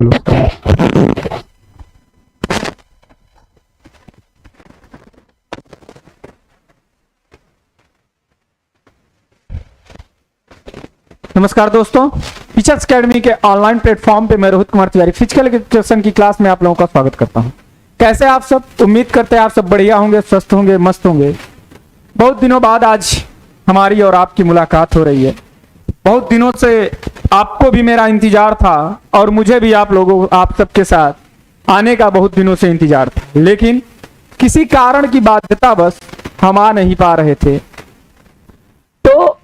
नमस्कार दोस्तों, teachers academy के ऑनलाइन प्लेटफॉर्म पे मैं रोहित कुमार तिवारी फिजिकल एजुकेशन की क्लास में आप लोगों का स्वागत करता हूं। कैसे आप सब? उम्मीद करते हैं आप सब बढ़िया होंगे, स्वस्थ होंगे, मस्त होंगे। बहुत दिनों बाद आज हमारी और आपकी मुलाकात हो रही है। बहुत दिनों से आपको भी मेरा इंतजार था और मुझे भी आप सबके साथ आने का बहुत दिनों से इंतजार था, लेकिन किसी कारण की बाध्यता बस हम आ नहीं पा रहे थे। तो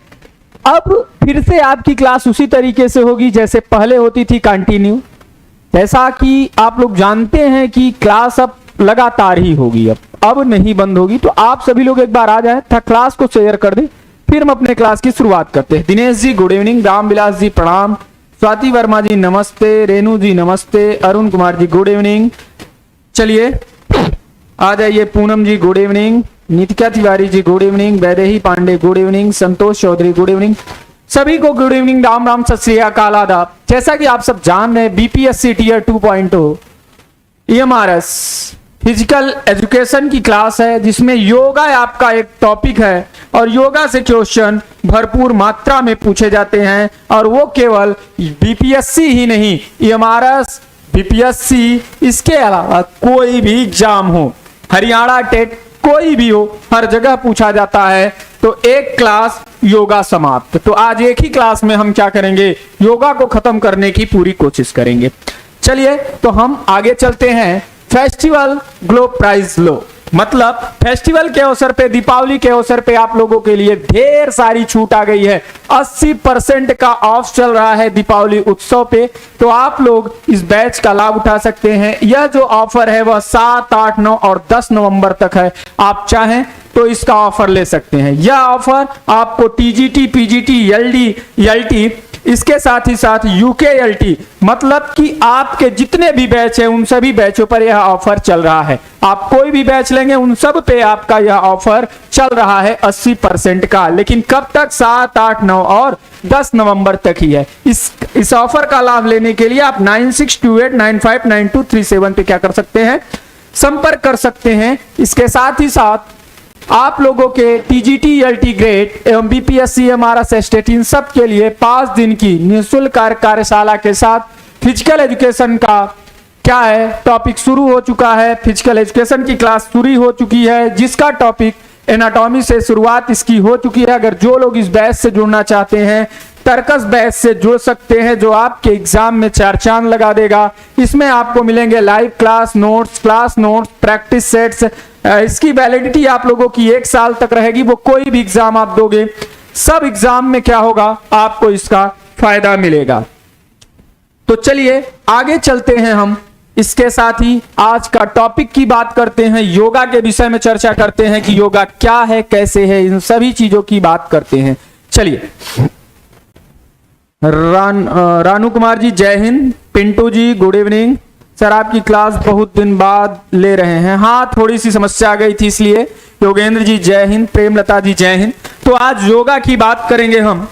अब फिर से आपकी क्लास उसी तरीके से होगी जैसे पहले होती थी, कंटिन्यू। जैसा कि आप लोग जानते हैं कि क्लास अब लगातार ही होगी, अब नहीं बंद होगी। तो आप सभी लोग एक बार आ जाएं तथा क्लास को शेयर कर दें, फिर हम अपने क्लास की शुरुआत करते हैं। दिनेश जी गुड इवनिंग, रामविलास जी प्रणाम, स्वाति वर्मा जी नमस्ते, रेणु जी नमस्ते, अरुण कुमार जी गुड इवनिंग। चलिए आ जाइए। Poonam ji good evening, Nitika Tiwari ji good evening, Vaidehi Pandey good evening, Santosh Chaudhary good evening. सभी को गुड इवनिंग, राम राम, सत श्री अकाल, आदाब। जैसा कि आप सब जान रहे हैं, BPSC tier 2.0 EMRS physical education की क्लास है, जिसमें योगा आपका एक टॉपिक है और योगा से क्वेश्चन भरपूर मात्रा में पूछे जाते हैं। और वो केवल बीपीएससी ही नहीं, EMRS, बीपीएससी, इसके अलावा कोई भी एग्जाम हो, हरियाणा टेट कोई भी हो, हर जगह पूछा जाता है। तो एक क्लास योगा समाप्त। तो आज एक ही क्लास में हम क्या करेंगे, योगा को खत्म करने की पूरी कोशिश करेंगे। चलिए तो हम आगे चलते हैं। फेस्टिवल ग्लो प्राइज लो, मतलब फेस्टिवल के अवसर पे, दीपावली के अवसर पे आप लोगों के लिए ढेर सारी छूट आ गई है। 80% का ऑफ चल रहा है दीपावली उत्सव पे। तो आप लोग इस बैच का लाभ उठा सकते हैं। यह जो ऑफर है वह 7, 8, 9 और 10 नवंबर तक है। आप चाहें तो इसका ऑफर ले सकते हैं। यह ऑफर आपको टीजीटी, पीजीटी, एलटी, इसके साथ ही साथ यूकेएलटी, मतलब कि आपके जितने भी बैच हैं उन सभी बैचों पर यह ऑफर चल रहा है। आप कोई भी बैच लेंगे उन सब पे आपका यह ऑफर चल रहा है 80% का। लेकिन कब तक? 7, 8, 9 और 10 नवंबर तक ही है। इस ऑफर का लाभ लेने के लिए आप 9628959237 पे क्या कर सकते हैं, संपर्क कर सकते हैं। इसके साथ ही साथ आप लोगों के टीजीटी, एलटी ग्रेड एवं बीपीएससी, EMRS, स्टेट, इन सब के लिए 5 दिन की निःशुल्क कार्यशाला के साथ फिजिकल एजुकेशन का क्या है टॉपिक शुरू हो चुका है। फिजिकल एजुकेशन की क्लास शुरू हो चुकी है, जिसका टॉपिक एनाटॉमी से शुरुआत इसकी हो चुकी है। अगर जो लोग इस बैच से जुड़ना चाहते हैं, तर्कस बैच से जुड़ सकते हैं, जो आपके एग्जाम में 4 चांद लगा देगा। इसमें आपको मिलेंगे live class notes, practice sets. इसकी वैलिडिटी आप लोगों की 1 साल तक रहेगी। वो कोई भी एग्जाम आप दोगे, सब एग्जाम में क्या होगा, आपको इसका फायदा मिलेगा। तो चलिए आगे चलते हैं हम। इसके साथ ही आज का टॉपिक की बात करते हैं, योगा के विषय में चर्चा करते हैं कि योगा क्या है, कैसे है, इन सभी चीजों की बात करते हैं। चलिए, रानू कुमार जी जय Hind, Pintu ji good evening. Sir आपकी क्लास बहुत दिन बाद ले रहे हैं। हाँ, थोड़ी सी समस्या आ गई थी इसलिए। योगेंद्र जी जय हिंद, प्रेमलता जी जय हिंद। तो आज योगा की बात करेंगे हम।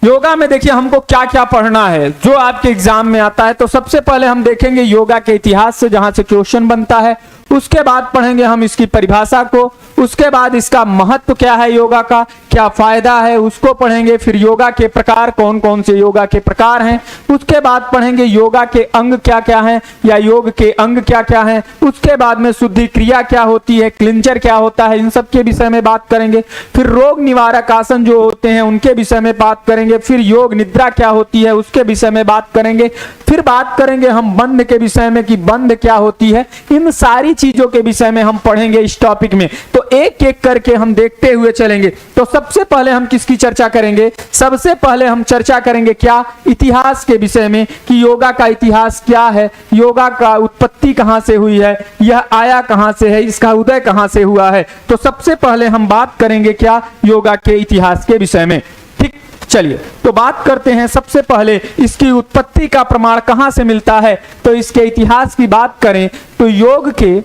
योगा में देखिए हमको क्या क्या पढ़ना है जो आपके एग्जाम में आता है। तो सबसे पहले हम देखेंगे योगा के इतिहास से, जहां से क्वेश्चन बनता है। उसके बाद पढ़ेंगे हम इसकी परिभाषा को। उसके बाद इसका महत्व क्या है, योगा का क्या फायदा है, उसको पढ़ेंगे। फिर योगा के प्रकार, कौन कौन से योगा के प्रकार हैं। उसके बाद पढ़ेंगे योगा के अंग क्या क्या हैं, या योग के अंग क्या क्या हैं। उसके बाद में शुद्धि क्रिया क्या होती है, क्लिंचर क्या होता है, इन सब के विषय में बात करेंगे। फिर रोग निवारक आसन जो होते हैं उनके विषय में बात करेंगे। फिर योग निद्रा क्या होती है उसके विषय में बात करेंगे। फिर बात करेंगे हम बंद के विषय में कि बंद क्या होती है। इन सारी चीजों के विषय में हम पढ़ेंगे इस टॉपिक में। तो एक एक करके हम देखते हुए चलेंगे। तो सबसे पहले हम किसकी चर्चा करेंगे? सबसे पहले हम चर्चा करेंगे क्या, इतिहास के विषय में कि योगा का इतिहास क्या है, योगा का उत्पत्ति कहां से हुई है, यह आया कहां से है, इसका उदय कहां से हुआ है। तो सबसे पहले हम बात करेंगे क्या, योगा के इतिहास के विषय में। ठीक, चलिए तो बात करते हैं। सबसे पहले इसकी उत्पत्ति का प्रमाण कहां से मिलता है। तो इसके इतिहास की बात करें तो योग के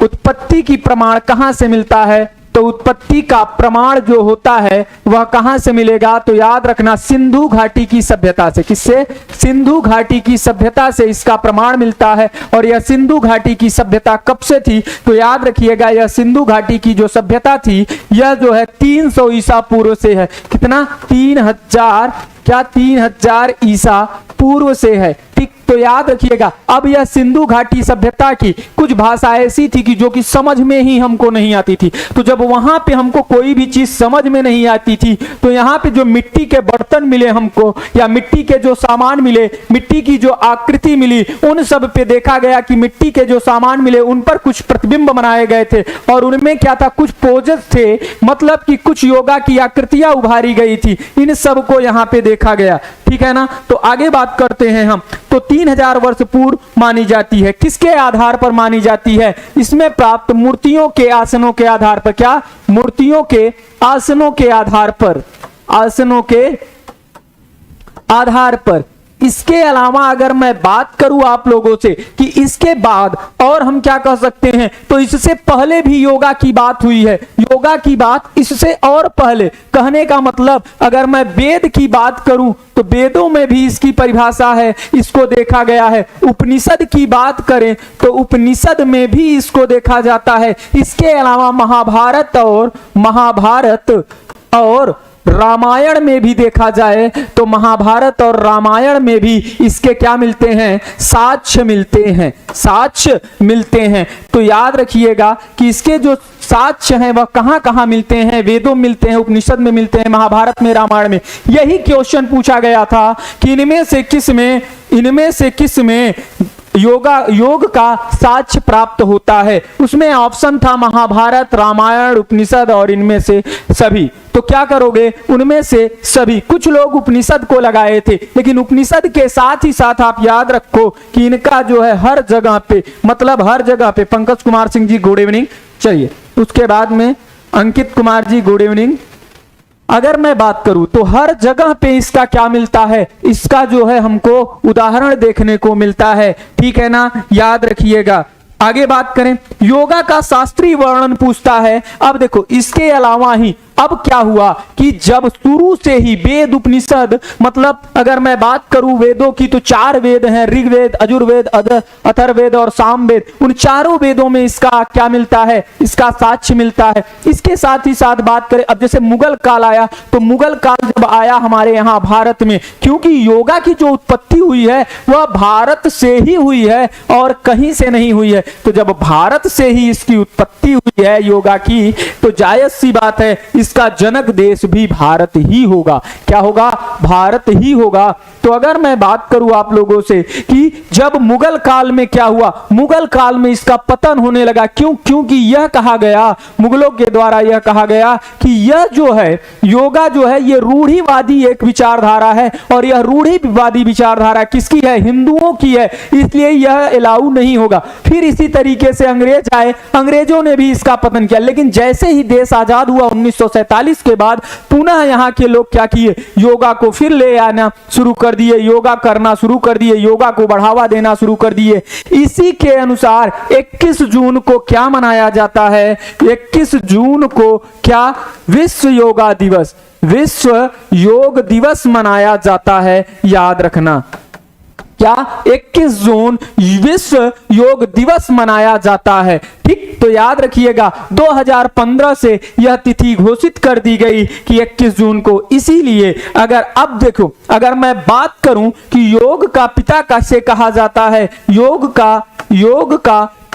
उत्पत्ति की प्रमाण कहां से मिलता है। तो उत्पत्ति का प्रमाण जो होता है वह कहां से मिलेगा? तो याद रखना सिंधु घाटी की सभ्यता से। किससे? सिंधु घाटी की सभ्यता से इसका प्रमाण मिलता है। और यह सिंधु घाटी की सभ्यता कब से थी? तो याद रखिएगा यह सिंधु घाटी की जो सभ्यता थी यह जो है 300 ईसा पूर्व से है। कितना? 3000 ईसा पूर्व से है। ठीक, तो याद रखिएगा। अब यह सिंधु घाटी सभ्यता की कुछ भाषा ऐसी थी कि जो कि समझ में ही हमको नहीं आती थी। तो जब वहां पे हमको कोई भी चीज समझ में नहीं आती थी तो यहाँ पे जो मिट्टी के बर्तन मिले हमको, या मिट्टी के जो सामान मिले, मिट्टी की जो आकृति मिली, उन सब पे देखा गया कि मिट्टी के जो सामान मिले उन पर कुछ प्रतिबिंब बनाए गए थे। और उनमें क्या था? कुछ पोजेस थे, मतलब कि कुछ योगा की आकृतियां उभारी गई थी। इन सब को यहाँ पे देखा गया। ठीक है ना? तो आगे बात करते हैं हम। तो 3000 वर्ष पूर्व मानी जाती है। किसके आधार पर मानी जाती है? इसमें प्राप्त मूर्तियों के आसनों के आधार पर। क्या? मूर्तियों के आसनों के आधार पर, आसनों के आधार पर। इसके अलावा अगर मैं बात करूं आप लोगों से कि इसके बाद और हम क्या कह सकते हैं, तो इससे पहले भी योगा की बात हुई है। योगा की बात इससे और पहले, कहने का मतलब अगर मैं वेद की बात करूं तो वेदों में भी इसकी परिभाषा है, इसको देखा गया है। उपनिषद की बात करें तो उपनिषद में भी इसको देखा जाता है। इसके अलावा महाभारत और रामायण में भी देखा जाए तो महाभारत और रामायण में भी इसके क्या मिलते हैं? साक्ष्य मिलते हैं, साक्ष्य मिलते हैं। तो याद रखिएगा कि इसके जो साक्ष्य हैं वह कहां कहां मिलते हैं? वेदों में मिलते हैं, उपनिषद में मिलते हैं, महाभारत में, रामायण में। यही क्वेश्चन पूछा गया था कि इनमें से किस में योग का साक्ष्य प्राप्त होता है। उसमें ऑप्शन था महाभारत, रामायण, उपनिषद और इनमें से सभी। तो क्या करोगे? उनमें से सभी। कुछ लोग उपनिषद को लगाए थे, लेकिन उपनिषद के साथ ही साथ आप याद रखो कि इनका जो है हर जगह पे, मतलब हर जगह पे, पंकज कुमार सिंह जी गुड इवनिंग। चलिए उसके बाद में अंकित कुमार जी गुड इवनिंग। अगर मैं बात करूं तो हर जगह पे इसका क्या मिलता है? इसका जो है हमको उदाहरण देखने को मिलता है। ठीक है ना? याद रखिएगा। आगे बात करें, योगा का शास्त्रीय वर्णन पूछता है। अब देखो इसके अलावा ही अब क्या हुआ कि जब शुरू से ही वेद, उपनिषद, मतलब अगर मैं बात करूं वेदों की तो 4 वेद हैं, ऋग्वेद, यजुर्वेद, अथर्ववेद और सामवेद। उन चारों वेदों में इसका क्या मिलता है? इसका साक्ष्य मिलता है। इसके साथ ही साथ बात करें, अब जैसे मुगल काल आया, तो मुगल काल जब आया हमारे यहाँ भारत में, क्योंकि योगा की जो उत्पत्ति हुई है वह भारत से ही हुई है और कहीं से नहीं हुई है। तो जब भारत से ही इसकी उत्पत्ति हुई है योगा की, तो जायज सी बात है इसका जनक देश भी भारत ही होगा। क्या होगा? भारत ही होगा। तो अगर मैं बात करूं आप लोगों से कि जब मुगल काल में क्या हुआ, मुगल काल में इसका पतन होने लगा। क्योंकि यह कहा गया, मुगलों के द्वारा यह कहा गया कि यह जो है योगा जो है ये रूढ़िवादी एक विचारधारा है, और यह रूढ़िवादी विचारधारा किसकी है? हिंदुओं की है, इसलिए यह अलाउ नहीं होगा। फिर इसी तरीके से अंग्रेज आए, अंग्रेजों ने भी इसका पतन किया। लेकिन जैसे ही देश आजाद हुआ 1947 के बाद, पुनः यहाँ के लोग क्या किए? योगा को फिर ले आना शुरू कर दिए, योगा करना शुरू कर दिए, योगा को बढ़ावा देना शुरू कर दिए। इसी के अनुसार 21 जून को क्या मनाया जाता है? 21 जून को क्या? विश्व योगा दिवस, विश्व योग दिवस मनाया जाता है। याद रखना, क्या? 21 जून विश्व योग दिवस मनाया जाता है। ठीक, तो याद रखिएगा 2015 से यह तिथि घोषित कर दी गई कि 21 जून को। इसीलिए अगर अब देखो, अगर मैं बात करूं कि योग का पिता किसे कहा जाता है, योग का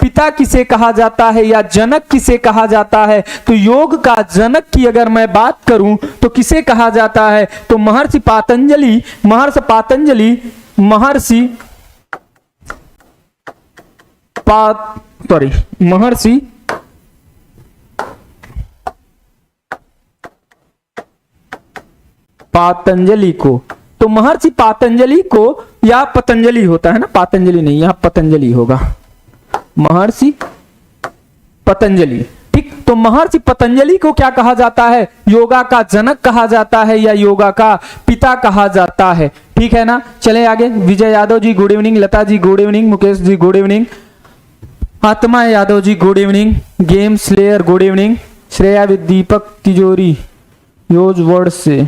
पिता किसे कहा जाता है या जनक किसे कहा जाता है, तो योग का जनक की अगर मैं बात करूं तो किसे कहा जाता है? तो महर्षि पातंजलि को। तो महर्षि पातंजलि को, या पतंजलि होता है ना, पातंजलि नहीं, यहां पतंजलि होगा, महर्षि पतंजलि। ठीक, तो महर्षि पतंजलि को क्या कहा जाता है? योगा का जनक कहा जाता है या योगा का पिता कहा जाता है। ठीक है ना? चले आगे। Vijay Yadav ji good evening, Lata ji good evening, Mukesh ji good evening, Atma Yadav ji good evening, game slayer good evening. Shreya with Deepak Tijori use word से।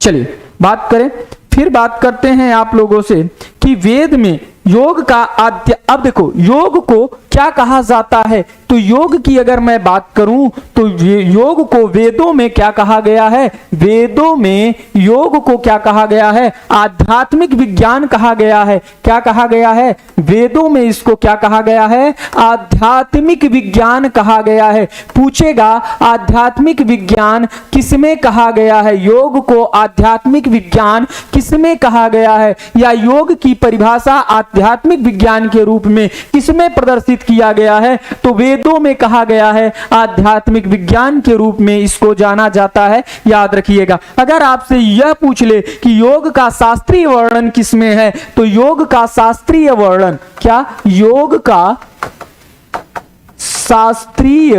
चलिए बात करें, फिर बात करते हैं आप लोगों से कि वेद में योग का अब देखो योग को क्या कहा जाता है। तो योग की अगर मैं बात करूं तो योग को वेदों में क्या कहा गया है, वेदों में योग को क्या कहा गया है, आध्यात्मिक विज्ञान कहा गया है। क्या कहा गया है, वेदों में इसको क्या कहा गया है, आध्यात्मिक विज्ञान कहा गया है। पूछेगा आध्यात्मिक विज्ञान किसमें कहा गया है, योग को आध्यात्मिक विज्ञान किसमें कहा गया है, या योग की परिभाषा आध्यात्मिक विज्ञान के रूप में किसमें प्रदर्शित किया गया है। तो वेदों में कहा गया है, आध्यात्मिक विज्ञान के रूप में इसको जाना जाता है। याद रखिएगा, अगर आपसे यह पूछ ले कि योग का शास्त्रीय वर्णन किसमें है, तो योग का शास्त्रीय वर्णन, क्या योग का शास्त्रीय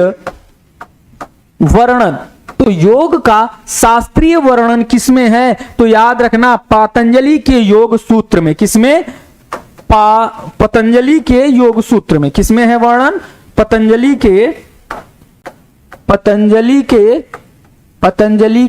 वर्णन, तो योग का शास्त्रीय वर्णन किसमें है, तो याद रखना पतंजलि के योग सूत्र में। किसमें, पतंजलि के योग सूत्र में। किसमें है वर्णन, पतंजलि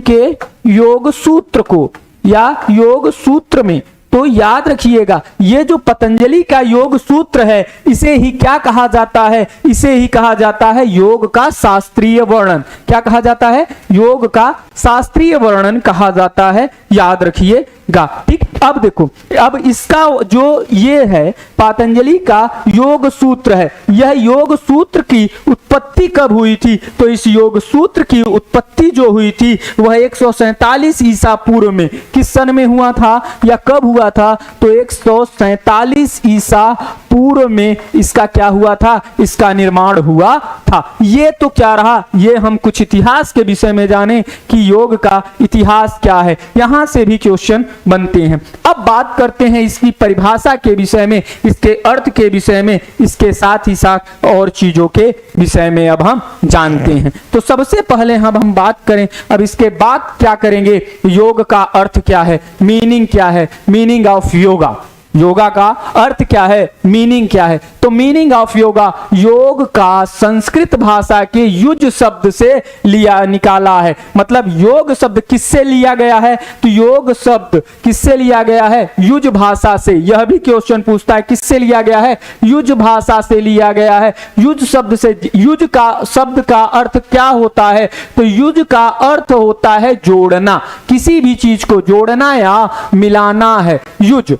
के योग सूत्र को या योग सूत्र में। तो याद रखिएगा ये जो पतंजलि का योग सूत्र है इसे ही क्या कहा जाता है, इसे ही कहा जाता है योग का शास्त्रीय वर्णन। क्या कहा जाता है, योग का शास्त्रीय वर्णन कहा जाता है। याद रखिएगा, ठीक। अब देखो, अब इसका जो ये है पतंजलि का योग सूत्र है, यह योग सूत्र की उत्पत्ति कब हुई थी, तो इस योग सूत्र की उत्पत्ति जो हुई थी वह 147 ईसा पूर्व में। किस सन में हुआ था या कब हुआ था, तो 147 ईसा पूर्व में इसका क्या हुआ था, इसका निर्माण हुआ था। ये तो क्या रहा, ये हम कुछ इतिहास के विषय में जाने कि योग का इतिहास क्या है, यहां से भी क्वेश्चन बनते हैं। अब बात करते हैं इसकी परिभाषा के विषय में, इसके अर्थ के विषय में, इसके साथ ही साथ और चीजों के विषय में अब हम जानते हैं। तो सबसे पहले हम बात करें, अब इसके बाद क्या करेंगे, योग का अर्थ क्या है, मीनिंग क्या है, मीनिंग ऑफ योगा। योगा का अर्थ क्या है, मीनिंग क्या है, तो मीनिंग ऑफ योगा, योग का संस्कृत भाषा के युज शब्द से निकाला है। मतलब योग शब्द किससे लिया गया है, तो योग शब्द किससे लिया गया है, युज भाषा से। यह भी क्वेश्चन पूछता है किससे लिया गया है, युज भाषा से लिया गया है। युज शब्द से, युज का शब्द का अर्थ क्या होता है, तो युज का अर्थ होता है जोड़ना, किसी भी चीज को जोड़ना या मिलाना है। युज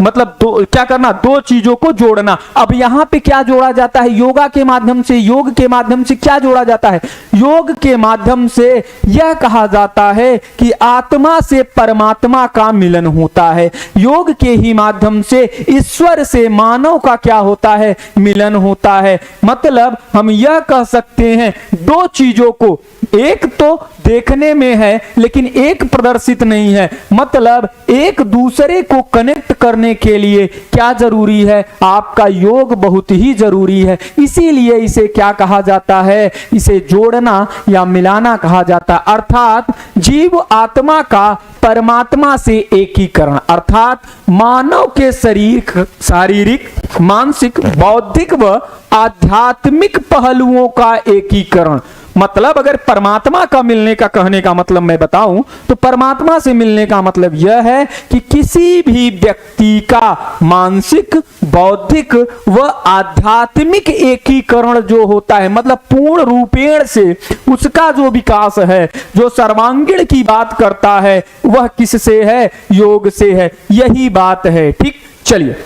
मतलब क्या करना, दो चीजों को जोड़ना। अब यहां पे क्या जोड़ा जाता है, योगा के माध्यम से, योग के माध्यम से क्या जोड़ा जाता है, योग के माध्यम से यह कहा जाता है कि आत्मा से परमात्मा का मिलन होता है। योग के ही माध्यम से ईश्वर से मानव का क्या होता है, मिलन होता है। मतलब हम यह कह सकते हैं दो चीजों को, एक तो देखने में है लेकिन एक प्रदर्शित नहीं है। मतलब एक दूसरे को कनेक्ट करने के लिए क्या जरूरी है, आपका योग बहुत ही जरूरी है। इसीलिए इसे क्या कहा जाता है, इसे जोड़ना या मिलाना कहा जाता है। अर्थात जीव आत्मा का परमात्मा से एकीकरण, अर्थात मानव के शरीर, शारीरिक, मानसिक, बौद्धिक व आध्यात्मिक पहलुओं का एकीकरण। मतलब अगर परमात्मा का मिलने का कहने का मतलब मैं बताऊं तो परमात्मा से मिलने का मतलब यह है कि किसी भी व्यक्ति का मानसिक, बौद्धिक व आध्यात्मिक एकीकरण जो होता है, मतलब पूर्ण रूपेण से उसका जो विकास है, जो सर्वांगीण की बात करता है, वह किससे है, योग से है। यही बात है, ठीक। चलिए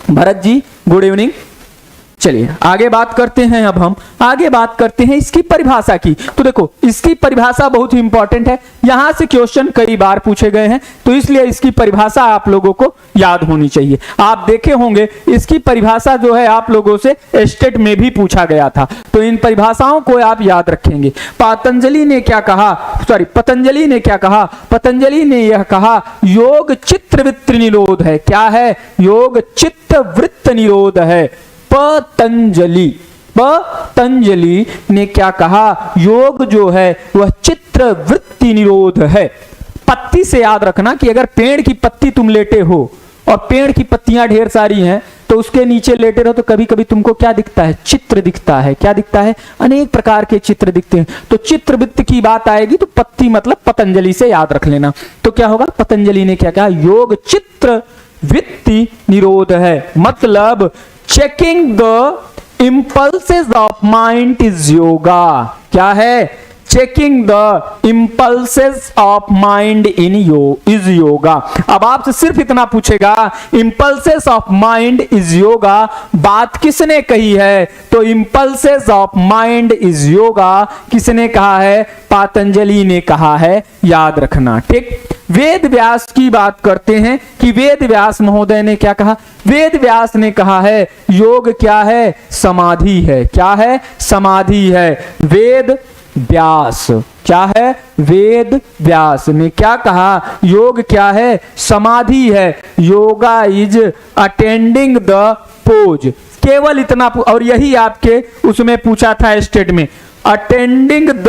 भरत जी, गुड इवनिंग। चलिए आगे बात करते हैं। अब हम आगे बात करते हैं इसकी परिभाषा की। तो देखो इसकी परिभाषा बहुत ही इंपॉर्टेंट है, यहां से क्वेश्चन कई बार पूछे गए हैं, तो इसलिए इसकी परिभाषा आप लोगों को याद होनी चाहिए। आप देखे होंगे इसकी परिभाषा जो है आप लोगों से स्टेट में भी पूछा गया था, तो इन परिभाषाओं को आप याद रखेंगे। पतंजलि ने क्या कहा, पतंजलि ने क्या कहा, पतंजलि ने यह कहा योग चित्तवृत्ति निरोध है। क्या है, योग चित्तवृत्ति निरोध है। पतंजलि ने क्या कहा, योग जो है वह चित्तवृत्ति निरोध है। पत्ती से याद रखना कि अगर पेड़ की पत्ती तुम लेटे हो और पेड़ की पत्तियां ढेर सारी हैं, तो उसके नीचे लेटे रहो तो कभी कभी तुमको क्या दिखता है? चित्र दिखता है। क्या दिखता है? अनेक प्रकार के चित्र दिखते हैं। तो चित्रवृत्त की बात आएगी तो पत्ती मतलब पतंजलि से याद रख लेना। तो क्या होगा? पतंजलि ने क्या कहा? योग चित्र वृत्ति निरोध है, मतलब checking the impulses of mind is yoga. क्या है? Checking the impulses of mind in is yoga. अब आपसे सिर्फ इतना पूछेगा, impulses of mind is yoga बात किसने कही है? तो impulses of mind is yoga किसने कहा है? पतंजलि ने कहा है, याद रखना। ठीक, वेद व्यास की बात करते हैं कि वेद व्यास महोदय ने क्या कहा? वेद व्यास ने कहा है योग क्या है? समाधि है। क्या है? समाधि है। वेद व्यास क्या है? वेद व्यास ने क्या कहा? योग क्या है? समाधि है। Yoga is attending the pose. केवल इतना, और यही आपके उसमें पूछा था स्टेट में, अटेंडिंग द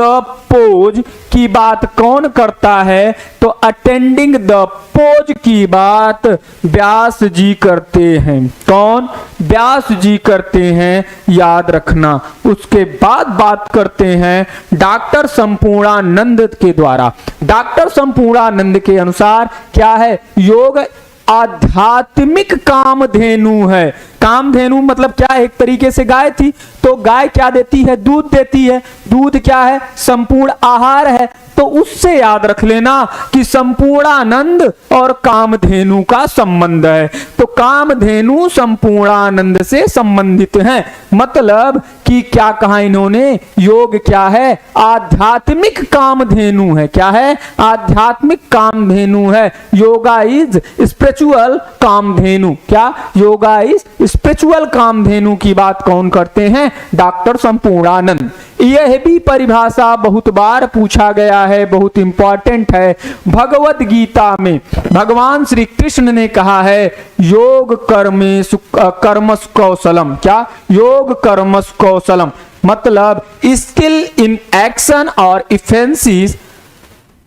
पोज की बात कौन करता है? तो अटेंडिंग द पोज की बात व्यास जी करते हैं। कौन? व्यास जी करते हैं, याद रखना। उसके बाद बात करते हैं डॉक्टर संपूर्णानंद के द्वारा। डॉक्टर संपूर्णानंद के अनुसार क्या है? योग आध्यात्मिक कामधेनु है। कामधेनु मतलब क्या? एक तरीके से गाय थी, तो गाय क्या देती है? दूध देती है। दूध क्या है? संपूर्ण आहार है। तो उससे याद रख लेना कि संपूर्णानंद और कामधेनु का संबंध है। तो कामधेनु संपूर्णानंद से संबंधित है, मतलब कि क्या कहा इन्होंने? योग क्या है? आध्यात्मिक कामधेनु है। क्या है? आध्यात्मिक कामधेनु है। Yoga is spiritual Kamadhenu. क्या? योगा इज स्पिरिचुअल कामधेनु की बात कौन करते हैं? डॉक्टर संपूर्णानंद। यह भी परिभाषा बहुत बार पूछा गया है, बहुत इंपॉर्टेंट है। भगवत गीता में भगवान श्री कृष्ण ने कहा है योग कर्मस कौशलम। क्या? योग कर्मस कौशलम मतलब स्किल इन एक्शन और इफेंसिस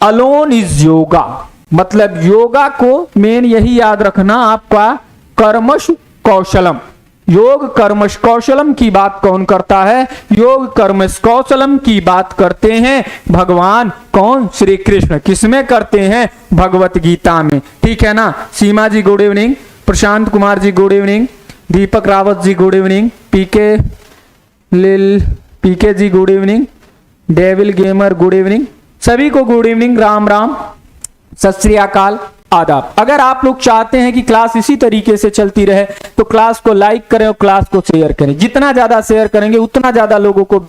अलोन इज योगा। मतलब योगा को मेन यही याद रखना आपका, कर्मश कौशलम। योग कर्मश कौशलम की बात कौन करता है? योग कर्मश कौशलम की बात करते हैं भगवान कौन? श्री कृष्ण। किसमें करते हैं? भगवत गीता में। ठीक है ना? Seema ji good evening, Prashant Kumar ji good evening, Deepak Rawat ji good evening, PK ji good evening, devil gamer good evening, सभी को गुड इवनिंग, राम राम, सत श्री अकाल, आदाब। अगर आप लोग चाहते हैं कि क्लास इसी तरीके से चलती रहे तो क्लास को लाइक करें और क्लास को शेयर करें। जितना ज्यादा शेयर करेंगे उतना ज्यादा लोगों को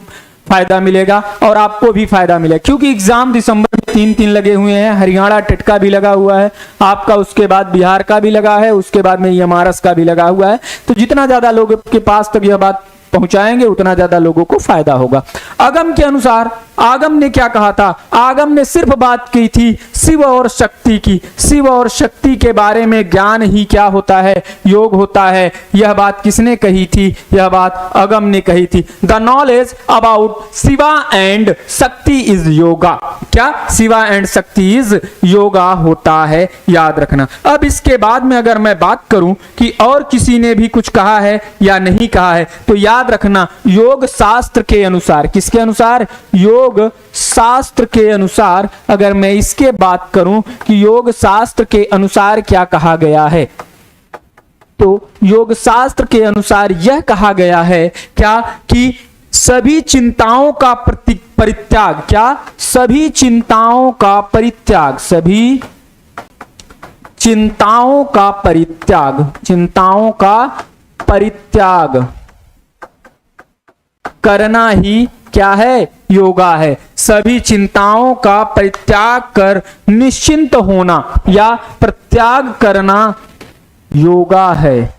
फायदा मिलेगा और आपको भी फायदा मिलेगा, क्योंकि एग्जाम दिसंबर में 3 लगे हुए हैं। हरियाणा टेट का भी लगा हुआ है आपका, उसके बाद बिहार का भी लगा है, उसके बाद में एमआरएस का भी लगा हुआ है। तो जितना ज्यादा लोगों के पास तक यह बात पहुंचाएंगे उतना ज्यादा लोगों को फायदा होगा। आगम के अनुसार आगम ने क्या कहा था? आगम ने सिर्फ बात की थी शिव और शक्ति की। शिव और शक्ति के बारे में ज्ञान ही क्या होता है? योग होता है। यह बात किसने कही थी? यह बात आगम ने कही थी। The knowledge about Shiva and शक्ति इज योगा। क्या? शिवा एंड शक्ति इज योगा होता है, याद रखना। अब इसके बाद में अगर मैं बात करूं कि और किसी ने भी कुछ कहा है या नहीं कहा है, तो याद रखना योग शास्त्र के अनुसार, किसके अनुसार? योग शास्त्र के अनुसार अगर मैं इसके बात करूं कि योग शास्त्र के अनुसार क्या कहा गया है, तो योग शास्त्र के अनुसार यह कहा गया है क्या कि सभी चिंताओं का परित्याग। क्या? सभी चिंताओं का परित्याग। सभी चिंताओं का परित्याग। चिंताओं का परित्याग करना ही क्या है? योगा है। सभी चिंताओं का परित्याग कर निश्चिंत होना या प्रत्याग करना योगा है।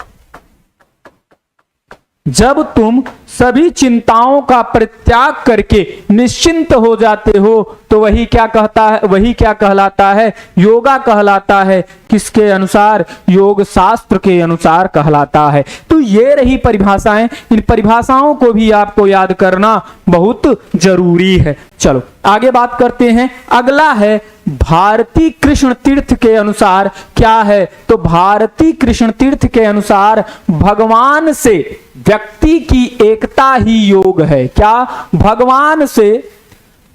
जब तुम सभी चिंताओं का परित्याग करके निश्चिंत हो जाते हो तो वही क्या कहता है? वही क्या कहलाता है? योगा कहलाता है। किसके अनुसार? योग शास्त्र के अनुसार कहलाता है। तो ये रही परिभाषाएं। इन परिभाषाओं को भी आपको याद करना बहुत जरूरी है। चलो आगे बात करते हैं। अगला है भारती कृष्ण तीर्थ के अनुसार क्या है, तो भारती कृष्ण तीर्थ के अनुसार भगवान से व्यक्ति की एकता ही योग है। क्या? भगवान से,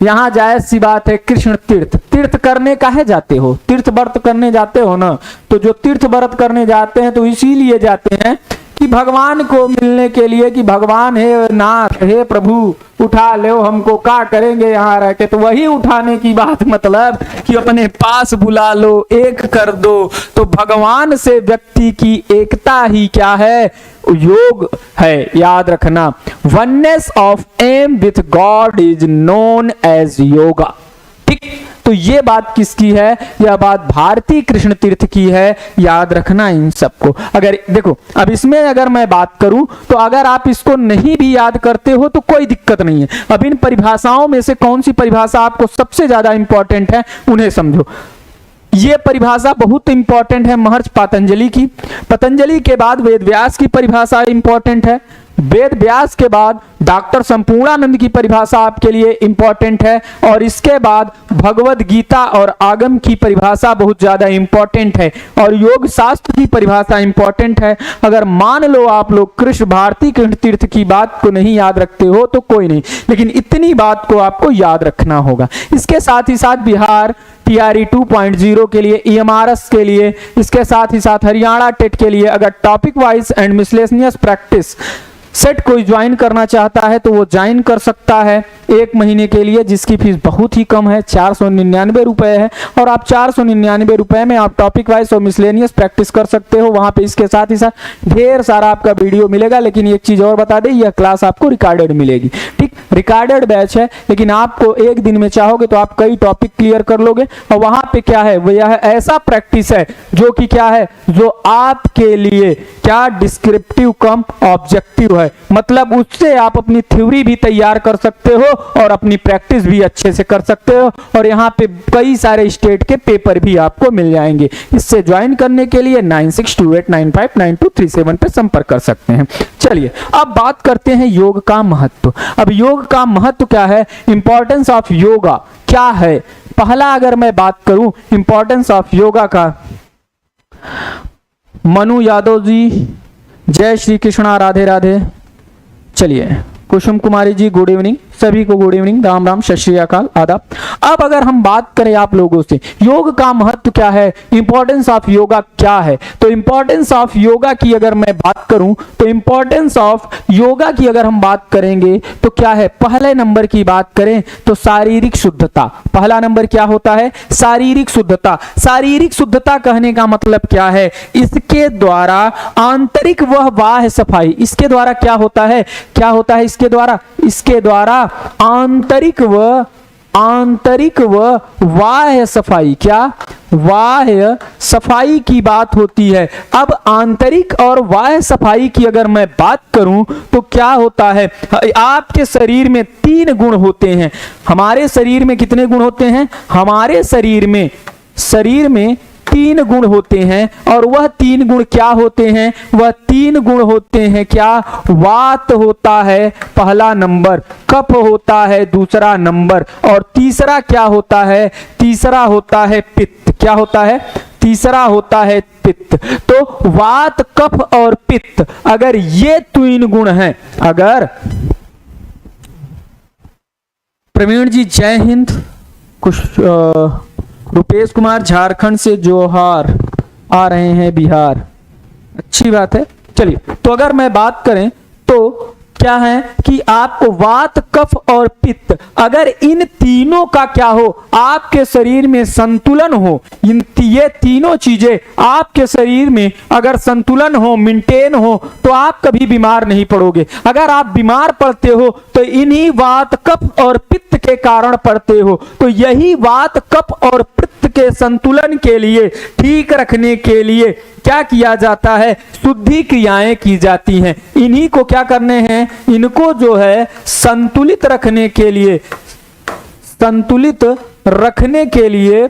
यहां जायज सी बात है, कृष्ण तीर्थ, तीर्थ करने काहे जाते हो? तीर्थ व्रत करने जाते हो ना, तो जो तीर्थ व्रत करने जाते हैं तो इसीलिए जाते हैं कि भगवान को मिलने के लिए, कि भगवान हे नाथ, हे प्रभु उठा लो हमको, क्या करेंगे यहाँ रह के। तो वही उठाने की बात, मतलब कि अपने पास बुला लो, एक कर दो। तो भगवान से व्यक्ति की एकता ही क्या है? योग है। याद रखना, oneness of am with God is known as yoga. ठीक, तो ये बात किसकी है? यह बात भारती कृष्ण तीर्थ की है। याद रखना इन सबको। अगर देखो, अब इसमें अगर मैं बात करूं तो अगर आप इसको नहीं भी याद करते हो तो कोई दिक्कत नहीं है। अब इन परिभाषाओं में से कौन सी परिभाषा आपको सबसे ज्यादा इंपॉर्टेंट है उन्हें समझो। ये परिभाषा बहुत इंपॉर्टेंट है महर्षि पतंजलि की। पतंजलि के बाद वेद व्यास की परिभाषा इंपॉर्टेंट है। वेद व्यास के बाद डॉक्टर संपूर्णानंद की परिभाषा आपके लिए इंपॉर्टेंट है। और इसके बाद भगवद गीता और आगम की परिभाषा बहुत ज्यादा इंपॉर्टेंट है। और योग शास्त्र की परिभाषा इंपॉर्टेंट है। अगर मान लो आप लोग कृष्ण भारती कृष्ण तीर्थ की बात को नहीं याद रखते हो तो कोई नहीं, लेकिन इतनी बात को आपको याद रखना होगा। इसके साथ ही साथ बिहार TRE 2.0 के लिए, EMRS के लिए, इसके साथ ही साथ हरियाणा टेट के लिए अगर topic wise and miscellaneous practice set कोई ज्वाइन करना चाहता है तो वो ज्वाइन कर सकता है 1 महीने के लिए, जिसकी फीस बहुत ही कम है, 499 रुपए है। और आप 499 रुपए में आप टॉपिक वाइज और मिसलेनियस प्रैक्टिस कर सकते हो। वहां पे इसके साथ ही साथ ढेर सारा आपका वीडियो मिलेगा। लेकिन एक चीज और बता दें, यह क्लास आपको रिकॉर्डेड मिलेगी। ठीक, रिकॉर्डेड बैच है, लेकिन आपको एक दिन में चाहोगे तो आप कई टॉपिक क्लियर कर लोगे। और वहां पे क्या है, वो यह ऐसा प्रैक्टिस है जो कि क्या है, जो आपके लिए क्या डिस्क्रिप्टिव कम ऑब्जेक्टिव है। मतलब उससे आप अपनी थ्योरी भी तैयार कर सकते हो और अपनी प्रैक्टिस भी अच्छे से कर सकते हो। और यहाँ पे कई सारे स्टेट के पेपर भी आपको मिल जाएंगे। इससे ज्वाइन करने के लिए 9628959237 पे संपर्क कर सकते हैं। चलिए अब बात करते हैं योग का महत्व। अब योग का महत्व क्या है, इंपॉर्टेंस ऑफ योगा क्या है। पहला अगर मैं बात करूं इंपॉर्टेंस ऑफ योगा का, मनु यादव जी, जय श्री कृष्णा, राधे राधे। चलिए कुसुम कुमारी जी, गुड इवनिंग। सभी को गुड इवनिंग, राम राम, सत श्री अकाल, आदाब। अब अगर हम बात करें आप लोगों से योग का महत्व क्या है, इंपॉर्टेंस ऑफ योगा क्या है, तो इंपॉर्टेंस ऑफ योगा की अगर मैं बात करूं तो इंपॉर्टेंस ऑफ योगा की अगर हम बात करेंगे तो क्या है, पहले नंबर की बात करें तो शारीरिक शुद्धता। पहला नंबर क्या होता है, शारीरिक शुद्धता। शारीरिक शुद्धता कहने का मतलब क्या है, इसके द्वारा आंतरिक व बाह्य सफाई, इसके द्वारा क्या होता है, क्या होता है इसके द्वारा आंतरिक व बाह्य सफाई, क्या बाह्य सफाई की बात होती है। अब आंतरिक और बाह्य सफाई की अगर मैं बात करूं तो क्या होता है, आपके शरीर में 3 गुण होते हैं। हमारे शरीर में कितने गुण होते हैं, हमारे शरीर में 3 गुण होते हैं। और वह 3 गुण क्या होते हैं, वह 3 गुण होते हैं क्या, वात होता है पहला नंबर, कफ होता है दूसरा नंबर, और तीसरा क्या होता है, तीसरा होता है पित्त। क्या होता है, तीसरा होता है पित्त। तो वात, कफ और पित्त, अगर ये 3 गुण हैं, अगर प्रवीण जी जय हिंद, कुछ रुपेश कुमार झारखंड से जोहार आ रहे हैं बिहार, अच्छी बात है। चलिए तो अगर मैं बात करें तो क्या है कि आपको वात, कफ और पित्त, अगर इन तीनों का क्या हो, आपके शरीर में संतुलन हो, ये तीनों चीजें आपके शरीर में अगर संतुलन हो, मेंटेन हो, तो आप कभी बीमार नहीं पड़ोगे। अगर आप बीमार पड़ते हो तो इन्हीं वात, कफ और पित्त के कारण पड़ते हो। तो यही वात, कफ और पित्त के संतुलन के लिए, ठीक रखने के लिए क्या किया जाता है, शुद्धि क्रियाएं की जाती हैं। इन्हीं को क्या करने हैं, इनको जो है संतुलित रखने के लिए, संतुलित रखने के लिए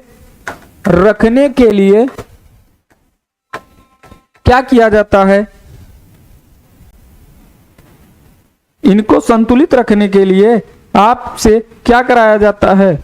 क्या किया जाता है, इनको संतुलित रखने के लिए आपसे क्या कराया जाता है,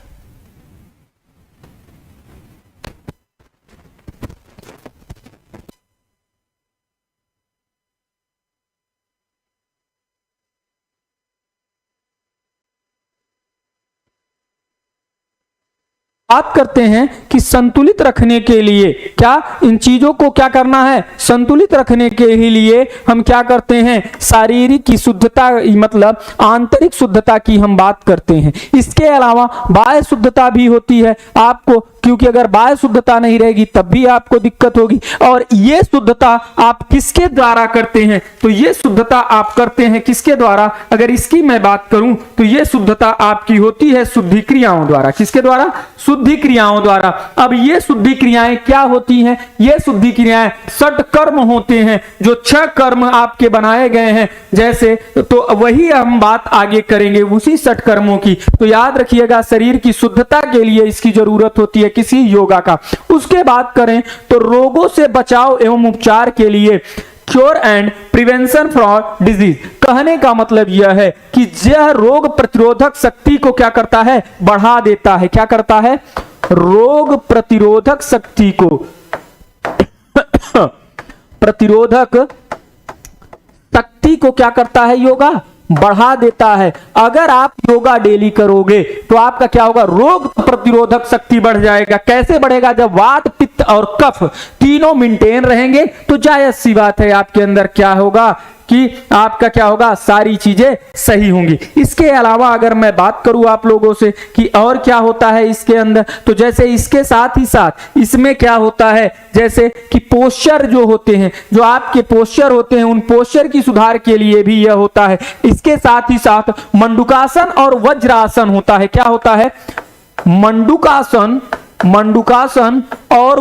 बात करते हैं कि संतुलित रखने के लिए क्या इन चीजों को क्या करना है, संतुलित रखने के ही लिए हम क्या करते हैं, शारीरिक की शुद्धता मतलब आंतरिक शुद्धता की हम बात करते हैं। इसके अलावा बाह्य शुद्धता भी होती है आपको, क्योंकि अगर बाह्य शुद्धता नहीं रहेगी तब भी आपको दिक्कत होगी। और ये शुद्धता आप किसके द्वारा करते हैं, तो ये शुद्धता आप करते हैं किसके द्वारा, अगर इसकी मैं बात करूं तो ये शुद्धता आपकी होती है शुद्धि क्रियाओं द्वारा। किसके द्वारा, शुद्धि क्रियाओं द्वारा। अब ये शुद्धि क्रियाएं क्या होती हैं, ये शुद्धि क्रियाएं षट कर्म होते हैं, जो 6 कर्म आपके बनाए गए हैं जैसे, तो वही हम बात आगे करेंगे उसी षट कर्मों की। तो याद रखिएगा शरीर की शुद्धता के लिए इसकी जरूरत होती है किसी योगा का। उसके बाद करें तो रोगों से बचाव एवं उपचार के लिए cure and prevention for disease. कहने का मतलब यह है कि यह रोग प्रतिरोधक शक्ति को क्या करता है, बढ़ा देता है। क्या करता है, रोग प्रतिरोधक शक्ति को प्रतिरोधक शक्ति को क्या करता है, योगा बढ़ा देता है। अगर आप योगा डेली करोगे तो आपका क्या होगा, रोग प्रतिरोधक शक्ति बढ़ जाएगा। कैसे बढ़ेगा, जब वात पित्त और कफ तीनों मेंटेन रहेंगे तो जायज सी बात है आपके अंदर क्या होगा कि आपका क्या होगा, सारी चीजें सही होंगी। इसके अलावा अगर मैं बात करूं आप लोगों से कि और क्या होता है इसके अंदर, तो जैसे इसके साथ ही साथ इसमें क्या होता है, जैसे कि पोस्चर जो होते हैं, जो आपके पोस्चर होते हैं उन पोस्चर की सुधार के लिए भी यह होता है। इसके साथ ही साथ मंडूकासन और वज्रासन होता है। क्या होता है, मंडूकासन, मंडूकासन और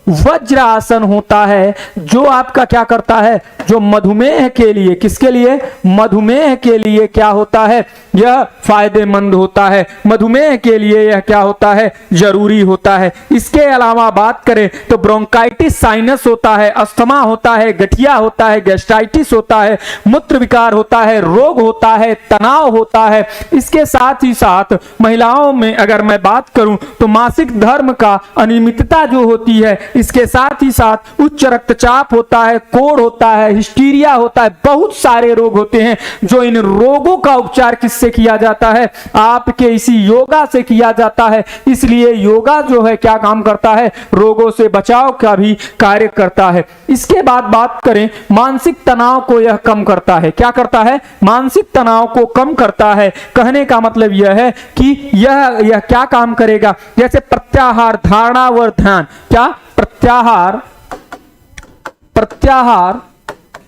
वज्रासन होता है, जो आपका क्या करता है, जो मधुमेह के लिए, किसके लिए, मधुमेह के लिए क्या होता है, यह फायदेमंद होता है। मधुमेह के लिए यह क्या होता है, जरूरी होता है। इसके अलावा बात करें तो ब्रोंकाइटिस, साइनस होता है, अस्थमा होता है, गठिया होता है, गैस्ट्राइटिस होता है, मूत्र विकार होता है, रोग होता है, तनाव होता है। इसके साथ ही साथ महिलाओं में अगर मैं बात करूं तो मासिक धर्म का अनियमितता जो होती है, इसके साथ ही साथ उच्च रक्तचाप होता है, कोढ़ होता है, हिस्टीरिया होता है, बहुत सारे रोग होते हैं। जो इन रोगों का उपचार किससे किया जाता है, आपके इसी योगा से किया जाता है। इसलिए योगा जो है क्या काम करता है, रोगों से बचाव का भी कार्य करता है। इसके बाद बात करें मानसिक तनाव को यह कम करता है। क्या करता है, मानसिक तनाव को कम करता है। कहने का मतलब यह है कि यह क्या काम करेगा, जैसे प्रत्याहार, धारणा व ध्यान। क्या, प्रत्याहार,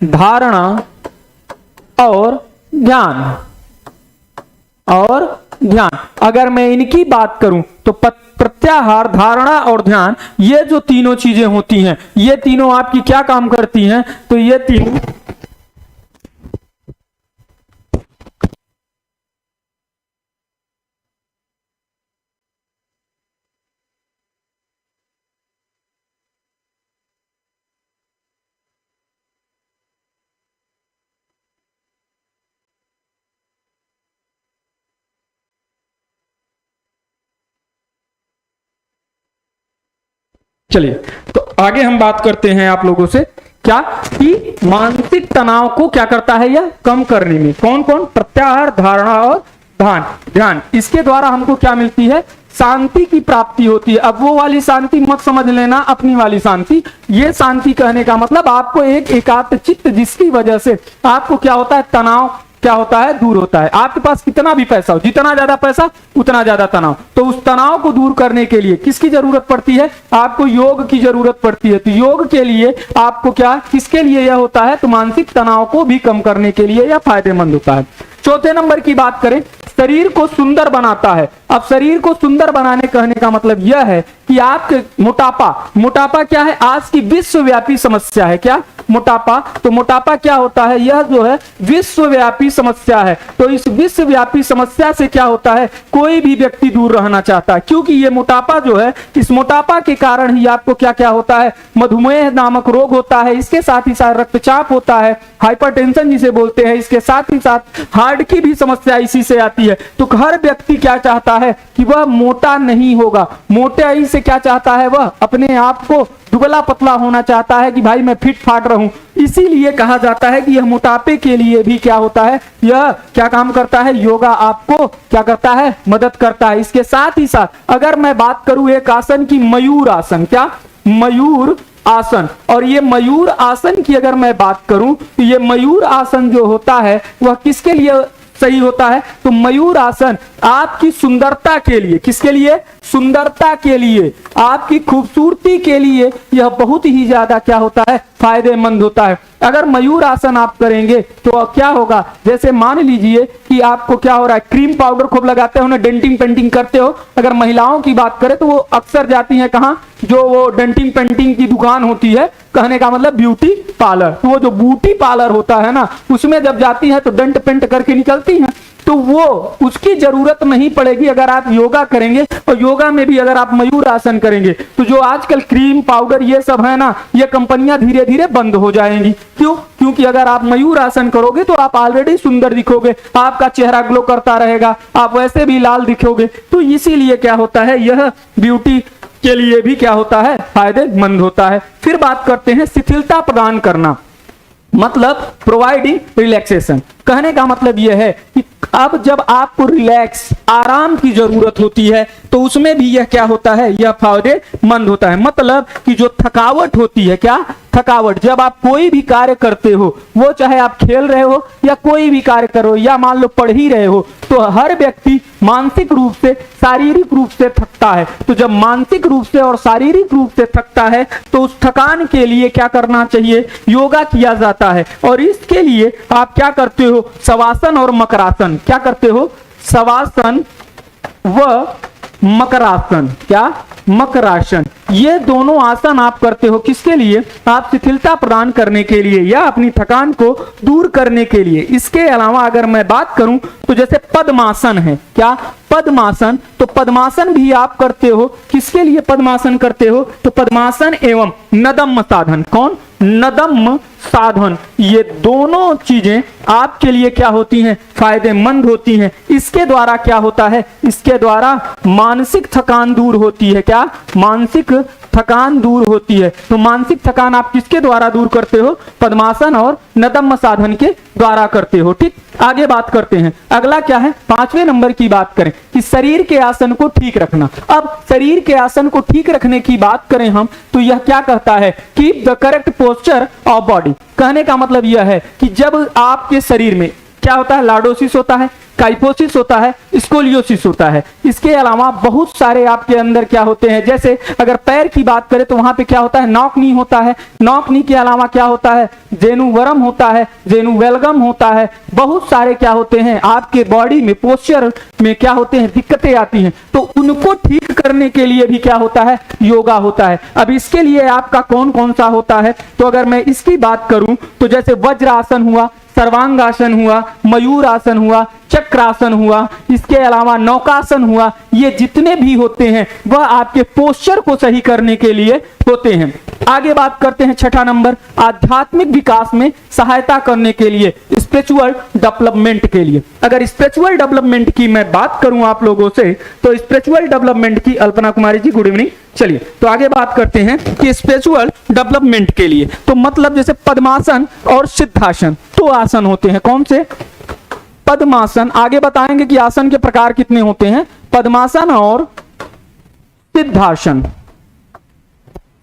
धारणा और ध्यान, अगर मैं इनकी बात करूं तो प्रत्याहार, धारणा और ध्यान, ये जो तीनों चीजें होती हैं, ये तीनों आपकी क्या काम करती हैं, तो ये तीनों चलिए तो आगे हम बात करते हैं आप लोगों से क्या कि मानसिक तनाव को क्या करता है यह कम करने में। कौन कौन, प्रत्याहार, धारणा और ध्यान। इसके द्वारा हमको क्या मिलती है, शांति की प्राप्ति होती है। अब वो वाली शांति मत समझ लेना अपनी वाली शांति, ये शांति कहने का मतलब आपको एक एकाग्र चित्त जिसकी वजह से आपको क्या होता है, तनाव क्या होता है, दूर होता है। आपके पास कितना भी पैसा हो, जितना ज्यादा पैसा उतना ज्यादा तनाव, तो उस तनाव को दूर करने के लिए किसकी जरूरत पड़ती है, आपको योग की जरूरत पड़ती है। तो योग के लिए आपको क्या, किसके लिए यह होता है, तो मानसिक तनाव को भी कम करने के लिए यह फायदेमंद होता है। चौथे नंबर की बात करें, शरीर को सुंदर बनाता है। अब शरीर को सुंदर बनाने कहने का मतलब यह है कि आपके मोटापा क्या है, आज की विश्वव्यापी समस्या है। क्या, मोटापा, तो मोटापा क्या होता है, यह जो है विश्वव्यापी समस्या है। तो इस विश्वव्यापी समस्या से क्या होता है, कोई भी व्यक्ति दूर रहना चाहता है, क्योंकि ये मोटापा जो है, इस मोटापा के कारण ही आपको क्या क्या होता है, मधुमेह नामक रोग होता है। इसके साथ ही साथ रक्तचाप होता है, हाइपरटेंशन जिसे बोलते हैं, इसके साथ ही साथ हार्ट की भी समस्या इसी से आती है। तो हर व्यक्ति क्या चाहता है कि वह मोटा नहीं होगा, मोटाई से क्या चाहता है, वह अपने आप को दुबला पतला होना चाहता है कि भाई मैं फिट फाट रहूं। इसीलिए कहा जाता है कि यह मोटापे के लिए भी क्या होता है, यह क्या काम करता है, योगा आपको क्या करता है, मदद करता है। इसके साथ ही साथ अगर मैं बात करूं एक आसन की, मयूर आसन, क्या मयूर आसन, और ये मयूर आसन की अगर मैं बात करूं तो ये मयूर आसन जो होता है वह किसके लिए सही होता है, तो मयूर आसन आपकी सुंदरता के लिए, किसके लिए, सुंदरता के लिए, आपकी खूबसूरती के लिए यह बहुत ही ज्यादा क्या होता है, फायदेमंद होता है। अगर मयूर आसन आप करेंगे तो क्या होगा, जैसे मान लीजिए कि आपको क्या हो रहा है, क्रीम पाउडर खूब लगाते हो ना, डेंटिंग पेंटिंग करते हो। अगर महिलाओं की बात करें तो वो अक्सर जाती हैं कहाँ, जो वो डेंटिंग पेंटिंग की दुकान होती है, कहने का मतलब ब्यूटी पार्लर। तो वो जो ब्यूटी पार्लर होता है ना, उसमें जब जाती है तो डेंट पेंट करके निकलती हैं, तो वो उसकी जरूरत नहीं पड़ेगी अगर आप योगा करेंगे। और योगा में भी अगर आप मयूर आसन करेंगे तो जो आजकल क्रीम पाउडर ये सब है ना, ये कंपनियां धीरे धीरे बंद हो जाएंगी। क्यों, क्योंकि अगर आप मयूर आसन करोगे तो आप ऑलरेडी सुंदर दिखोगे, आपका चेहरा ग्लो करता रहेगा, आप वैसे भी लाल दिखोगे। तो इसीलिए क्या होता है, यह ब्यूटी के लिए भी क्या होता है, फायदेमंद होता है। फिर बात करते हैं शिथिलता प्रदान करना, मतलब प्रोवाइडिंग रिलैक्सेशन। कहने का मतलब यह है कि अब जब आपको रिलैक्स, आराम की जरूरत होती है तो उसमें भी यह क्या होता है, यह फायदेमंद होता है। मतलब कि जो थकावट होती है, क्या थकावट, जब आप कोई भी कार्य करते हो, वो चाहे आप खेल रहे हो या कोई भी कार्य करो या मान लो पढ़ ही रहे हो, तो हर व्यक्ति मानसिक रूप से, शारीरिक रूप से थकता है। तो जब मानसिक रूप से और शारीरिक रूप से थकता है तो उस थकान के लिए क्या करना चाहिए, योगा किया जाता है। और इसके लिए आप क्या करते हो, शवासन और मकरासन। क्या करते हो, शवासन व मकरासन, क्या मकरासन, ये दोनों आसन आप करते हो किसके लिए, आप शिथिलता प्रदान करने के लिए या अपनी थकान को दूर करने के लिए। इसके अलावा अगर मैं बात करूं तो जैसे पद्मासन है, क्या पद्मासन, तो पद्मासन भी आप करते हो किसके लिए, पद्मासन करते हो तो पद्मासन एवं नदम्य साधन। कौन, नदम्य साधन, ये दोनों चीजें आपके लिए क्या होती हैं, फायदेमंद होती हैं। इसके द्वारा क्या होता है, इसके द्वारा मानसिक थकान दूर होती है। क्या, मानसिक थकान दूर होती है। तो मानसिक थकान आप किसके द्वारा दूर करते हो, पद्मासन और नदम्य साधन के द्वारा करते हो। ठीक, आगे बात करते हैं। अगला क्या है, 5वें नंबर की बात करें कि शरीर के आसन को ठीक रखना। अब शरीर के आसन को ठीक रखने की बात करें हम तो यह क्या कहता है, keep the correct posture of body. कहने का मतलब यह है कि जब आपके शरीर में क्या होता है, लॉर्डोसिस होता है, काइफोसिस होता है, स्कोलियोसिस होता है, इसके अलावा बहुत सारे आपके अंदर क्या होते हैं, जैसे अगर पैर की बात करें तो वहां पे क्या होता है, नॉक नी होता है, नॉक नी के अलावा क्या होता है, जेनुवरम होता है, जेनुवेलगम होता है, बहुत सारे क्या होते हैं आपके बॉडी में, पोस्चर में क्या होते हैं, दिक्कतें आती हैं। तो उनको ठीक करने के लिए भी क्या होता है, योगा होता है। अब इसके लिए आपका कौन कौन सा होता है, तो अगर मैं इसकी बात करूं तो जैसे वज्रासन हुआ, सर्वांगासन हुआ, मयूर आसन हुआ, चक्रासन हुआ, इसके अलावा नौकासन हुआ, ये जितने भी होते हैं वह आपके पोस्चर को सही करने के लिए होते हैं। आगे बात करते हैं 6ठा नंबर, आध्यात्मिक विकास में सहायता करने के लिए, स्पिरिचुअल डेवलपमेंट के लिए। अगर स्पिरिचुअल डेवलपमेंट की मैं बात करूं आप लोगों से तो स्पिरिचुअल डेवलपमेंट की, अल्पना कुमारी जी गुड इवनिंग, चलिए तो आगे बात करते हैं कि स्पिरिचुअल डेवलपमेंट के लिए तो मतलब जैसे पद्मासन और सिद्धासन, तो आसन होते हैं कौन से, पद्मासन, आगे बताएंगे कि आसन के प्रकार कितने होते हैं, पद्मासन और सिद्धासन,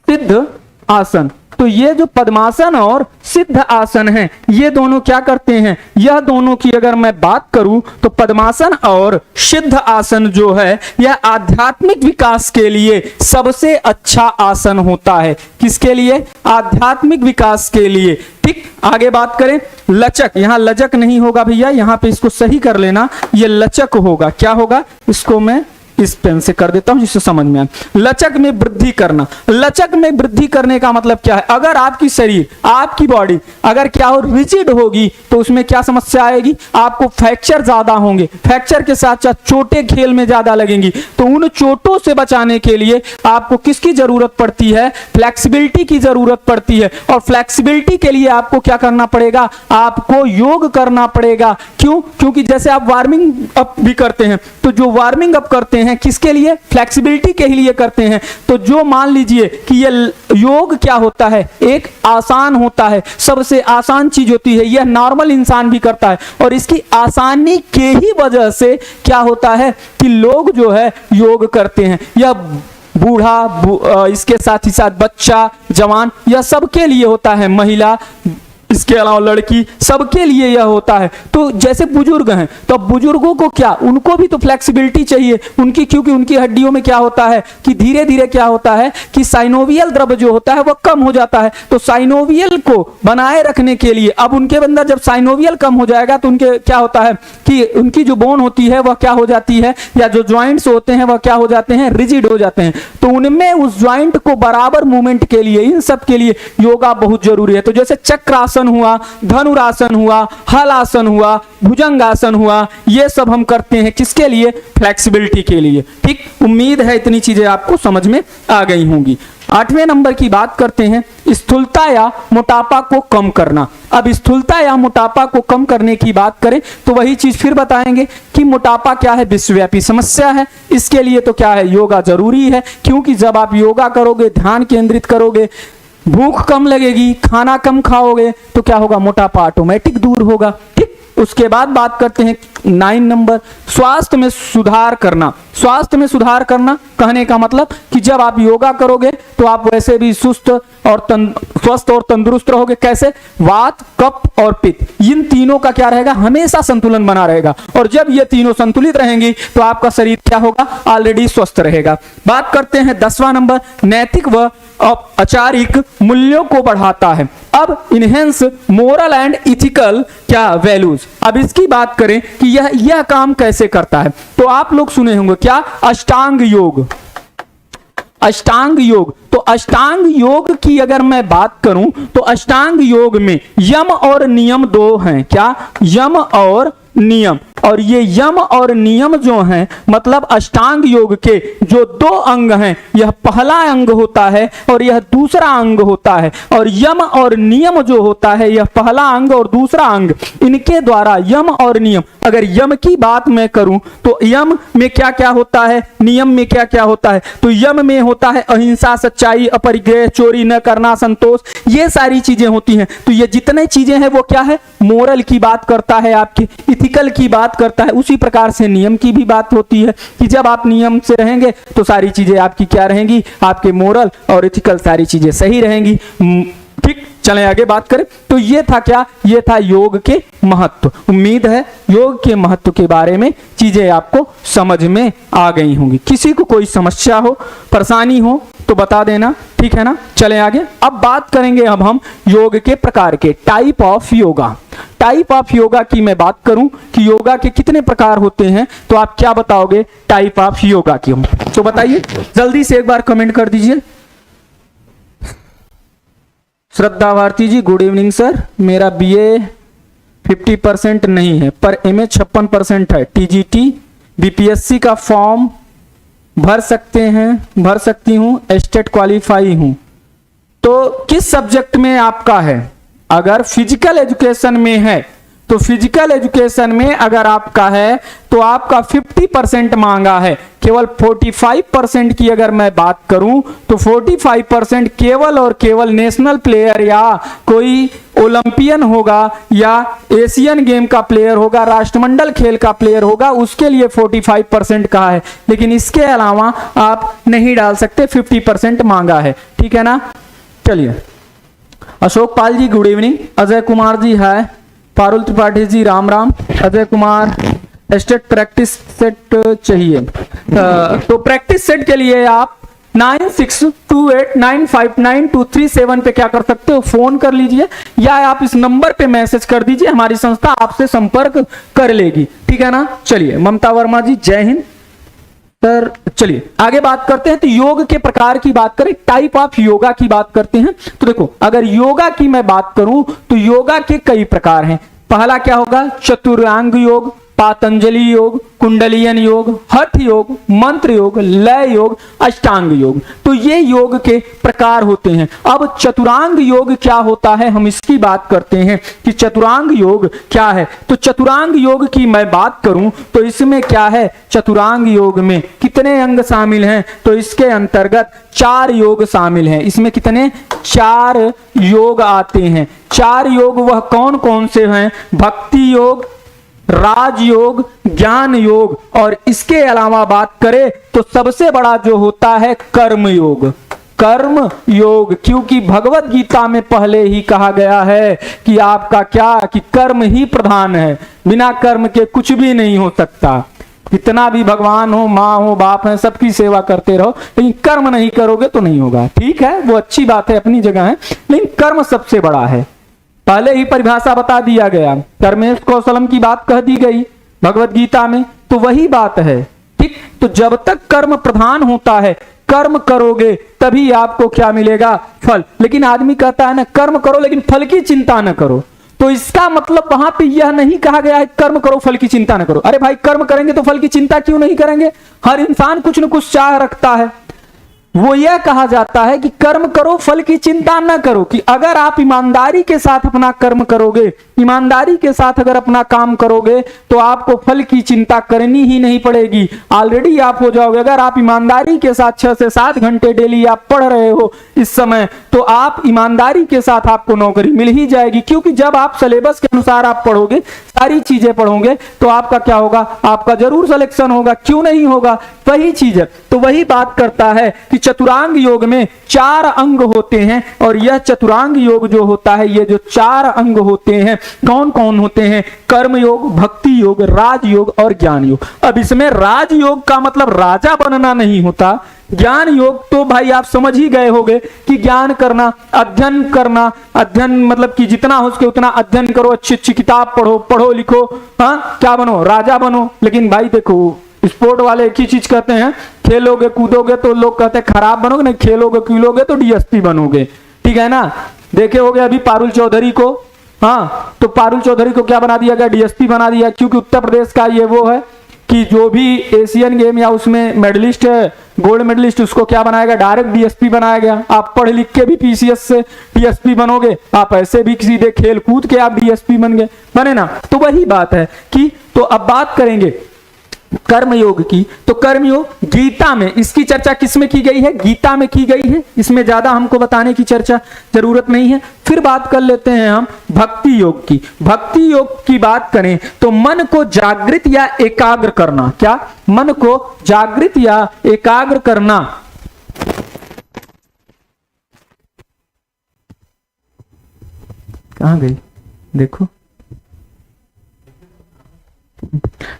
सिद्ध आसन। तो ये जो पद्मासन और सिद्ध आसन है, ये दोनों क्या करते हैं, यह दोनों की अगर मैं बात करूं तो पद्मासन और सिद्ध आसन जो है यह आध्यात्मिक विकास के लिए सबसे अच्छा आसन होता है। किसके लिए, आध्यात्मिक विकास के लिए। ठीक, आगे बात करें लचक, यहां लचक नहीं होगा भैया, यहां पे इसको सही कर लेना, ये लचक होगा। क्या होगा, इसको मैं इस पेन से कर देता हूं जिससे समझ में आए। लचक में वृद्धि करना, लचक में वृद्धि करने का मतलब क्या है? अगर आपकी शरीर, आपकी बॉडी अगर क्या हो, रिजिड होगी, तो उसमें क्या समस्या आएगी? आपको फ्रैक्चर ज्यादा होंगे, फ्रैक्चर के साथ साथ चोटें खेल में ज्यादा लगेंगी। तो उन चोटों से बचाने के लिए आपको किसकी जरूरत पड़ती है? फ्लेक्सिबिलिटी की जरूरत पड़ती है। और फ्लेक्सिबिलिटी के लिए आपको क्या करना पड़ेगा? आपको योग करना पड़ेगा। क्यों? क्योंकि जैसे आप वार्मिंग अप भी करते हैं, तो जो वार्मिंग अप करते हैं किसके लिए? फ्लेक्सिबिलिटी के लिए करते हैं। तो जो मान लीजिए कि ये योग क्या होता है, एक आसान होता है, सबसे आसान चीज होती है, यह नॉर्मल इंसान भी करता है। और इसकी आसानी के ही वजह से क्या होता है कि लोग जो है योग करते हैं। यह बूढ़ा, इसके साथ ही साथ बच्चा, जवान, यह सबके लिए होता है, महिला, इसके अलावा लड़की, सबके लिए यह होता है। तो जैसे बुजुर्ग हैं, तो बुजुर्गों को क्या, उनको भी तो फ्लेक्सिबिलिटी चाहिए उनकी, क्योंकि उनकी हड्डियों में क्या होता है कि धीरे धीरे क्या होता है कि साइनोवियल द्रव्य जो होता है वह कम हो जाता है। तो साइनोवियल को बनाए रखने के लिए, अब उनके अंदर जब साइनोवियल कम हो जाएगा तो उनके क्या होता है कि उनकी जो बोन होती है वह क्या हो जाती है, या जो ज्वाइंट्स होते हैं वह क्या हो जाते हैं, रिजिड हो जाते हैं। तो उनमें उस ज्वाइंट को बराबर मूवमेंट के लिए, इन सब के लिए योगा बहुत जरूरी है। तो जैसे चक्रासन हुआ, धनुरासन हुआ, हलासन हुआ, भुजंगासन हुआ, ये सब हम करते हैं किसके लिए? फ्लेक्सिबिलिटी के लिए। ठीक, उम्मीद है इतनी चीजें आपको समझ में आ गई होंगी। 8वें नंबर की बात करते हैं, स्थूलता या मोटापा को कम करना। अब स्थूलता या मोटापा को कम करने की बात करें तो वही चीज फिर बताएंगे कि मोटापा क्या है, विश्वव्यापी समस्या है। इसके लिए तो क्या है, योगा जरूरी है। क्योंकि जब आप योगा करोगे, ध्यान केंद्रित करोगे, भूख कम लगेगी, खाना कम खाओगे, तो क्या होगा, मोटापा ऑटोमेटिक दूर होगा। ठीक, उसके बाद बात करते हैं 9 नंबर, स्वास्थ्य में सुधार करना। स्वास्थ्य में सुधार करना कहने का मतलब कि जब आप योगा करोगे तो आप वैसे भी सुस्त और स्वस्थ और तंदुरुस्त रहोगे। कैसे? वात, कफ और पित्त, इन तीनों का क्या रहेगा, हमेशा संतुलन बना रहेगा। और जब ये तीनों संतुलित रहेंगी तो आपका शरीर क्या होगा, ऑलरेडी स्वस्थ रहेगा। बात करते हैं 10वां नंबर, नैतिक व आचारिक मूल्यों को बढ़ाता है। अब इनहेंस मोरल एंड इथिकल क्या वैल्यूज। अब इसकी बात करें कि यह काम कैसे करता है, तो आप लोग सुने होंगे क्या, अष्टांग योग। अष्टांग योग, तो अष्टांग योग की अगर मैं बात करूं तो अष्टांग योग में यम और नियम 2 हैं। क्या? यम और नियम। और ये यम और नियम जो हैं, मतलब अष्टांग योग के जो 2 अंग हैं, यह पहला अंग होता है और यह दूसरा अंग होता है। और यम और नियम जो होता है, यह पहला अंग और दूसरा अंग, इनके द्वारा यम और नियम, अगर यम की बात मैं करूं तो यम में क्या क्या होता है, नियम में क्या क्या होता है। तो यम में होता है अहिंसा, सच्चाई, अपरिग्रह, चोरी न करना, संतोष, ये सारी चीजें होती हैं। तो ये जितने चीजें हैं वो क्या है, मोरल की बात करता है, आपकी इथिकल की बात करता है। उसी प्रकार से नियम की भी बात होती है कि जब आप नियम से रहेंगे तो सारी चीजें आपकी क्या रहेंगी, आपके मोरल और इथिकल सारी चीजें सही रहेंगी। ठीक, चलें आगे बात करें। तो ये था क्या, ये था योग के महत्व। उम्मीद है योग के महत्व के बारे में चीजें आपको समझ में आ गई होंगी। किसी को कोई समस्या हो, परेशानी हो तो बता देना, ठीक है ना। चलें आगे। अब बात करेंगे अब हम योग के प्रकार के, type of yoga. Type of yoga की मैं बात करूं कि योगा के कितने प्रकार होते हैं, तो आप क्या बताओगे टाइप ऑफ योगा की? तो बताइए जल्दी से एक बार कमेंट कर दीजिए। श्रद्धा भारती जी, गुड इवनिंग सर। मेरा बीए 50% नहीं है पर एमए 56% है। टीजीटी बीपीएससी का फॉर्म भर सकते हैं, भर सकती हूँ, स्टेट क्वालिफाई हूँ। तो किस सब्जेक्ट में आपका है? अगर फिजिकल एजुकेशन में है तो फिजिकल एजुकेशन में अगर आपका है तो आपका 50% मांगा है। केवल 45% की अगर मैं बात करूं तो 45% केवल और केवल नेशनल प्लेयर या कोई ओलंपियन होगा या एशियन गेम का प्लेयर होगा, राष्ट्रमंडल खेल का प्लेयर होगा, उसके लिए 45% कहा है। लेकिन इसके अलावा आप नहीं डाल सकते, 50% मांगा है, ठीक है ना। चलिए, Ashok Pal ji good evening. Ajay Kumar ji hi. Parul Tripathi ji Ram Ram. Ajay Kumar state practice set चाहिए, तो प्रैक्टिस सेट के लिए आप 9628959237 पे क्या कर सकते हो, फोन कर लीजिए या आप इस नंबर पे मैसेज कर दीजिए, हमारी संस्था आपसे संपर्क कर लेगी, ठीक है ना। चलिए, ममता वर्मा जी जय हिंद। सर चलिए आगे बात करते हैं। तो योग के प्रकार की बात करें, टाइप ऑफ योगा की बात करते हैं। तो देखो अगर योगा की मैं बात करूं तो योगा के कई प्रकार हैं। पहला क्या होगा, चतुरांग योग, पातंजलि योग, कुंडलियन योग, हठ योग, मंत्र योग, लय योग, अष्टांग योग। तो ये योग के प्रकार होते हैं। अब चतुरांग योग क्या होता है, हम इसकी बात करते हैं कि चतुरांग योग क्या है। तो चतुरांग योग की मैं बात करूं तो इसमें क्या है, चतुरांग योग में कितने अंग शामिल हैं, तो इसके अंतर्गत 4 योग शामिल हैं। इसमें कितने, 4 योग आते हैं। 4 योग वह कौन कौन से हैं, भक्ति योग, राजयोग, ज्ञान योग, और इसके अलावा बात करें तो सबसे बड़ा जो होता है कर्म योग। कर्म योग, क्योंकि भगवत गीता में पहले ही कहा गया है कि आपका क्या, कि कर्म ही प्रधान है, बिना कर्म के कुछ भी नहीं हो सकता। कितना भी भगवान हो, माँ हो, बाप है, सबकी सेवा करते रहो, लेकिन कर्म नहीं करोगे तो नहीं होगा। ठीक है, वो अच्छी बात है, अपनी जगह है, लेकिन कर्म सबसे बड़ा है। पहले ही परिभाषा बता दिया गया, कर्मेश कौशलम की बात कह दी गई भगवत गीता में, तो वही बात है। ठीक, तो जब तक कर्म प्रधान होता है, कर्म करोगे तभी आपको क्या मिलेगा, फल। लेकिन आदमी कहता है ना, कर्म करो लेकिन फल की चिंता न करो। तो इसका मतलब वहां पे यह नहीं कहा गया है कर्म करो फल की चिंता न करो। अरे भाई कर्म करेंगे तो फल की चिंता क्यों नहीं करेंगे, हर इंसान कुछ न कुछ चाह रखता है। वो यह कहा जाता है कि कर्म करो फल की चिंता न करो, कि अगर आप ईमानदारी के साथ अपना कर्म करोगे, ईमानदारी के साथ अगर अपना काम करोगे तो आपको फल की चिंता करनी ही नहीं पड़ेगी, ऑलरेडी आप हो जाओगे। अगर आप ईमानदारी के साथ 6 से 7 घंटे डेली आप पढ़ रहे हो इस समय, तो आप ईमानदारी के साथ आपको नौकरी मिल ही जाएगी, क्योंकि जब आप सिलेबस के अनुसार आप पढ़ोगे, सारी चीजें पढ़ोगे, तो आपका क्या होगा, आपका जरूर सिलेक्शन होगा, क्यों नहीं होगा, वही चीज है। तो वही बात करता है कि चतुरांग योग में 4 अंग होते हैं, और यह चतुरांग योग जो होता है, ये जो 4 अंग होते हैं कौन कौन होते हैं, कर्म योग, भक्ति योग, राजयोग और ज्ञान योग। अब इसमें राजयोग का मतलब राजा बनना नहीं होता, ज्ञान योग तो भाई आप समझ ही गए होंगे कि ज्ञान करना, अध्ययन करना, अध्ययन मतलब कि जितना हो सके उतना अध्ययन करो, अच्छी अच्छी किताब पढ़ो, पढ़ो लिखो, हाँ क्या बनो, राजा बनो। लेकिन भाई देखो स्पोर्ट वाले एक ही चीज कहते हैं, खेलोगे कूदोगे तो लोग कहते हैं खराब बनोगे, नहीं खेलोगे कूदोगे तो डीएसपी बनोगे। ठीक है ना, देखे होगे अभी पारुल चौधरी को, हाँ तो पारुल चौधरी को क्या बना दिया गया, डीएसपी बना दिया, क्योंकि उत्तर प्रदेश का ये वो है कि जो भी एशियन गेम या उसमें मेडलिस्ट है, गोल्ड मेडलिस्ट, उसको क्या बनाया गया, डायरेक्ट डीएसपी बनाया गया। आप पढ़ लिख के भी पीसीएस से डीएसपी बनोगे, आप ऐसे भी सीधे खेल कूद के आप डीएसपी बन गए, बने ना। तो वही बात है कि, तो अब बात करेंगे कर्मयोग की। तो कर्मयोग गीता में, इसकी चर्चा किसमें की गई है, गीता में की गई है, इसमें ज्यादा हमको बताने की चर्चा जरूरत नहीं है। फिर बात कर लेते हैं हम भक्ति योग की। भक्ति योग की बात करें तो मन को जागृत या एकाग्र करना, क्या, मन को जागृत या एकाग्र करना। कहां गई, देखो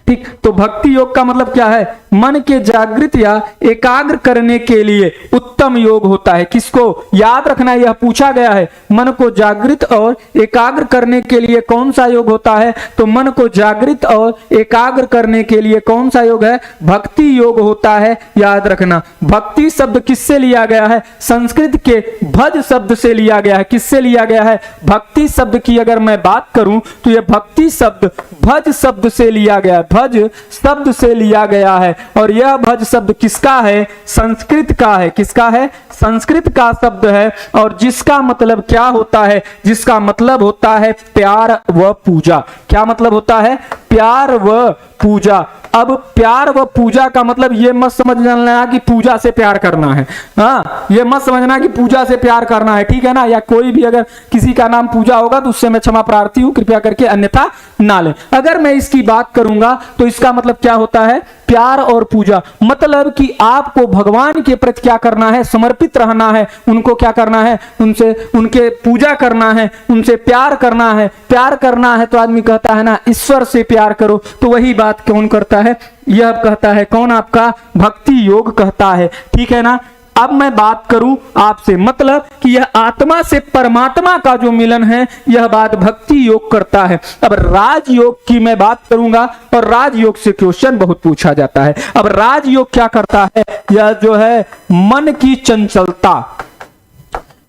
ठीक। तो भक्ति योग का मतलब क्या है, मन के जागृत या एकाग्र करने के लिए उत्तम योग होता है। किसको याद रखना, यह पूछा गया है, मन को जागृत और एकाग्र करने के लिए कौन सा योग होता है, तो मन को जागृत और एकाग्र करने के लिए कौन सा योग है, भक्ति योग होता है। याद रखना, भक्ति शब्द किससे लिया गया है, संस्कृत के भज शब्द से लिया गया है। किससे लिया गया है, भक्ति शब्द की अगर मैं बात करूं तो यह भक्ति शब्द भज शब्द से लिया गया है, भज शब्द से लिया गया है। और यह भज शब्द किसका है, संस्कृत का है। किसका है, संस्कृत का शब्द है, और जिसका मतलब क्या होता है, जिसका मतलब होता है प्यार व पूजा। क्या मतलब होता है, प्यार व पूजा। अब प्यार व पूजा का मतलब ये मत समझना कि पूजा से प्यार करना है, हाँ ये मत समझना कि पूजा से प्यार करना है, ठीक है ना। या कोई भी अगर किसी का नाम पूजा होगा तो उससे मैं क्षमा प्रार्थी हूं, कृपया करके अन्यथा ना लें। अगर मैं इसकी बात करूंगा तो इसका मतलब क्या होता है, प्यार और पूजा, मतलब कि आपको भगवान के प्रति क्या करना है, समर्पित रहना है, उनको क्या करना है, उनसे उनके पूजा करना है, उनसे प्यार करना है। प्यार करना है तो आदमी कहता है ना ईश्वर से प्यार करो, तो वही बात कौन करता है, यह कहता है कौन, आपका भक्ति योग कहता है। ठीक है ना, अब मैं बात करूं आपसे, मतलब कि यह आत्मा से परमात्मा का जो मिलन है, यह बात भक्ति योग करता है। अब राजयोग की मैं बात करूंगा, और राजयोग से क्वेश्चन बहुत पूछा जाता है। अब राजयोग क्या करता है? यह जो है मन की चंचलता,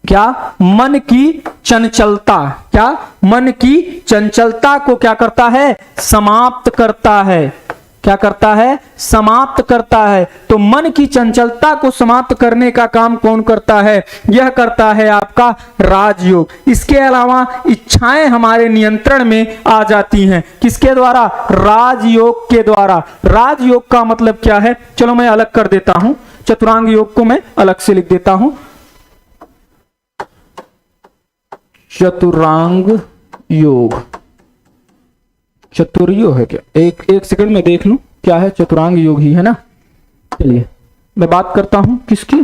क्या मन की चंचलता, क्या मन की चंचलता को क्या करता है? समाप्त करता है। क्या करता है? समाप्त करता है। तो मन की चंचलता को समाप्त करने का काम कौन करता है? यह करता है आपका राजयोग। इसके अलावा इच्छाएं हमारे नियंत्रण में आ जाती हैं, किसके द्वारा? राजयोग के द्वारा। राजयोग का मतलब क्या है? चलो मैं अलग कर देता हूं, चतुरांग योग को मैं अलग से लिख देता हूं। चतुरांग योग, चतुर्योग है क्या? एक सेकंड में देख लूं क्या है। चतुरांग योग ही है ना। चलिए मैं बात करता हूं किसकी,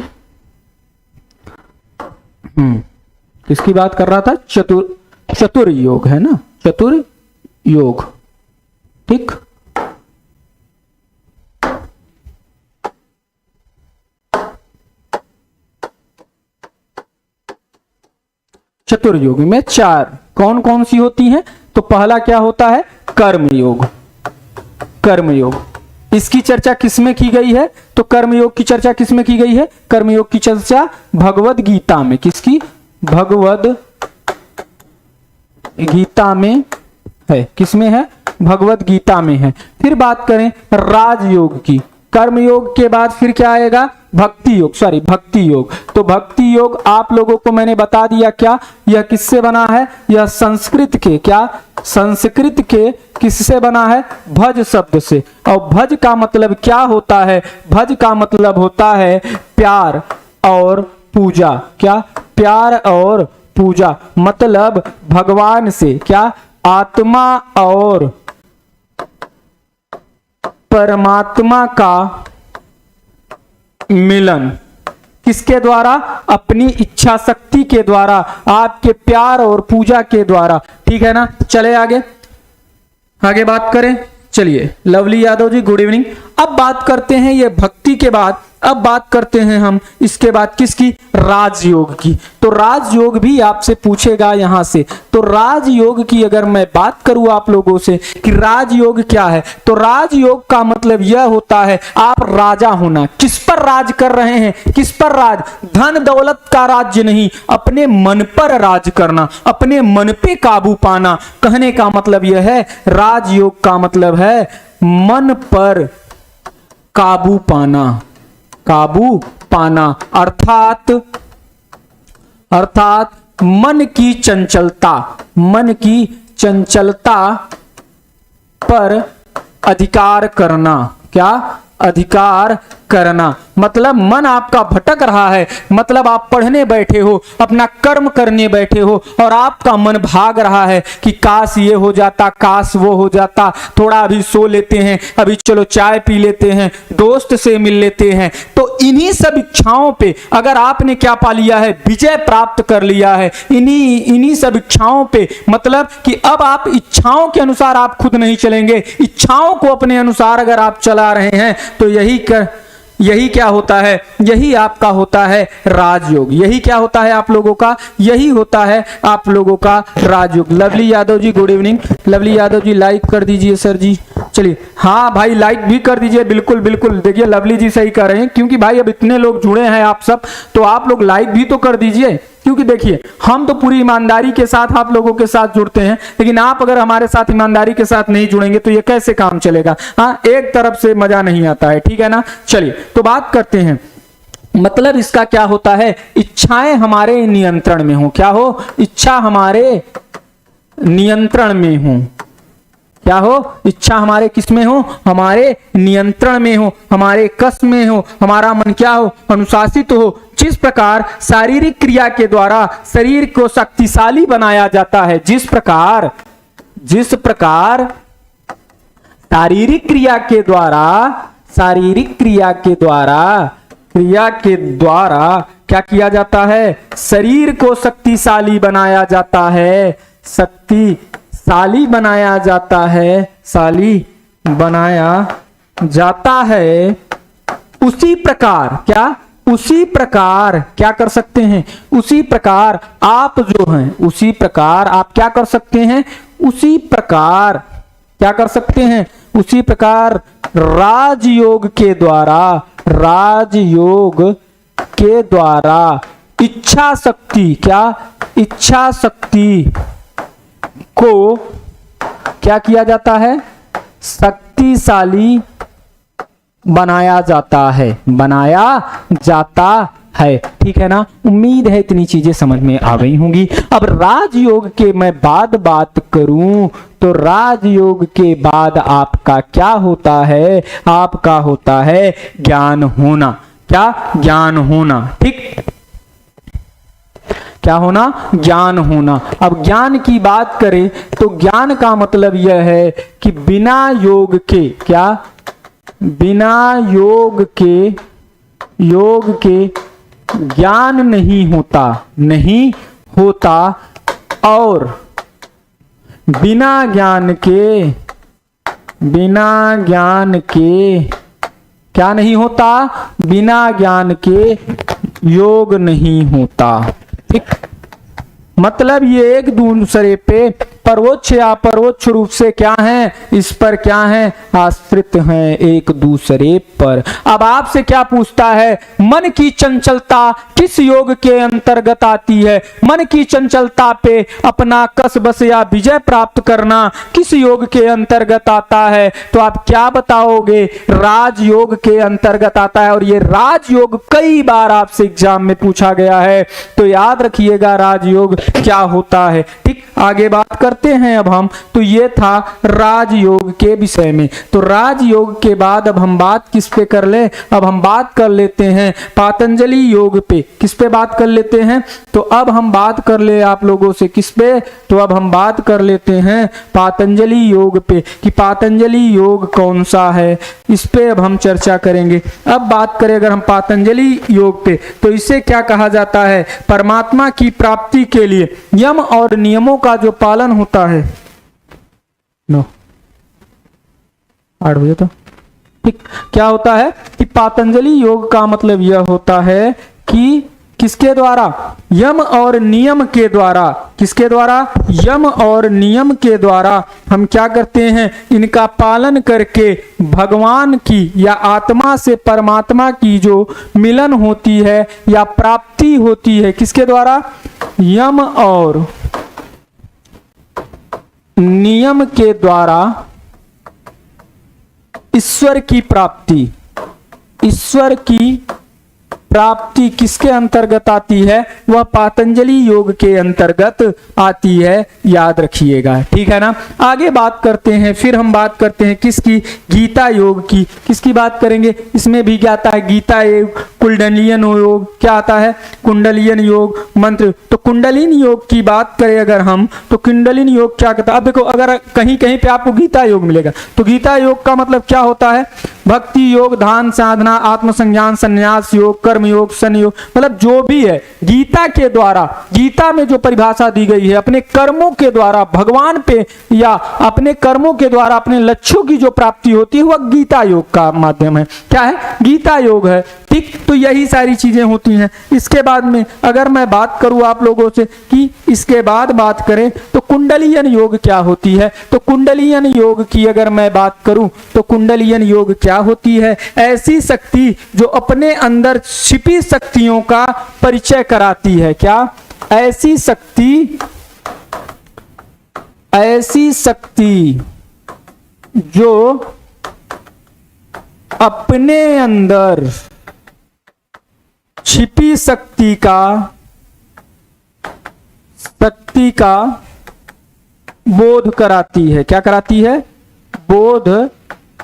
किसकी बात कर रहा था? चतुर्योग है ना, चतुर्योग, ठीक। चतुर्योग में चार कौन कौन सी होती हैं? तो पहला क्या होता है? कर्मयोग। कर्मयोग इसकी चर्चा किसमें की गई है? तो कर्मयोग की चर्चा किसमें की गई है? कर्मयोग की चर्चा भगवद गीता में। किसकी? भगवद गीता में है। किसमें है? भगवद गीता में है। फिर बात करें राजयोग की, कर्मयोग के बाद फिर क्या आएगा? भक्ति योग, सॉरी भक्ति योग। तो भक्ति योग आप लोगों को मैंने बता दिया क्या, यह किससे बना है? यह संस्कृत के, क्या संस्कृत के किससे बना है? भज शब्द से। और भज का मतलब क्या होता है? भज का मतलब होता है प्यार और पूजा। क्या? प्यार और पूजा, मतलब भगवान से क्या? आत्मा और परमात्मा का मिलन। किसके द्वारा? अपनी इच्छा शक्ति के द्वारा, आपके प्यार और पूजा के द्वारा। ठीक है ना। चले आगे बात करें। चलिए lovely Yadav ji good evening. अब बात करते हैं ये भक्ति के बाद, अब बात करते हैं हम इसके बाद किसकी? राजयोग की। तो राजयोग भी आपसे पूछेगा यहां से। तो राजयोग की अगर मैं बात करूं आप लोगों से कि राजयोग क्या है, तो राजयोग का मतलब यह होता है आप राजा होना। किस पर राज कर रहे हैं? किस पर राज? धन दौलत का राज्य नहीं, अपने मन पर राज करना, अपने मन पे काबू पाना। कहने का मतलब यह है, राजयोग का मतलब है मन पर काबू पाना, काबू पाना, अर्थात मन की चंचलता, मन की चंचलता पर अधिकार करना। क्या? अधिकार करना। मतलब मन आपका भटक रहा है, मतलब आप पढ़ने बैठे हो, अपना कर्म करने बैठे हो, और आपका मन भाग रहा है कि काश ये हो जाता, काश वो हो जाता, थोड़ा अभी सो लेते हैं, अभी चलो चाय पी लेते हैं, दोस्त से मिल लेते हैं। तो इन्हीं सब इच्छाओं पे अगर आपने क्या पा लिया है? विजय प्राप्त कर लिया है। इन्हीं सब इच्छाओं पे, मतलब कि अब आप इच्छाओं के अनुसार आप खुद नहीं चलेंगे, इच्छाओं को अपने अनुसार अगर आप चला रहे हैं, तो यही क्या होता है? यही आपका होता है राजयोग। यही क्या होता है आप लोगों का? यही होता है आप लोगों का राजयोग। Lovely Yadav ji good evening. Lovely Yadav ji like कर दीजिए सर जी। चलिए हाँ भाई लाइक भी कर दीजिए, बिल्कुल बिल्कुल। देखिए लवली जी सही कर रहे हैं, क्योंकि भाई अब इतने लोग जुड़े हैं आप सब, तो आप लोग लाइक भी तो कर दीजिए। क्योंकि देखिए हम तो पूरी ईमानदारी के साथ आप लोगों के साथ जुड़ते हैं, लेकिन आप अगर हमारे साथ ईमानदारी के साथ नहीं जुड़ेंगे तो ये कैसे काम चलेगा? हाँ, एक तरफ से मजा नहीं आता है। ठीक है ना। चलिए तो बात करते हैं, मतलब इसका क्या होता है? इच्छाएं हमारे नियंत्रण में हो। क्या हो? इच्छा हमारे नियंत्रण में हो। क्या हो? इच्छा हमारे किस में हो? हमारे नियंत्रण में हो, हमारे कस में हो, हमारा मन क्या हो? अनुशासित हो। जिस प्रकार शारीरिक क्रिया के द्वारा शरीर को शक्तिशाली बनाया जाता है, जिस प्रकार शारीरिक क्रिया के द्वारा क्या किया जाता है? शरीर को शक्तिशाली बनाया जाता है, शक्तिशाली बनाया जाता है, शाली बनाया जाता है। उसी प्रकार क्या? उसी प्रकार क्या कर सकते हैं, उसी प्रकार आप जो हैं, उसी प्रकार आप क्या कर सकते हैं, उसी प्रकार क्या कर सकते हैं, उसी प्रकार राजयोग के द्वारा, राजयोग के द्वारा इच्छा शक्ति, क्या इच्छा शक्ति को क्या किया जाता है, शक्तिशाली बनाया जाता है, बनाया जाता है। ठीक है ना, उम्मीद है इतनी चीजें समझ में आ गई होंगी। अब राजयोग के मैं बात करूं तो राजयोग के बाद आपका क्या होता है, आपका होता है ज्ञान होना। क्या, ज्ञान होना। ठीक, क्या होना, ज्ञान होना। अब ज्ञान की बात करें तो ज्ञान का मतलब यह है कि बिना योग के, क्या, बिना योग के ज्ञान नहीं होता, नहीं होता। और बिना ज्ञान के क्या नहीं होता, बिना ज्ञान के योग नहीं होता। ठीक, मतलब ये एक दूसरे पे परोक्ष या अपरोक्ष रूप से क्या है, इस पर क्या है, आश्रित हैं एक दूसरे पर। अब आपसे क्या पूछता है, मन की चंचलता किस योग के अंतर्गत आती है, मन की चंचलता पे अपना कस बस या विजय प्राप्त करना किस योग के अंतर्गत आता है, तो आप क्या बताओगे, राजयोग के अंतर्गत आता है। और ये राजयोग कई बार आपसे एग्जाम में पूछा गया है, तो याद रखिएगा राजयोग क्या होता है। ठीक, आगे बात करते हैं अब हम। तो ये था राजयोग के विषय में। तो राजयोग के बाद अब हम बात किस पे कर ले, अब हम बात कर लेते हैं पातंजलि योग पे। किस पे बात कर लेते हैं, तो अब हम बात कर ले आप लोगों से किस पे, तो अब हम बात कर लेते हैं पातंजलि योग पे कि पातंजलि योग कौन सा है, इस पे अब हम चर्चा करेंगे। अब बात करें अगर हम पातंजलि योग पे, तो इसे क्या कहा जाता है, परमात्मा की प्राप्ति के लिए यम और नियमों का जो पालन होता है। नो 8 बजे तो ठीक, क्या होता है कि पातंजलि योग का मतलब यह होता है कि किसके द्वारा, यम और नियम के द्वारा, किसके द्वारा, यम और नियम के द्वारा हम क्या करते हैं, इनका पालन करके भगवान की या आत्मा से परमात्मा की जो मिलन होती है या प्राप्ति होती है, किसके द्वारा, यम और नियम के द्वारा ईश्वर की प्राप्ति, ईश्वर की प्राप्ति किसके अंतर्गत आती है, वह पातंजलि योग के अंतर्गत आती है, याद रखिएगा। ठीक है ना, आगे बात करते हैं। फिर हम बात करते हैं किसकी, गीता योग की। किसकी बात करेंगे, इसमें भी क्या आता है, गीता योग, कुंडलियन योग, क्या आता है, कुंडलियन योग मंत्र। तो कुंडलिन योग की बात करें अगर हम, तो कुंडलिन योग क्या कहता है, अब देखो अगर कहीं कहीं पे आपको गीता योग मिलेगा, तो गीता योग का मतलब क्या होता है, भक्ति योग, ध्यान साधना, आत्मसंज्ञान, संन्यास योग, कर्म योग, सन योग, मतलब जो भी है गीता के द्वारा, गीता में जो परिभाषा दी गई है, अपने कर्मों के द्वारा भगवान पे या अपने कर्मों के द्वारा अपने लक्ष्यों की जो प्राप्ति होती है, वह गीता योग का माध्यम है। क्या है, गीता योग है। ठीक, तो यही सारी चीजें होती हैं। इसके बाद में अगर मैं बात करूं आप लोगों से कि इसके बाद बात करें तो कुंडलियन योग क्या होती है, तो कुंडलियन योग की अगर मैं बात करूं तो कुंडलियन योग क्या होती है, ऐसी शक्ति जो अपने अंदर छिपी शक्तियों का परिचय कराती है। क्या, ऐसी शक्ति, ऐसी शक्ति जो अपने अंदर छिपी शक्ति का बोध कराती है। क्या कराती है, बोध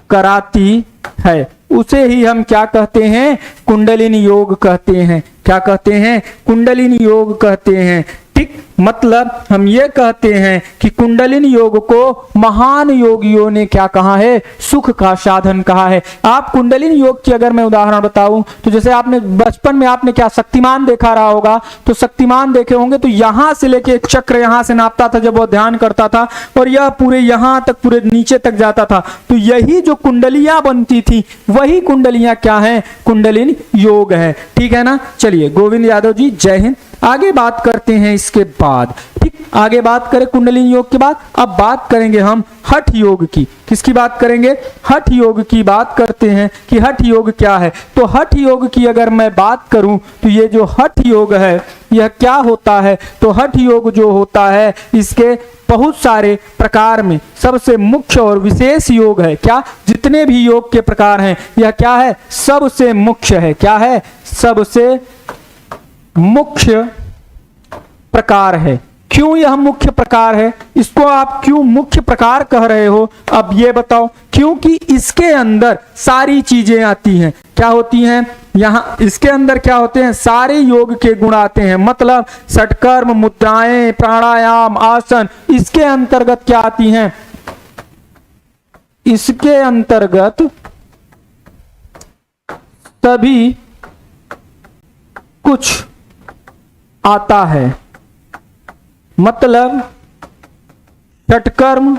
कराती है, उसे ही हम क्या कहते हैं, कुंडलिनी योग कहते हैं। क्या कहते हैं, कुंडलिनी योग कहते हैं। ठीक, मतलब हम ये कहते हैं कि कुंडलिनी योग को महान योगियों ने क्या कहा है, सुख का साधन कहा है। आप कुंडलिनी योग की अगर मैं उदाहरण बताऊं तो जैसे आपने बचपन में आपने क्या शक्तिमान देखा रहा होगा, तो शक्तिमान देखे होंगे तो यहां से लेके एक चक्र यहां से नापता था जब वो ध्यान करता था, और यह पूरे यहां तक पूरे नीचे तक जाता था। तो यही जो कुंडलियां बनती थी वही कुंडलियां क्या है, कुंडलिनी योग है। ठीक है ना। चलिए गोविंद यादव जी जय हिंद। आगे बात करते हैं इसके बाद। ठीक, आगे बात करें कुंडलिनी योग के बाद। अब बात करेंगे हम हठ योग की। किसकी बात करेंगे, हठ योग की बात करते हैं कि हठ योग क्या है। तो हठ योग की अगर मैं बात करूं तो ये जो हठ योग है यह क्या होता है, तो हठ योग जो होता है इसके बहुत सारे प्रकार में सबसे मुख्य और विशेष योग है। क्या, जितने भी योग के प्रकार हैं यह क्या है, सबसे मुख्य है। क्या है, सबसे मुख्य प्रकार है। क्यों यह मुख्य प्रकार है, इसको आप क्यों मुख्य प्रकार कह रहे हो, अब ये बताओ। क्योंकि इसके अंदर सारी चीजें आती हैं। क्या होती हैं, यहाँ इसके अंदर क्या होते हैं, सारे योग के गुण आते हैं। मतलब षटकर्म, मुद्राएं, प्राणायाम, आसन, इसके अंतर्गत क्या आती हैं, इसके अंतर्गत सभी कुछ आता है। मतलब षटकर्म,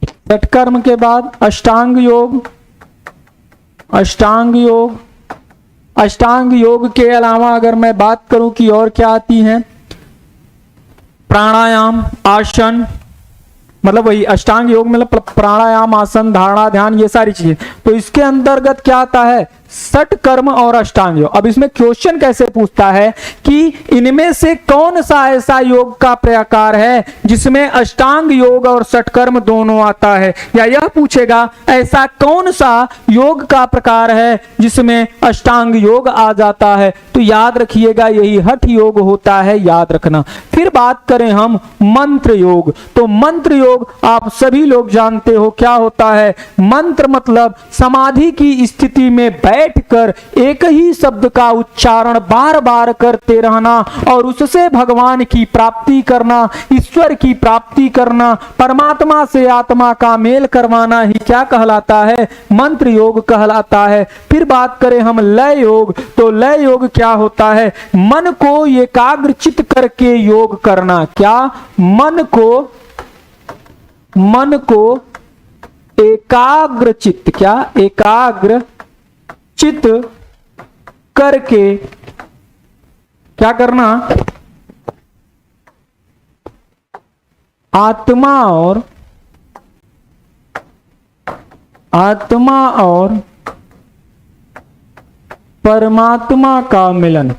षटकर्म के बाद अष्टांग योग, अष्टांग योग, अष्टांग योग के अलावा अगर मैं बात करूं कि और क्या आती हैं, प्राणायाम, आसन, मतलब वही अष्टांग योग मतलब प्राणायाम, आसन, धारणा, ध्यान, ये सारी चीजें। तो इसके अंतर्गत क्या आता है, षट कर्म और अष्टांग योग। अब इसमें क्वेश्चन कैसे पूछता है कि इनमें से कौन सा ऐसा योग का प्रकार है जिसमें अष्टांग योग और षट कर्म दोनों आता है, या यह पूछेगा ऐसा कौन सा योग का प्रकार है जिसमें अष्टांग योग आ जाता है। तो याद रखिएगा यही हठ योग होता है, याद रखना। फिर बात करें हम मंत्र योग। तो मंत्र योग आप सभी लोग जानते हो क्या होता है। मंत्र मतलब समाधि की स्थिति में बैठकर एक ही शब्द का उच्चारण बार बार करते रहना और उससे भगवान की प्राप्ति करना, ईश्वर की प्राप्ति करना, परमात्मा से आत्मा का मेल करवाना ही क्या कहलाता है, मंत्र योग कहलाता है। फिर बात करें हम लय योग। तो लय योग क्या होता है, मन को एकाग्रचित करके योग करना। क्या, मन को एकाग्रचित, क्या एकाग्र चित करके क्या करना, आत्मा और परमात्मा का मिलन,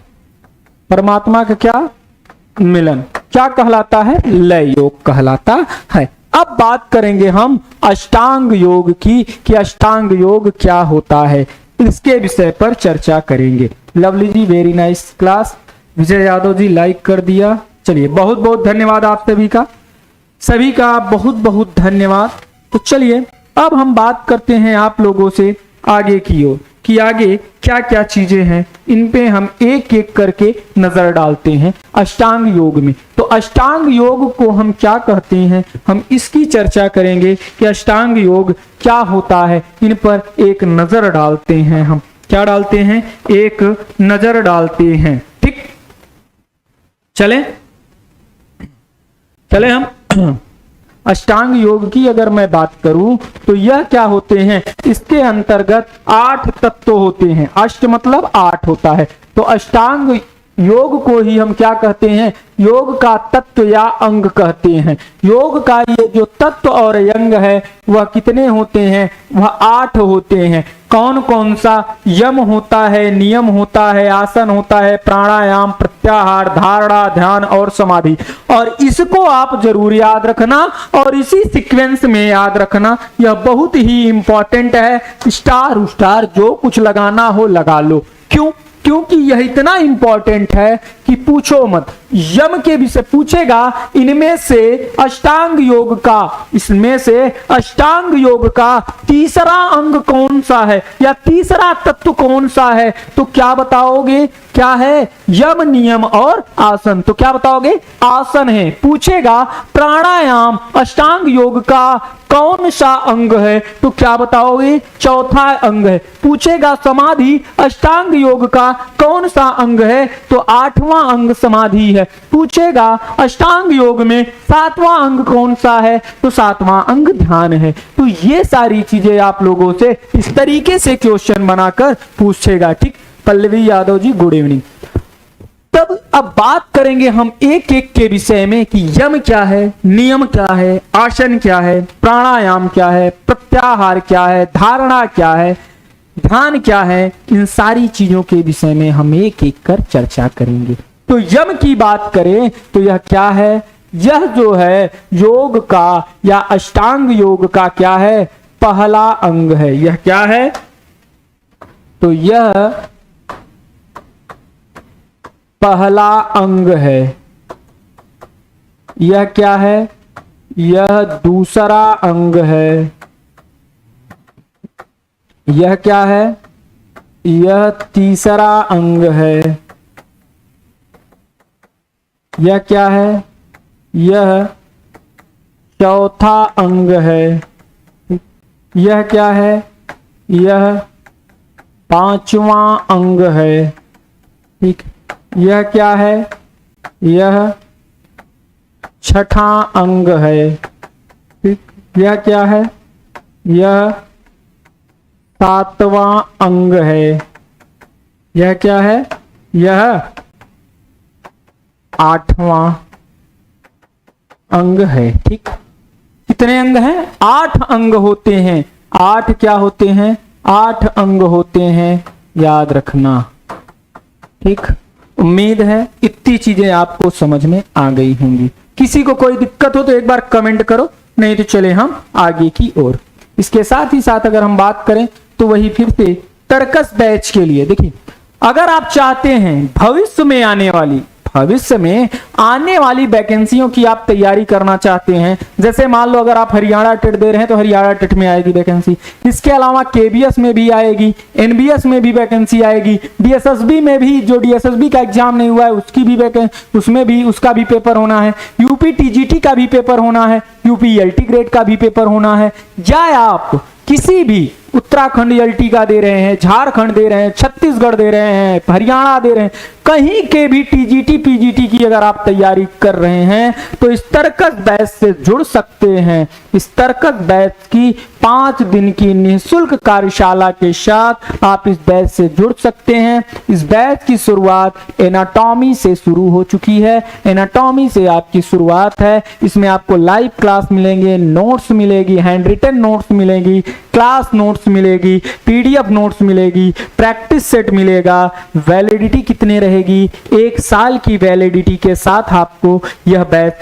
परमात्मा का क्या मिलन, क्या कहलाता है, लय योग कहलाता है। अब बात करेंगे हम अष्टांग योग की कि अष्टांग योग क्या होता है, इसके विषय पर चर्चा करेंगे। Lovely ji very nice class. विजय यादव जी लाइक कर दिया। चलिए बहुत बहुत धन्यवाद आप सभी का बहुत बहुत धन्यवाद। तो चलिए अब हम बात करते हैं आप लोगों से आगे की ओर कि आगे क्या क्या चीजें हैं, इन पे हम एक एक करके नजर डालते हैं अष्टांग योग में। तो अष्टांग योग को हम क्या कहते हैं, हम इसकी चर्चा करेंगे कि अष्टांग योग क्या होता है। इन पर एक नजर डालते हैं हम। क्या डालते हैं, एक नजर डालते हैं। ठीक, चले हम अष्टांग योग की अगर मैं बात करूं तो यह क्या होते हैं, इसके अंतर्गत 8 तत्व होते हैं। अष्ट मतलब 8 होता है। तो अष्टांग योग को ही हम क्या कहते हैं, योग का तत्व या अंग कहते हैं। योग का ये जो तत्व और अंग है वह कितने होते हैं, वह 8 होते हैं। कौन कौन सा, यम होता है, नियम होता है, आसन होता है, प्राणायाम, प्रत्याहार, धारणा, ध्यान और समाधि। और इसको आप जरूर याद रखना और इसी सीक्वेंस में याद रखना, यह बहुत ही इंपॉर्टेंट है। स्टार जो कुछ लगाना हो लगा लो। क्यों, क्योंकि यह इतना इंपॉर्टेंट है कि पूछो मत। यम के विषय पूछेगा। इनमें से अष्टांग योग का, इसमें से अष्टांग योग का तीसरा अंग कौन सा है या तीसरा तत्व कौन सा है, तो क्या बताओगे? क्या है? यम, नियम और आसन। तो क्या बताओगे? आसन है। पूछेगा प्राणायाम अष्टांग योग का कौन सा अंग है, तो क्या बताओगे? चौथा अंग है। पूछेगा समाधि अष्टांग योग का कौन सा अंग है, तो आठवां अंग समाधि है। पूछेगा अष्टांग योग में सातवां अंग कौन सा है, तो सातवां अंग ध्यान है। तो ये सारी चीजें आप लोगों से इस तरीके से क्वेश्चन बनाकर पूछेगा। ठीक, पल्लवी यादव जी गुड इवनिंग। तब अब बात करेंगे हम एक एक के विषय में कि यम क्या है, नियम क्या है, आसन क्या है, प्राणायाम क्या है, प्रत्याहार क्या है, धारणा क्या है, ध्यान क्या है। इन सारी चीजों के विषय में हम एक एक कर चर्चा करेंगे। तो यम की बात करें तो यह क्या है? यह जो है योग का या अष्टांग योग का क्या है? पहला अंग है। यह क्या है? तो यह पहला अंग है। यह क्या है? यह दूसरा अंग है। यह क्या है? यह तीसरा अंग है। यह क्या है? यह चौथा अंग है। यह क्या है? यह पांचवा अंग है। ठीक, यह क्या है? यह छठा अंग है। ठीक, यह क्या है? यह सातवां अंग है। यह क्या है? यह आठवां अंग है। ठीक, कितने अंग हैं? 8 अंग होते हैं। 8 क्या होते हैं? 8 अंग होते हैं, याद रखना। ठीक, उम्मीद है इतनी चीजें आपको समझ में आ गई होंगी। किसी को कोई दिक्कत हो तो एक बार कमेंट करो, नहीं तो चले हम आगे की ओर। इसके साथ ही साथ अगर हम बात करें तो वही फिर से तर्कस बैच के लिए देखिए, अगर आप चाहते हैं भविष्य में आने वाली वैकेंसियों की आप तैयारी करना चाहते हैं, जैसे मान लो अगर आप हरियाणा टेट दे रहे हैं तो हरियाणा टेट में आएगी वैकेंसी। इसके अलावा केबीएस में भी आएगी, एनबीएस में भी वैकेंसी आएगी, डीएसएसबी में भी, जो डीएसएसबी का एग्जाम नहीं हुआ है उसकी भी उसमें भी उसका भी पेपर होना है, यूपी टीजीटी का भी पेपर होना है, यूपी एलटी ग्रेड का भी पेपर होना है। या आप किसी भी उत्तराखंड एलटी का दे रहे हैं, झारखंड दे रहे हैं, छत्तीसगढ़ दे रहे हैं, हरियाणा दे रहे हैं, कहीं के भी टीजीटी पीजीटी की अगर आप तैयारी कर रहे हैं तो इस तर्कस बैच से जुड़ सकते हैं। इस तर्कस बैच की 5 दिन की निःशुल्क कार्यशाला के साथ आप इस बैच से जुड़ सकते हैं। इस बैच की शुरुआत एनाटॉमी से शुरू हो चुकी है। एनाटॉमी से आपकी शुरुआत है। इसमें आपको लाइव क्लास मिलेंगे, नोट्स मिलेगी, हैंड रिटन नोट्स मिलेगी, क्लास नोट्स मिलेगी, पीडीएफ नोट्स मिलेगी, प्रैक्टिस सेट मिलेगा। वैलिडिटी कितने रहेगी? 1 साल की वैलिडिटी के साथ आपको यह बैच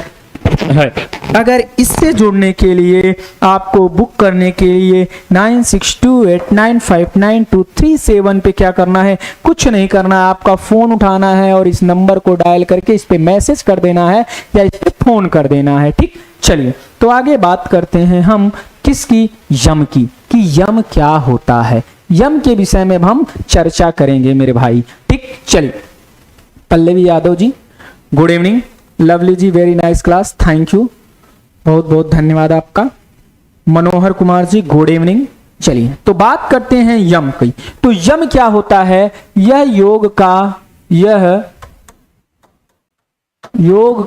है। अगर इससे जुड़ने के लिए आपको बुक करने के लिए 9628959237 पे क्या करना है? कुछ नहीं करना है, आपका फोन उठाना है और इस नंबर को डायल करके इस पे मैसेज कर देना है या इस पे फोन कर देना है। ठीक, चलिए तो आगे बात करते हैं हम किसकी? यम की, कि यम क्या होता है। यम के विषय में हम चर्चा करेंगे मेरे भाई। ठीक, चलिए Pallavi Yadav ji good evening. Lovely ji very nice class, thank you, बहुत बहुत धन्यवाद आपका। Manohar Kumar ji good evening. चलिए तो बात करते हैं यम की। तो यम क्या होता है? यह योग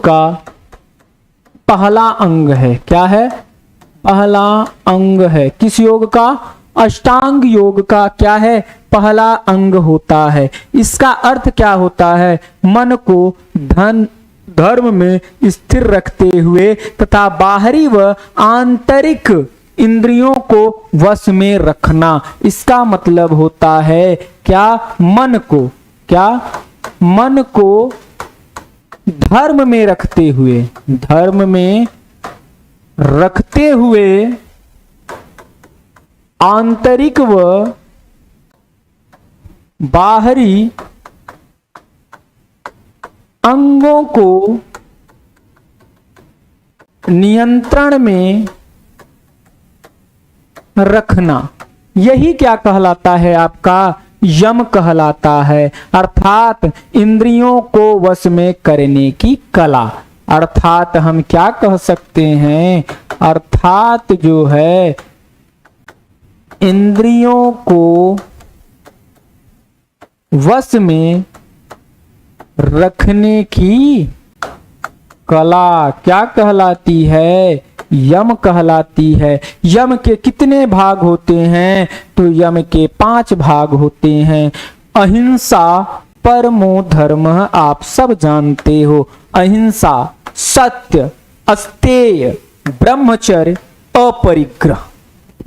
का पहला अंग है। क्या है? पहला अंग है। किस योग का? अष्टांग योग का क्या है? पहला अंग होता है। इसका अर्थ क्या होता है? मन को धर्म में स्थिर रखते हुए तथा बाहरी व आंतरिक इंद्रियों को वश में रखना। इसका मतलब होता है क्या? मन को धर्म में रखते हुए आंतरिक व बाहरी अंगों को नियंत्रण में रखना, यही क्या कहलाता है? आपका यम कहलाता है। अर्थात इंद्रियों को वश में करने की कला। अर्थात हम क्या कह सकते हैं? अर्थात जो है इंद्रियों को वश में रखने की कला क्या कहलाती है? यम कहलाती है। यम के कितने भाग होते हैं? तो यम के 5 भाग होते हैं। अहिंसा परमो धर्म, आप सब जानते हो। अहिंसा, सत्य, अस्तेय, ब्रह्मचर्य, अपरिग्रह,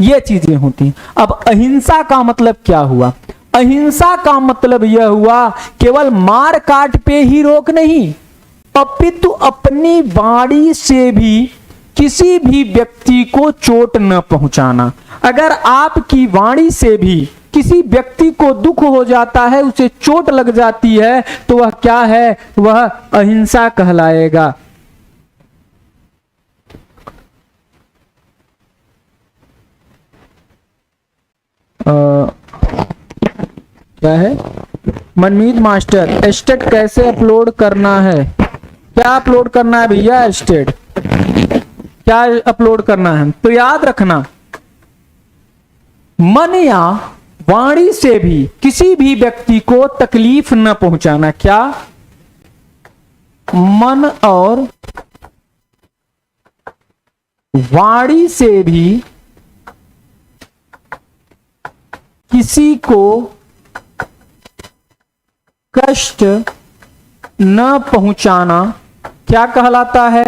ये चीजें होती हैं। अब अहिंसा का मतलब क्या हुआ? अहिंसा का मतलब यह हुआ केवल मार काट पे ही रोक नहीं, अपितु अपनी वाणी से भी किसी भी व्यक्ति को चोट न पहुंचाना। अगर आपकी वाणी से भी किसी व्यक्ति को दुख हो जाता है, उसे चोट लग जाती है, तो वह क्या है? वह अहिंसा कहलाएगा। क्या है? मनमीत मास्टर, स्टेट कैसे अपलोड करना है? क्या अपलोड करना है भैया? स्टेट क्या अपलोड करना है? तो याद रखना, मन या वाणी से भी किसी भी व्यक्ति को तकलीफ न पहुंचाना। क्या? मन और वाणी से भी किसी को कष्ट न पहुंचाना क्या कहलाता है?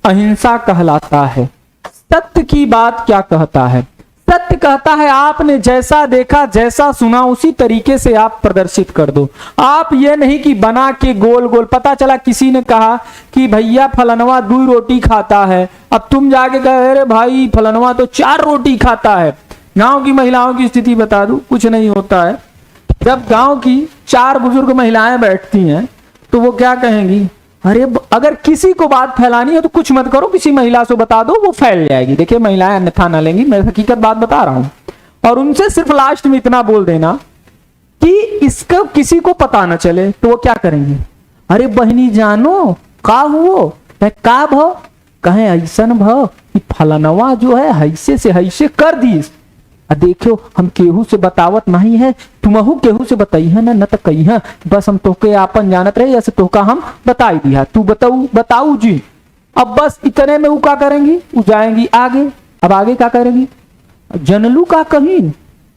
अहिंसा कहलाता है। सत्य की बात क्या कहता है? सत्य कहता है आपने जैसा देखा, जैसा सुना, उसी तरीके से आप प्रदर्शित कर दो। आप ये नहीं कि बना के गोल गोल। पता चला किसी ने कहा कि भैया फलनवा 2 रोटी खाता है, अब तुम जाके कहे अरे भाई फलनवा तो 4 रोटी खाता है। गांव की महिलाओं की स्थिति बता दूं, कुछ नहीं होता है। जब गांव की 4 बुजुर्ग महिलाएं बैठती हैं तो वो क्या कहेंगी? अरे अगर किसी को बात फैलानी है तो कुछ मत करो, किसी महिला से बता दो, वो फैल जाएगी। देखिए महिलाएं अन्यथा ना लेंगी, मैं हकीकत बात बता रहा हूं। और उनसे सिर्फ लास्ट में इतना बोल देना कि इसका किसी को पता ना चले, तो वो क्या करेंगे? अरे बहनी जानो का हुओ का भ कहे ऐसन भ कि फलनवा जो है हैसे से हैसे कर दी। देखो हम केहू से बतावत नहीं है, तुमहू केहू से बताई है ना, न तो कही है, बस हम तोके आपन जानत रहे, ऐसे तोका हम बताई दिया, तू बताऊ जी। अब बस इतने में वो क्या करेंगी? वो जाएंगी आगे। अब आगे क्या करेंगी? जनलू का कहीं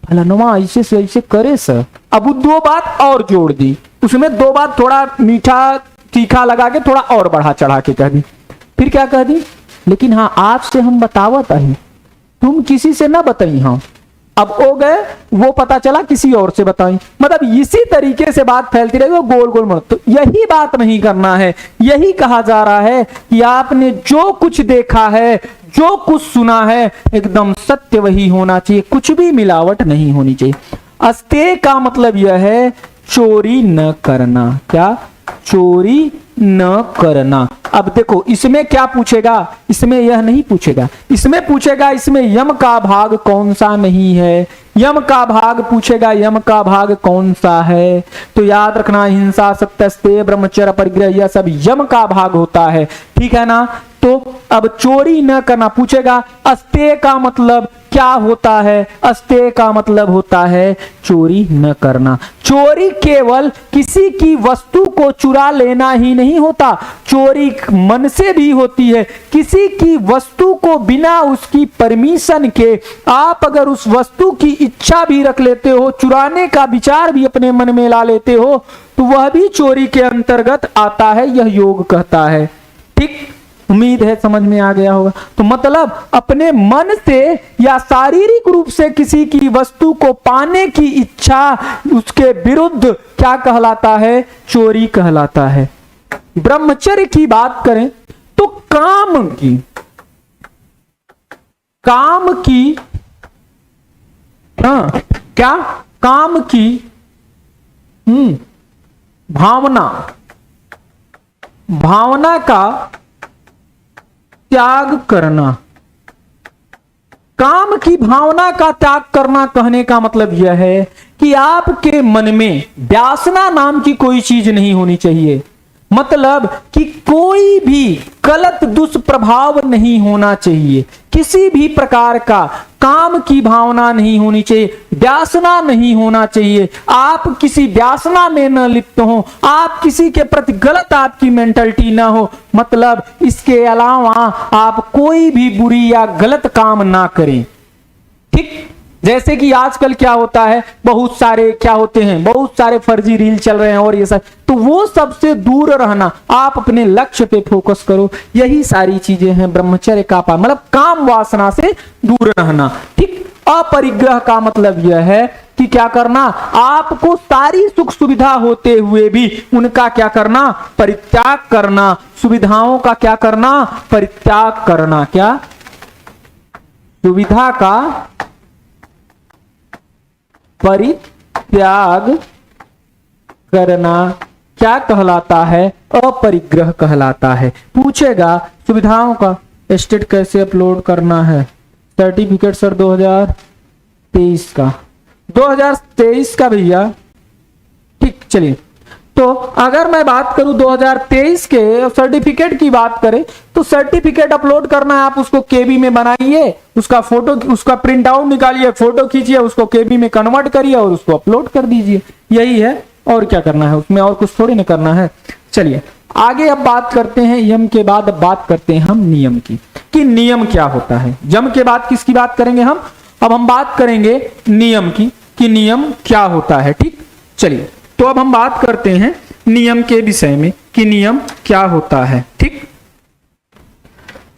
फलनवा ऐसे से ऐसे करे सर। अब वो 2 बात और जोड़ दी, उसमें 2 बात थोड़ा मीठा तीखा लगा के थोड़ा और बढ़ा चढ़ा के कह दी। फिर क्या कह दी? लेकिन हाँ आपसे हम बतावत है, तुम किसी से ना बताई। हाँ अब हो गए, वो पता चला किसी और से बताई। मतलब इसी तरीके से बात फैलती रहेगी, गोल गोल मत। तो यही बात नहीं करना है। यही कहा जा रहा है कि आपने जो कुछ देखा है, जो कुछ सुना है, एकदम सत्य वही होना चाहिए, कुछ भी मिलावट नहीं होनी चाहिए। अस्तेय का मतलब यह है चोरी न करना। क्या? चोरी न करना। अब देखो इसमें क्या पूछेगा? इसमें यह नहीं पूछेगा, इसमें पूछेगा इसमें यम का भाग कौन सा नहीं है। यम का भाग पूछेगा, यम का भाग कौन सा है? तो याद रखना हिंसा, सत्य, ब्रह्मचर्य, परिग्रह, यह सब यम का भाग होता है। ठीक है ना? तो अब चोरी न करना पूछेगा। अस्तेय का मतलब क्या होता है? अस्तेय का मतलब होता है चोरी न करना। चोरी केवल किसी की वस्तु को चुरा लेना ही नहीं होता, चोरी मन से भी होती है। किसी की वस्तु को बिना उसकी परमिशन के आप अगर उस वस्तु की इच्छा भी रख लेते हो, चुराने का विचार भी अपने मन में ला लेते हो, तो वह भी चोरी के अंतर्गत आता है, यह योग कहता है। ठीक, उम्मीद है समझ में आ गया होगा। तो मतलब अपने मन से या शारीरिक रूप से किसी की वस्तु को पाने की इच्छा, उसके विरुद्ध क्या कहलाता है? चोरी कहलाता है। ब्रह्मचर्य की बात करें तो काम की हाँ क्या? काम की भावना भावना का त्याग करना। काम की भावना का त्याग करना कहने का मतलब यह है कि आपके मन में वासना नाम की कोई चीज नहीं होनी चाहिए। मतलब कि कोई भी गलत दुष्प्रभाव नहीं होना चाहिए, किसी भी प्रकार का काम की भावना नहीं होनी चाहिए, वासना नहीं होना चाहिए। आप किसी वासना में न लिप्त हो, आप किसी के प्रति गलत आपकी मेंटलिटी ना हो। मतलब इसके अलावा आप कोई भी बुरी या गलत काम ना करें। ठीक, जैसे कि आजकल क्या होता है, बहुत सारे क्या होते हैं, बहुत सारे फर्जी रील चल रहे हैं और ये सब, तो वो सबसे दूर रहना, आप अपने लक्ष्य पे फोकस करो। यही सारी चीजें हैं ब्रह्मचर्य का पालन, मतलब काम वासना से दूर रहना। ठीक, अपरिग्रह का मतलब यह है कि क्या करना, आपको सारी सुख सुविधा होते हुए भी उनका क्या करना, परित्याग करना। सुविधाओं का क्या करना, परित्याग करना। क्या, सुविधा का परित्याग करना क्या कहलाता है, अपरिग्रह कहलाता है। पूछेगा सुविधाओं का स्टेट कैसे अपलोड करना है, सर्टिफिकेट सर 2023 का, 2023 का भैया। ठीक, चलिए, तो अगर मैं बात करूं 2023 के सर्टिफिकेट की बात करें तो सर्टिफिकेट अपलोड करना है, आप उसको केबी में बनाइए, उसका फोटो, उसका प्रिंट आउट निकालिए, फोटो खींचिए, उसको केबी में कन्वर्ट करिए और उसको अपलोड कर दीजिए। यही है, और क्या करना है उसमें, और कुछ थोड़ी ना करना है। चलिए आगे अब बात करते हैं यम के बाद, अब बात करते हैं हम नियम की, कि नियम क्या होता है। यम के बाद किसकी बात करेंगे हम, अब हम बात करेंगे नियम की, कि नियम क्या होता है। ठीक, चलिए, तो अब हम बात करते हैं नियम के विषय में, कि नियम क्या होता है। ठीक,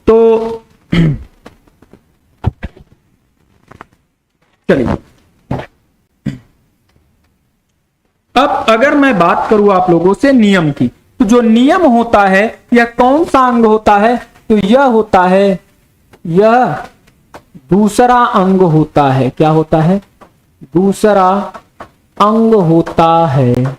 तो चलिए, अब अगर मैं बात करूं आप लोगों से नियम की, तो जो नियम होता है यह कौन सा अंग होता है, तो यह होता है, यह दूसरा अंग होता है। क्या होता है, दूसरा अंग होता है।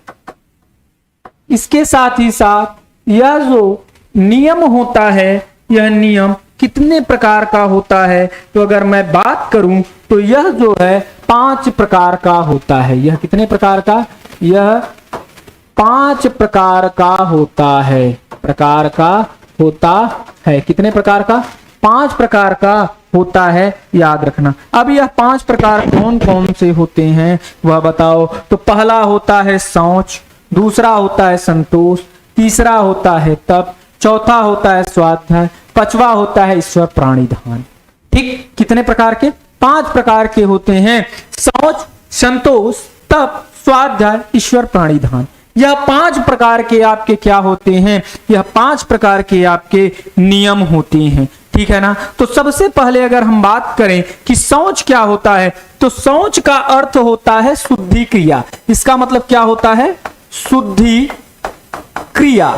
इसके साथ ही साथ यह जो नियम होता है, यह नियम कितने प्रकार का होता है, तो अगर मैं बात करूं तो यह जो है 5 प्रकार का होता है। यह कितने प्रकार का, यह 5 प्रकार का होता है, प्रकार का होता है। कितने प्रकार का, 5 प्रकार का होता है, याद रखना। अब यह 5 प्रकार कौन कौन से होते हैं वह बताओ। तो पहला होता है शौच, दूसरा होता है संतोष, तीसरा होता है तप, चौथा होता है स्वाध्याय, पांचवा होता है ईश्वर प्राणिधान। ठीक, कितने प्रकार के, 5 प्रकार के होते हैं। शौच, संतोष, तप, स्वाध्याय, ईश्वर प्राणिधान। यह 5 प्रकार के आपके क्या होते हैं, यह 5 प्रकार के आपके नियम होते हैं। ठीक है ना। तो सबसे पहले अगर हम बात करें कि शौच क्या होता है, तो शौच का अर्थ होता है शुद्धि क्रिया। इसका मतलब क्या होता है, शुद्धि क्रिया।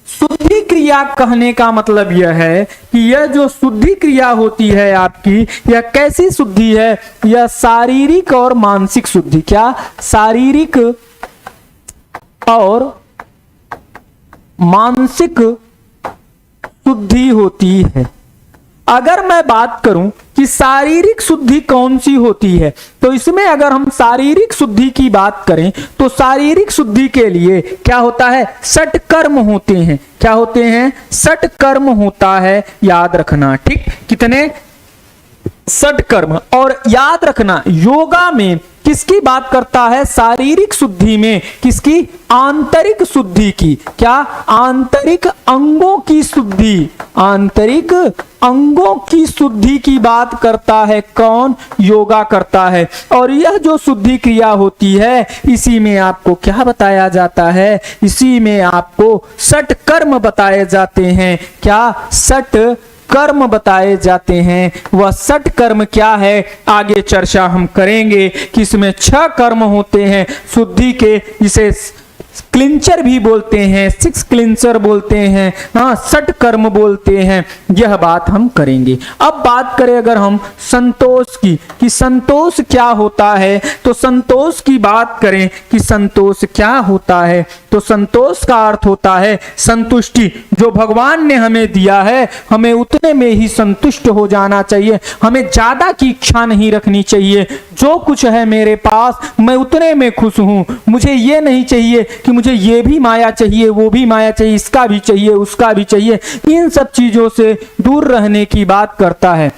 शुद्धि क्रिया कहने का मतलब यह है कि यह जो शुद्धि क्रिया होती है आपकी, यह कैसी शुद्धि है, यह शारीरिक और मानसिक शुद्धि। क्या, शारीरिक और मानसिक शुद्धि होती है। अगर मैं बात करूं कि शारीरिक शुद्धि कौन सी होती है, तो इसमें अगर हम शारीरिक शुद्धि की बात करें तो शारीरिक शुद्धि के लिए क्या होता है, 6 कर्म होते हैं। क्या होते हैं, 6 कर्म होता है, याद रखना। ठीक, कितने, 6 कर्म। और याद रखना योगा में किसकी बात करता है, शारीरिक शुद्धि में किसकी, आंतरिक शुद्धि की। क्या, आंतरिक अंगों की शुद्धि, आंतरिक अंगों की शुद्धि की बात करता है कौन, योगा करता है। और यह जो शुद्धि क्रिया होती है, इसी में आपको क्या बताया जाता है, इसी में आपको 6 कर्म बताए जाते हैं। क्या, 6 कर्म बताए जाते हैं। वह 6 कर्म क्या है, आगे चर्चा हम करेंगे कि इसमें 6 कर्म होते हैं शुद्धि के, जिसे क्लिंचर भी बोलते हैं, सिक्स क्लिंचर बोलते हैं, हाँ षट कर्म बोलते हैं। यह बात हम करेंगे। अब बात करें अगर हम संतोष की, कि संतोष क्या होता है, तो संतोष की बात करें कि संतोष क्या होता है, तो संतोष का अर्थ होता है संतुष्टि। जो भगवान ने हमें दिया है हमें उतने में ही संतुष्ट हो जाना चाहिए, हमें ज्यादा की इच्छा नहीं रखनी चाहिए। जो कुछ है मेरे पास मैं उतने में खुश हूं, मुझे ये नहीं चाहिए कि मुझे ये भी माया चाहिए, वो भी माया चाहिए, इसका भी चाहिए, उसका भी चाहिए। इन सब चीजों से दूर रहने की बात करता है।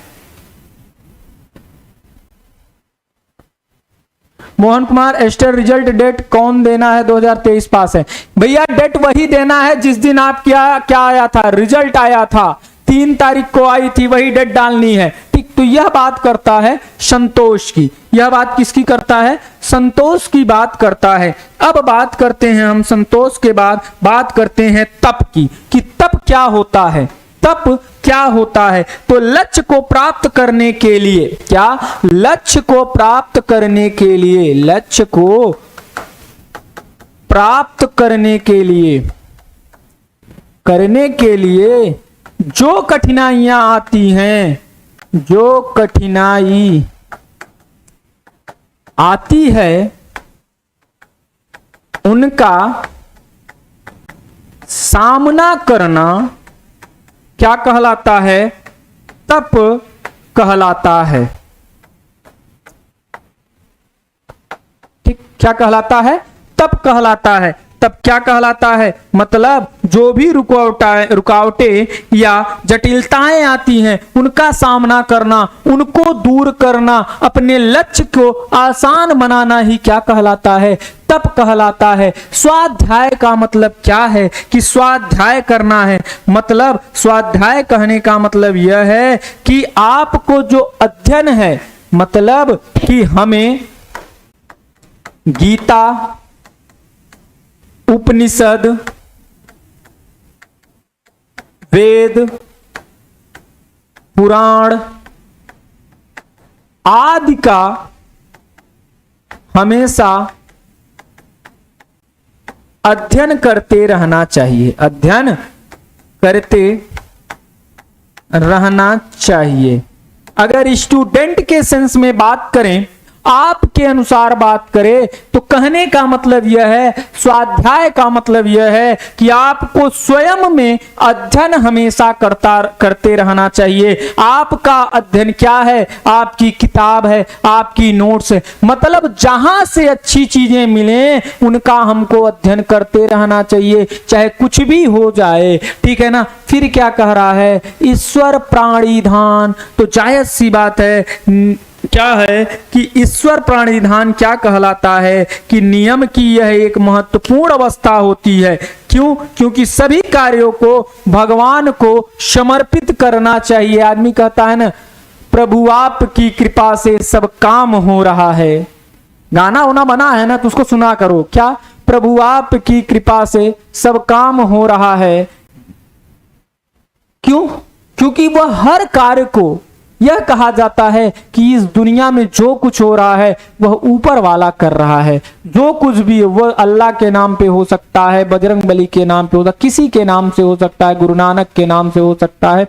मोहन कुमार एस्टर रिजल्ट डेट कौन देना है? 2023 पास है भैया। डेट वही देना है जिस दिन आप क्या आया था, रिजल्ट आया था, 3 तारीख को आई थी, वही डेट डालनी है। ठीक, तो यह बात करता है संतोष की। यह बात किसकी करता है? संतोष की बात करता है। अब बात करते हैं हम संतोष के बाद बात करते हैं तप की, कि तप क्या होता है। तप क्या होता है? तो लक्ष्य को प्राप्त करने के लिए, क्या लक्ष्य को प्राप्त करने के लिए, लक्ष्य को प्राप्त करने के लिए जो कठिनाइयां आती हैं, जो कठिनाई आती है उनका सामना करना क्या कहलाता है? तप कहलाता है। ठीक, क्या कहलाता है? तप कहलाता है। तब क्या कहलाता है? मतलब जो भी रुकावटें या जटिलताएं आती हैं उनका सामना करना, उनको दूर करना, अपने लक्ष्य को आसान बनाना ही क्या कहलाता है? तप कहलाता है। स्वाध्याय का मतलब क्या है? कि स्वाध्याय करना है। मतलब स्वाध्याय कहने का मतलब यह है कि आपको जो अध्ययन है, मतलब कि हमें गीता, उपनिषद, वेद, पुराण आदि का हमेशा अध्ययन करते रहना चाहिए, अध्ययन करते रहना चाहिए। अगर स्टूडेंट के सेंस में बात करें, आपके अनुसार बात करें, तो कहने का मतलब यह है, स्वाध्याय का मतलब यह है कि आपको स्वयं में अध्ययन हमेशा करते रहना चाहिए। आपका अध्ययन क्या है? आपकी किताब है, आपकी नोट्स है। मतलब जहां से अच्छी चीजें मिले उनका हमको अध्ययन करते रहना चाहिए, चाहे कुछ भी हो जाए। ठीक है ना? फिर क्या कह रहा है? ईश्वर प्राणिधान। तो जायज सी बात है, क्या है कि ईश्वर प्राणिधान क्या कहलाता है? कि नियम की यह एक महत्वपूर्ण अवस्था होती है। क्यों? क्योंकि सभी कार्यों को भगवान को समर्पित करना चाहिए। आदमी कहता है ना, प्रभु आपकी कृपा से सब काम हो रहा है। गाना होना बना है ना, तो उसको सुना करो। क्या? प्रभु आपकी कृपा से सब काम हो रहा है। क्यों? क्योंकि वह हर कार्य को, यह कहा जाता है कि इस दुनिया में जो कुछ हो रहा है वह ऊपर वाला कर रहा है। जो कुछ भी वह अल्लाह के नाम पे हो सकता है, बजरंग बली के नाम पे हो सकता है, किसी के नाम से हो सकता है, गुरु नानक के नाम से हो सकता है,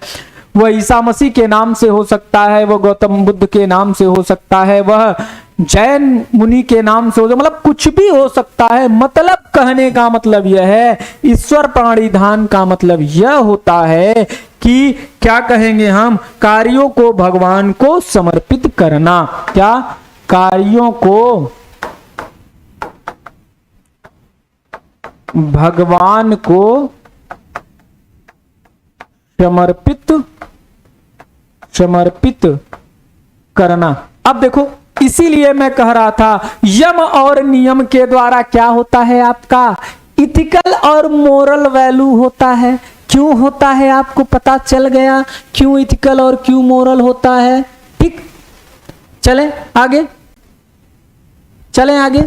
वह ईसा मसीह के नाम से हो सकता है, वह गौतम बुद्ध के नाम से हो सकता है, वह जैन मुनि के नाम से हो, मतलब कुछ भी हो सकता है। मतलब कहने का मतलब यह है, ईश्वर प्राणिधान का मतलब यह होता है कि क्या कहेंगे हम? कार्यों को भगवान को समर्पित करना। क्या? कार्यों को भगवान को समर्पित करना। अब देखो, इसीलिए मैं कह रहा था यम और नियम के द्वारा क्या होता है? आपका इथिकल और मोरल वैल्यू होता है। क्यों होता है? आपको पता चल गया क्यों इथिकल और क्यों मोरल होता है। ठीक, चलें आगे, चलें आगे।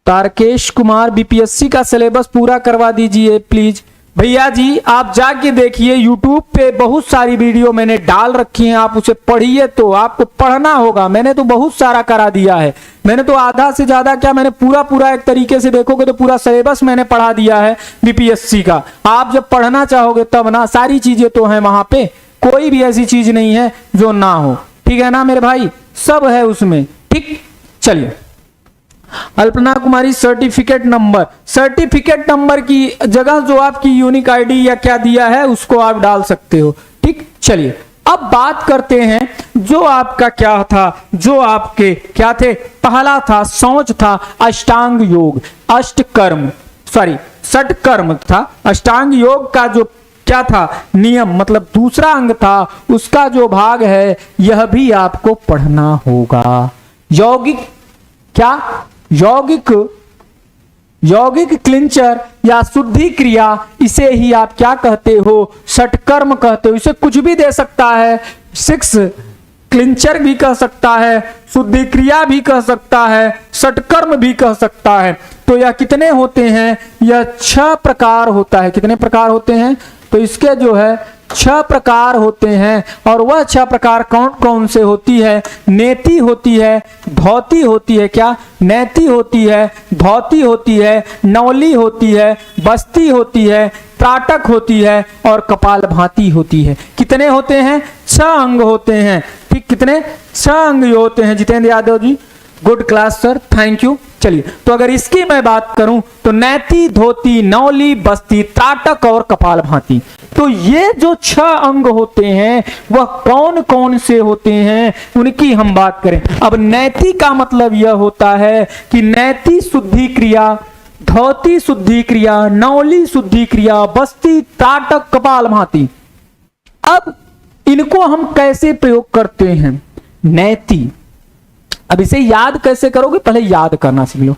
तारकेश कुमार, बीपीएससी का सिलेबस पूरा करवा दीजिए प्लीज। भैया जी आप जाके देखिए, YouTube पे बहुत सारी वीडियो मैंने डाल रखी हैं, आप उसे पढ़िए। तो आपको पढ़ना होगा, मैंने तो बहुत सारा करा दिया है। मैंने तो आधा से ज्यादा क्या, मैंने पूरा एक तरीके से देखोगे तो पूरा सिलेबस मैंने पढ़ा दिया है बीपीएससी का। आप जब पढ़ना चाहोगे तब ना, सारी चीजें तो हैं वहां पे, कोई भी ऐसी चीज नहीं है जो ना हो। ठीक है ना मेरे भाई, सब है उसमें। ठीक, चलिए अल्पना कुमारी सर्टिफिकेट नंबर की जगह जो आपकी यूनिक आईडी या क्या दिया है उसको आप डाल सकते हो। ठीक, चलिए अब बात करते हैं जो आपका क्या था, जो आपके क्या थे। पहला था सोच था अष्टांग योग, षटकर्म था। अष्टांग योग का जो क्या था नियम, मतलब दूसरा अंग था, उसका जो भाग है यह भी आपको पढ़ना होगा। यौगिक क्या, यौगिक क्लिंचर या शुद्धि क्रिया, इसे ही आप क्या कहते हो, षटकर्म कहते हो। इसे कुछ भी दे सकता है, 6 क्लिंचर भी कह सकता है, शुद्धि क्रिया भी कह सकता है, षटकर्म भी कह सकता है। तो यह कितने होते हैं, यह 6 प्रकार होता है। कितने प्रकार होते हैं, तो इसके जो है 6 प्रकार होते हैं। और वह 6 प्रकार कौन कौन से होती है, नेति होती है, धौती होती है, क्या नेति होती है, धौती होती है, नौली होती है, बस्ती होती है, त्राटक होती है और कपाल भाती होती है। कितने होते हैं, 6 अंग होते हैं। ठीक, कितने 6 अंग होते हैं Jitendra Yadav ji, good class sir, thank you. चलिए तो अगर इसकी मैं बात करूं तो नैती, धोती, नौली, बस्ती, त्राटक और कपाल भाती। तो ये जो 6 अंग होते हैं वह कौन कौन से होते हैं उनकी हम बात करें। अब नैति का मतलब यह होता है कि नैति शुद्धि क्रिया, धौती शुद्धि क्रिया, नौली शुद्धि क्रिया, बस्ती, त्राटक, कपाल भाती। अब इनको हम कैसे प्रयोग करते हैं, नैति। अब इसे याद कैसे करोगे, पहले याद करना सीख लो।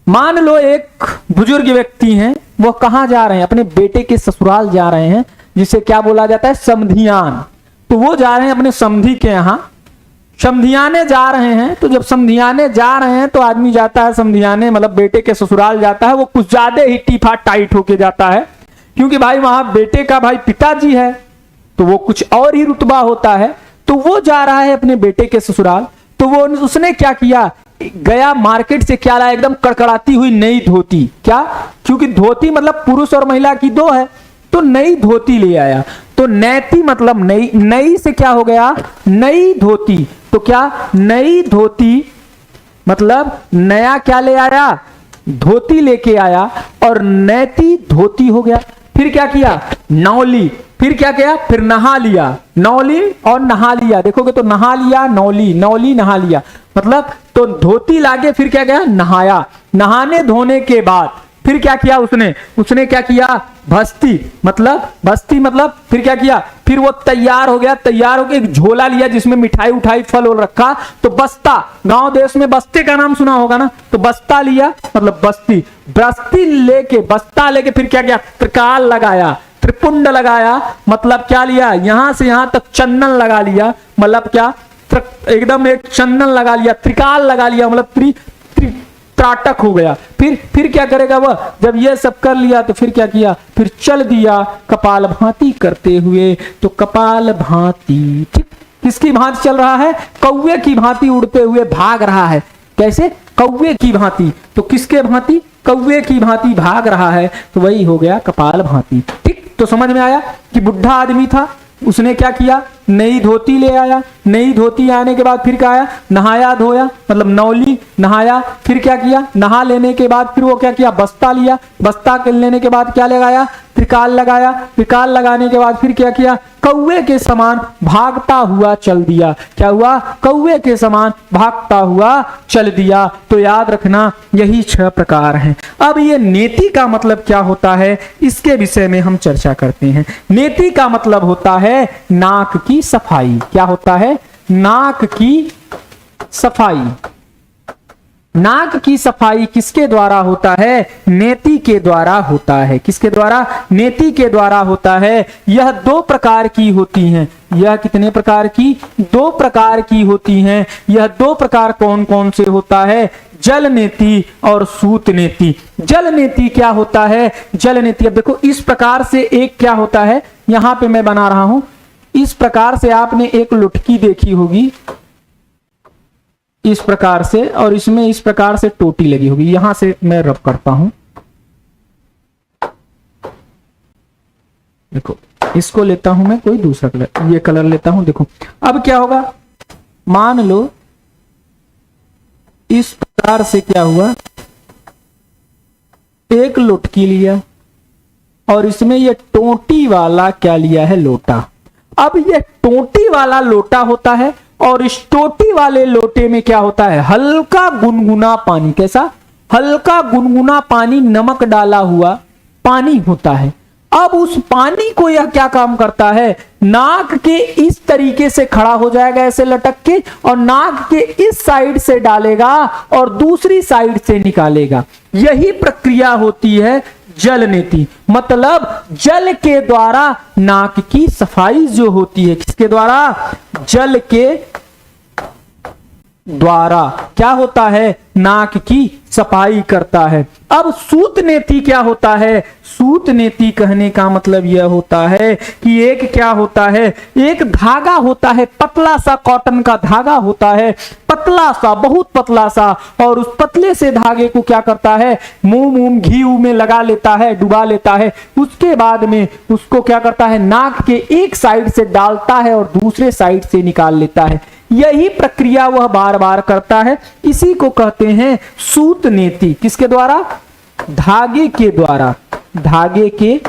मान लो एक बुजुर्ग व्यक्ति हैं, वो कहां जा रहे हैं, अपने बेटे के ससुराल जा रहे हैं, जिसे क्या बोला जाता है, समधियान। तो वो जा रहे हैं अपने समधी के यहाँ, समधियाने जा रहे हैं। तो जब समधियाने जा रहे हैं तो आदमी जाता है समधियाने, मतलब बेटे के ससुराल जाता है, वो कुछ ज्यादा ही टीफा टाइट होके जाता है, क्योंकि भाई वहां बेटे का भाई पिताजी है, तो वो कुछ और ही रुतबा होता है। तो वो जा रहा है अपने बेटे के ससुराल, तो वो उसने क्या किया, गया मार्केट से क्या लाया, एकदम कड़कड़ाती हुई नई धोती। क्या, क्योंकि धोती मतलब पुरुष और महिला की 2 है, तो नई धोती ले आया। तो नैति मतलब नई, नई से क्या हो गया, नई धोती। तो क्या, नई धोती मतलब नया क्या ले आया, धोती लेके आया, और नैति धोती हो गया। फिर क्या किया, नौली। फिर क्या किया, फिर नहा लिया, नौली और नहा लिया। देखोगे तो नहा लिया, नौली, नौली नहा लिया, मतलब तो धोती लाके फिर क्या किया, नहाया। नहाने धोने के बाद फिर क्या किया उसने क्या किया, बस्ती मतलब फिर क्या किया, फिर वो तैयार हो गया। तैयार होकर एक झोला लिया जिसमें मिठाई उठाई फल और रखा, तो बस्ता, गांव देश में बस्ते का नाम सुना होगा ना, तो बस्ता लिया मतलब बस्ती बस्ता लेके फिर क्या किया, त्रिकाल लगाया, त्रिपुंड लगाया, मतलब क्या लिया, यहां से यहां तक चंदन लगा लिया, मतलब क्या, एकदम एक चंदन लगा लिया, त्रिकाल लगा लिया, मतलब त्राटक हो गया। फिर क्या करेगा वह, जब ये सब कर लिया तो फिर क्या किया, फिर चल दिया कपाल भांति करते हुए। तो कपाल भांति, ठीक, किसकी भांति चल रहा है, कौवे की भांति उड़ते हुए भाग रहा है। कैसे, कौवे की भांति, तो किसके भांति, कौवे की भांति भाग रहा है, तो वही हो गया कपाल भांति। ठीक, तो समझ में आया कि बुढ़ा आदमी था, उसने क्या किया, नई धोती ले आया। नई धोती आने के बाद फिर क्या आया, नहाया धोया, मतलब नौली, नहाया। फिर क्या किया, नहा लेने के बाद फिर वो क्या किया, बस्ता लिया। बस्ता लेने के बाद क्या लगाया, त्रिकाल लगाया। त्रिकाल लगाने के बाद फिर क्या किया, कौवे के समान भागता हुआ चल दिया। क्या हुआ, कौवे के समान भागता हुआ चल दिया। तो याद रखना यही 6 प्रकार हैं। अब ये नेति का मतलब क्या होता है, इसके विषय में हम चर्चा करते हैं। नेति का मतलब होता है नाक की सफाई। क्या होता है, नाक की सफाई। नाक की सफाई किसके द्वारा होता है? नेति के द्वारा होता है। किसके द्वारा? नेति के द्वारा होता है। यह दो प्रकार की होती हैं। यह कितने प्रकार की? दो प्रकार की होती हैं। यह दो प्रकार कौन कौन से होता है? जल नेति और सूत नेति। जल नेति क्या होता है? जल नेति, अब देखो इस प्रकार से एक क्या होता है, यहां पे मैं बना रहा हूं, इस प्रकार से आपने एक लुटकी देखी होगी इस प्रकार से, और इसमें इस प्रकार से टोटी लगी होगी। यहां से मैं रब करता हूं, देखो इसको लेता हूं मैं कोई दूसरा कलर, ये कलर लेता हूं। देखो अब क्या होगा, मान लो इस प्रकार से क्या हुआ, एक लुटकी लिया और इसमें ये टोटी वाला क्या लिया है? लोटा। अब ये टोटी वाला लोटा होता है और इस टोटी वाले लोटे में क्या होता है? हल्का गुनगुना पानी। कैसा? हल्का गुनगुना पानी, नमक डाला हुआ पानी होता है। अब उस पानी को यह क्या काम करता है? नाक के इस तरीके से खड़ा हो जाएगा ऐसे लटक के, और नाक के इस साइड से डालेगा और दूसरी साइड से निकालेगा। यही प्रक्रिया होती है जल नेति। मतलब जल के द्वारा नाक की सफाई जो होती है, किसके द्वारा? जल के द्वारा क्या होता है? नाक की सफाई करता है। अब सूत नेति क्या होता है? सूत नेति कहने का मतलब यह होता है कि एक क्या होता है, एक धागा होता है, पतला सा कॉटन का धागा होता है, पतला सा, बहुत पतला सा, और उस पतले से धागे को क्या करता है? मुंह घी में लगा लेता है, डुबा लेता है। उसके बाद में उसको क्या करता है? नाक के एक साइड से डालता है और दूसरे साइड से निकाल लेता है। यही प्रक्रिया वह बार बार करता है। इसी को कहते हैं सूत नेति। किसके द्वारा? धागे के द्वारा। धागे के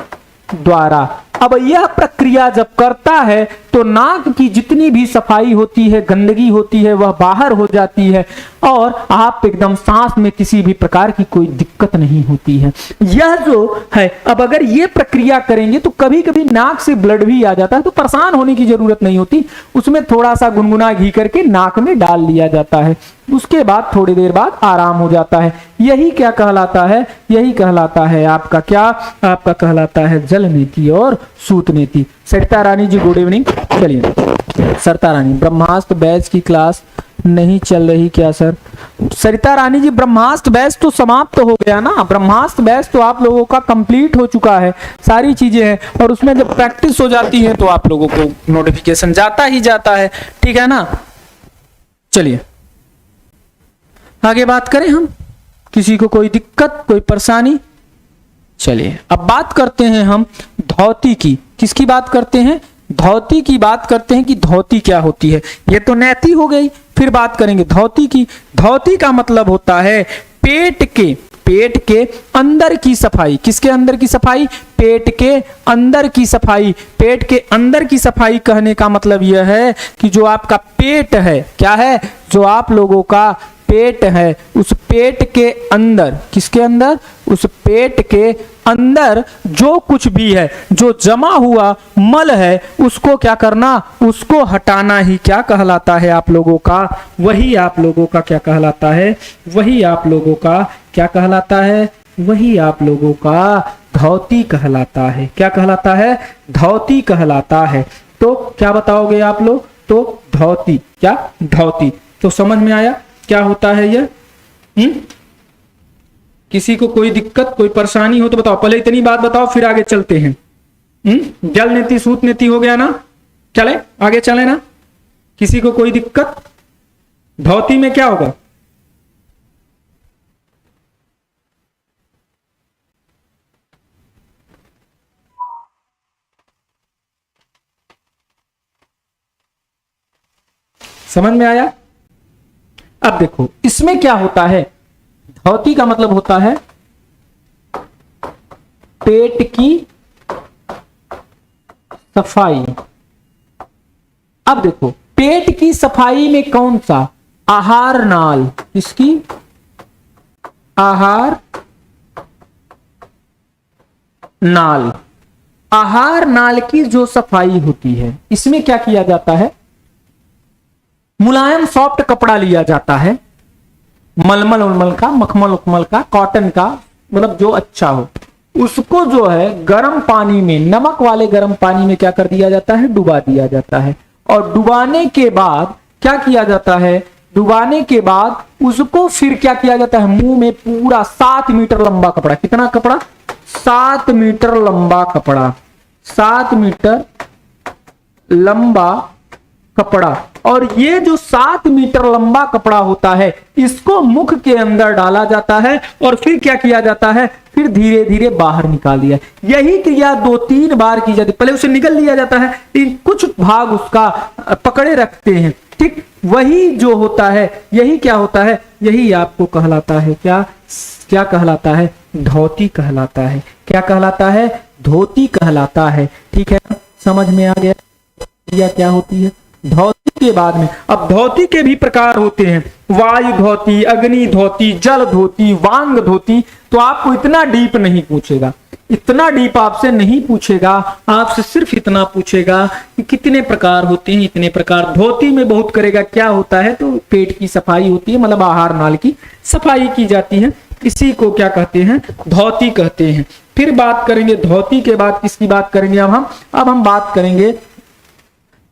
द्वारा। अब यह प्रक्रिया जब करता है तो नाक की जितनी भी सफाई होती है, गंदगी होती है, वह बाहर हो जाती है और आप एकदम सांस में किसी भी प्रकार की कोई दिक्कत नहीं होती है। यह जो है, अब अगर ये प्रक्रिया करेंगे तो कभी कभी नाक से ब्लड भी आ जाता है, तो परेशान होने की जरूरत नहीं होती। उसमें थोड़ा सा गुनगुना घी करके नाक में डाल लिया जाता है, उसके बाद थोड़ी देर बाद आराम हो जाता है। यही क्या कहलाता है? यही कहलाता है आपका क्या? आपका कहलाता है जल नेति और सूत नेति। सरिता रानी जी गुड इवनिंग। चलिए सरिता रानी, ब्रह्मास्त्र बैच की क्लास नहीं चल रही क्या सर? सरिता रानी जी, ब्रह्मास्त्र बैच तो समाप्त हो गया ना। ब्रह्मास्त्र बैच तो आप लोगों का कंप्लीट हो चुका है, सारी चीजें हैं, और उसमें जब प्रैक्टिस हो जाती है तो आप लोगों को नोटिफिकेशन जाता ही जाता है, ठीक है ना। चलिए आगे बात करें हम। किसी को कोई दिक्कत, कोई परेशानी? चलिए अब बात करते हैं हम धोती की। किसकी बात करते हैं? धोती की बात करते हैं कि धोती क्या होती है। ये तो नेति हो गई, फिर बात करेंगे धोती की। धोती का मतलब होता है पेट के अंदर की सफाई। किसके अंदर की सफाई? पेट के अंदर की सफाई। पेट के अंदर की सफाई कहने का मतलब यह है कि जो आपका पेट है, क्या है? जो आप लोगों का पेट है, उस पेट के अंदर, किसके अंदर? उस पेट के अंदर जो कुछ भी है, जो जमा हुआ मल है, उसको क्या करना? उसको हटाना ही क्या कहलाता है आप लोगों का? वही आप लोगों का क्या कहलाता है? वही आप लोगों का क्या कहलाता है? वही आप लोगों का धोती कहलाता है। क्या कहलाता है? धोती कहलाता है। तो क्या बताओगे आप लोग? तो धोती, क्या? धोती। तो समझ में आया क्या होता है यह? किसी को कोई दिक्कत, कोई परेशानी हो तो बताओ। पहले इतनी बात बताओ, फिर आगे चलते हैं। जल नीति, सूत नीति हो गया ना, चले आगे चले ना। किसी को कोई दिक्कत? धोती में क्या होगा? समझ में आया? अब देखो इसमें क्या होता है। धोती का मतलब होता है पेट की सफाई। अब देखो पेट की सफाई में कौन सा? आहार नाल। किसकी? आहार नाल। आहार नाल की जो सफाई होती है, इसमें क्या किया जाता है? मुलायम सॉफ्ट कपड़ा लिया जाता है, मलमल उलमल का, मखमल उखमल का, कॉटन का, मतलब जो अच्छा हो, उसको जो है गर्म पानी में, नमक वाले गर्म पानी में क्या कर दिया जाता है, डुबा दिया जाता है। और डुबाने के बाद क्या किया जाता है, डुबाने के बाद उसको फिर क्या किया जाता है, मुंह में पूरा 7 मीटर लंबा कपड़ा, कितना कपड़ा, 7 मीटर लंबा कपड़ा, 7 मीटर लंबा कपड़ा। और ये जो 7 मीटर लंबा कपड़ा होता है, इसको मुख के अंदर डाला जाता है और फिर क्या किया जाता है, फिर धीरे धीरे बाहर निकाल दिया। यही क्रिया 2-3 बार की जाती है। पहले उसे निकल लिया जाता है, लेकिन कुछ भाग उसका पकड़े रखते हैं, ठीक। वही जो होता है, यही क्या होता है, यही आपको कहलाता है क्या, क्या कहलाता है, धोती कहलाता है। क्या कहलाता है, धोती कहलाता है। ठीक है, समझ में आ गया क्रिया क्या होती है। धोती के बाद में, अब धोती के भी प्रकार होते हैं, वायु धोती, अग्नि धोती, जल धोती, वांग धोती। तो आपको इतना डीप नहीं पूछेगा, इतना डीप आपसे नहीं पूछेगा, आपसे सिर्फ इतना पूछेगा कि कितने प्रकार होते हैं, इतने प्रकार। धोती में बहुत करेगा, क्या होता है, तो पेट की सफाई होती है, मतलब आहार नाल की सफाई की जाती है, इसी को क्या कहते हैं, धोती कहते हैं। फिर बात करेंगे धोती के बाद किसकी बात करेंगे, अब हम बात करेंगे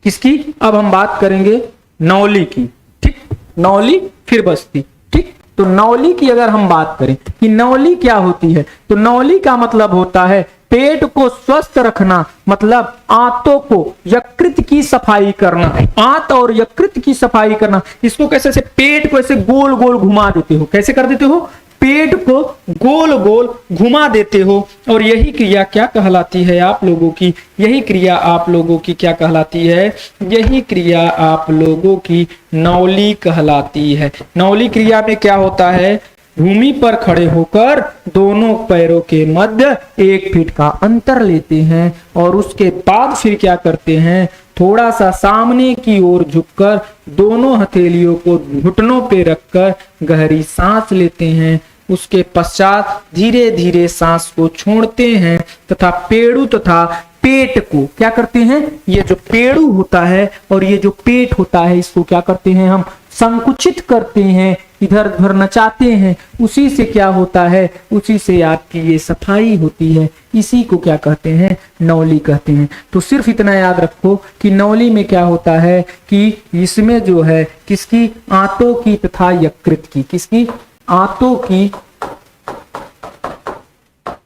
किसकी, अब हम बात करेंगे नौली की। ठीक, नौली फिर बस्ती। ठीक, तो नौली की अगर हम बात करें कि नौली क्या होती है, तो नौली का मतलब होता है पेट को स्वस्थ रखना, मतलब आंतों को, यकृत की सफाई करना, आंत और यकृत की सफाई करना। इसको कैसे से पेट को ऐसे गोल गोल घुमा देते हो, कैसे कर देते हो, पेट को गोल गोल घुमा देते हो। और यही क्रिया क्या कहलाती है आप लोगों की, यही क्रिया आप लोगों की क्या कहलाती है, यही क्रिया आप लोगों की नौली कहलाती है। नौली क्रिया में क्या होता है, भूमि पर खड़े होकर दोनों पैरों के मध्य 1 फीट का अंतर लेते हैं और उसके बाद फिर क्या करते हैं, थोड़ा सा सामने की ओर झुककर दोनों हथेलियों को घुटनों पे रखकर गहरी सांस लेते हैं। उसके पश्चात धीरे धीरे सांस को छोड़ते हैं तथा पेड़ू तथा पेट को क्या करते हैं, ये जो पेड़ू होता है और ये जो पेट होता है, इसको क्या करते हैं, हम संकुचित करते हैं, इधर उधर नचाते हैं। उसी से क्या होता है, उसी से आपकी ये सफाई होती है। इसी को क्या कहते हैं, नौली कहते हैं। तो सिर्फ इतना याद रखो कि नौली में क्या होता है कि इसमें जो है किसकी, आंतों की तथा यकृत की, किसकी, आंतों की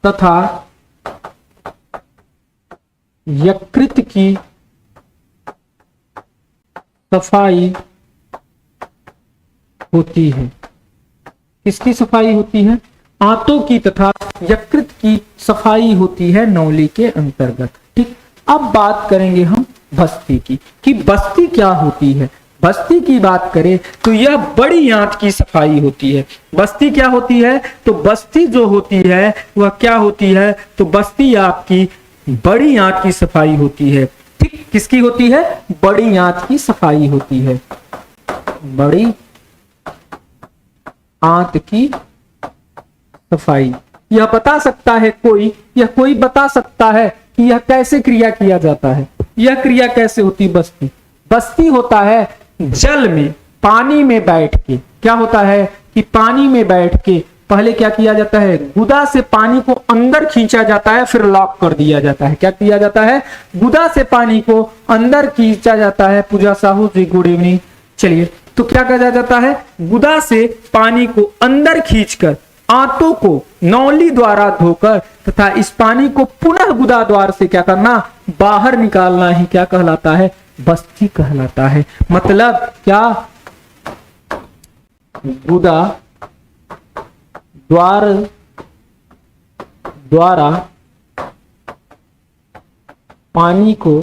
तथा यकृत की सफाई होती है। किसकी सफाई होती है, आंतों की तथा यकृत की सफाई होती है नौली के अंतर्गत। ठीक, अब बात करेंगे हम बस्ती की कि बस्ती क्या होती है। बस्ती की बात करें तो यह बड़ी आंत की सफाई होती है। बस्ती क्या होती है, तो बस्ती जो होती है वह क्या होती है, तो बस्ती आपकी बड़ी आंत की सफाई होती है। ठीक, किसकी होती है, बड़ी आंत की सफाई होती है, बड़ी आंत की सफाई। यह बता सकता है कोई, यह कोई बता सकता है कि यह कैसे क्रिया किया जाता है, यह क्रिया कैसे होती। बस्ती, बस्ती होता है जल में, पानी में बैठ के, क्या होता है कि पानी में बैठ के पहले क्या किया जाता है, गुदा से पानी को अंदर खींचा जाता है, फिर लॉक कर दिया जाता है। क्या किया जाता है, गुदा से पानी को अंदर खींचा जाता है। पूजा साहू जी गुड इवनिंग। चलिए, तो क्या कहा जाता है, गुदा से पानी को अंदर खींचकर आंतों को नौली द्वारा धोकर तथा इस पानी को पुनः गुदा द्वार से क्या करना, बाहर निकालना ही क्या कहलाता है, बस्ती कहलाता है। मतलब क्या, गुदा द्वार द्वारा पानी को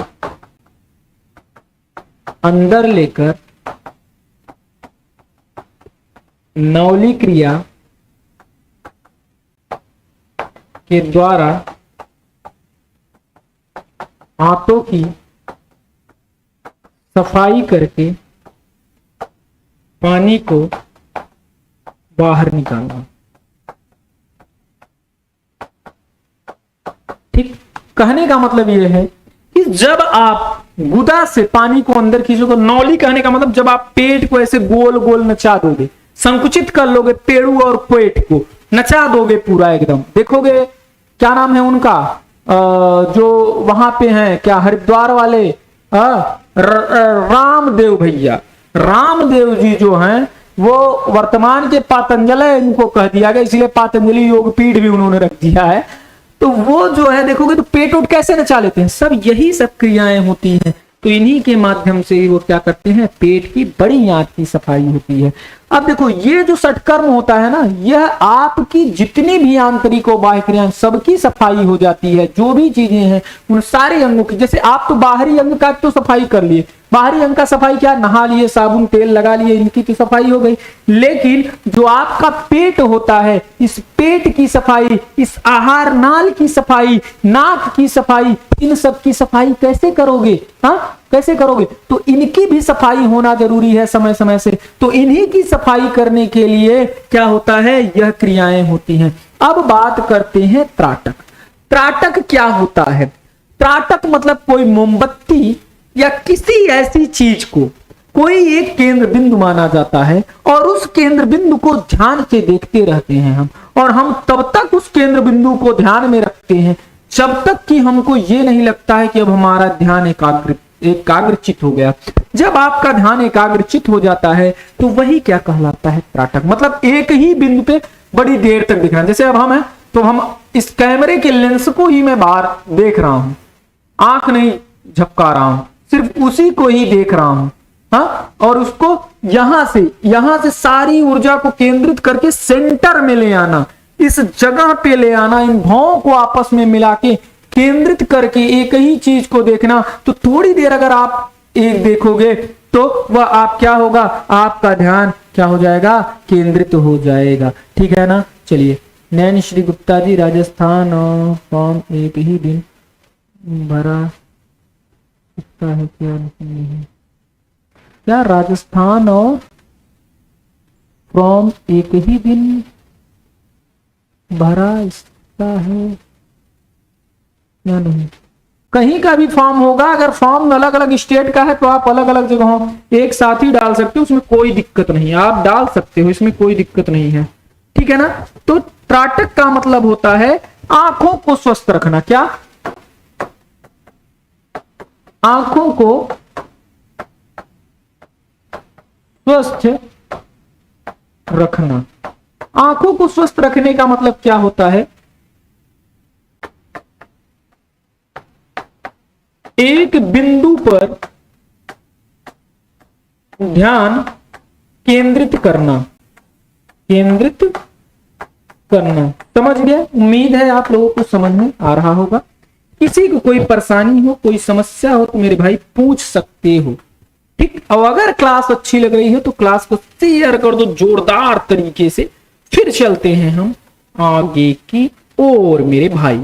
अंदर लेकर नौली क्रिया के द्वारा आंतों की सफाई करके पानी को बाहर निकालना। ठीक, कहने का मतलब यह है कि जब आप गुदा से पानी को अंदर खींचोगे, नौली कहने का मतलब जब आप पेट को ऐसे गोल गोल नचा दोगे, संकुचित कर लोगे पेड़ू और पेट को, नचा दोगे पूरा एकदम। देखोगे क्या नाम है उनका, जो वहां पे हैं क्या हरिद्वार वाले, रामदेव भैया, रामदेव जी जो हैं वो वर्तमान के पातंजलि इनको कह दिया गया, इसलिए पातंजलि योग पीठ भी उन्होंने रख दिया है। तो वो जो है देखोगे तो पेट उठ कैसे नचा लेते हैं, सब यही सब क्रियाएं होती हैं। तो इन्हीं के माध्यम से वो क्या करते हैं, पेट की बड़ी आंत की सफाई होती है। अब देखो ये जो षटकर्म होता है ना, यह आपकी जितनी भी आंतरिक और बाह्य क्रियाएं सबकी सफाई हो जाती है। जो भी चीजें हैं उन सारे अंगों की, जैसे आप तो बाहरी अंग का तो सफाई कर लिए, बाहरी अंग का सफाई क्या, नहा लिए, साबुन तेल लगा लिए, इनकी तो सफाई हो गई। लेकिन जो आपका पेट होता है, इस पेट की सफाई, इस आहार नाल की सफाई, नाक की सफाई, इन सब की सफाई कैसे करोगे, हाँ कैसे करोगे? तो इनकी भी सफाई होना जरूरी है समय समय से। तो इन्हीं की सफाई करने के लिए क्या होता है, यह क्रियाएं होती हैं। अब बात करते हैं त्राटक। त्राटक क्या होता है? त्राटक मतलब कोई मोमबत्ती या किसी ऐसी चीज को कोई एक केंद्र बिंदु माना जाता है और उस केंद्र बिंदु को ध्यान से देखते रहते हैं हम, और हम तब तक उस केंद्र बिंदु को ध्यान में रखते हैं जब तक कि हमको ये नहीं लगता है कि अब हमारा ध्यान एकाग्रचित हो गया। जब आपका ध्यान एकाग्रचित हो जाता है तो वही क्या कहलाता है, त्राटक। मतलब एक ही बिंदु पे बड़ी देर तक दिखना। जैसे अब हम हैं तो हम इस कैमरे के लेंस को ही मैं बाहर देख रहा हूं, आंख नहीं झपका रहा हूं, सिर्फ उसी को ही देख रहा हूं, हाँ, और उसको यहां से सारी ऊर्जा को केंद्रित करके सेंटर में ले आना, इस जगह पे ले आना, इन भावों को आपस में मिला के केंद्रित करके एक ही चीज को देखना। तो थोड़ी देर अगर आप एक देखोगे तो वह आप क्या होगा, आपका ध्यान क्या हो जाएगा, केंद्रित हो जाएगा। ठीक है ना। चलिए, नैन श्री गुप्ता जी, राजस्थान फॉर्म एक ही दिन भरा सकता है क्या नहीं है, क्या राजस्थान और फॉर्म एक ही दिन भरा सकता है या नहीं? कहीं का भी फॉर्म होगा, अगर फॉर्म अलग अलग स्टेट का है तो आप अलग अलग जगहों एक साथ ही डाल सकते हो, उसमें कोई दिक्कत नहीं, आप डाल सकते हो, इसमें कोई दिक्कत नहीं है। ठीक है ना। तो त्राटक का मतलब होता है आंखों को स्वस्थ रखना। क्या? आंखों को स्वस्थ रखना। आंखों को स्वस्थ रखने का मतलब क्या होता है, एक बिंदु पर ध्यान केंद्रित करना, केंद्रित करना। समझ गया? उम्मीद है आप लोगों को समझ में आ रहा होगा। किसी को कोई परेशानी हो, कोई समस्या हो तो मेरे भाई पूछ सकते हो। ठीक। और अगर क्लास अच्छी लग रही है तो क्लास को शेयर कर दो जोरदार तरीके से। फिर चलते हैं हम आगे की ओर मेरे भाई।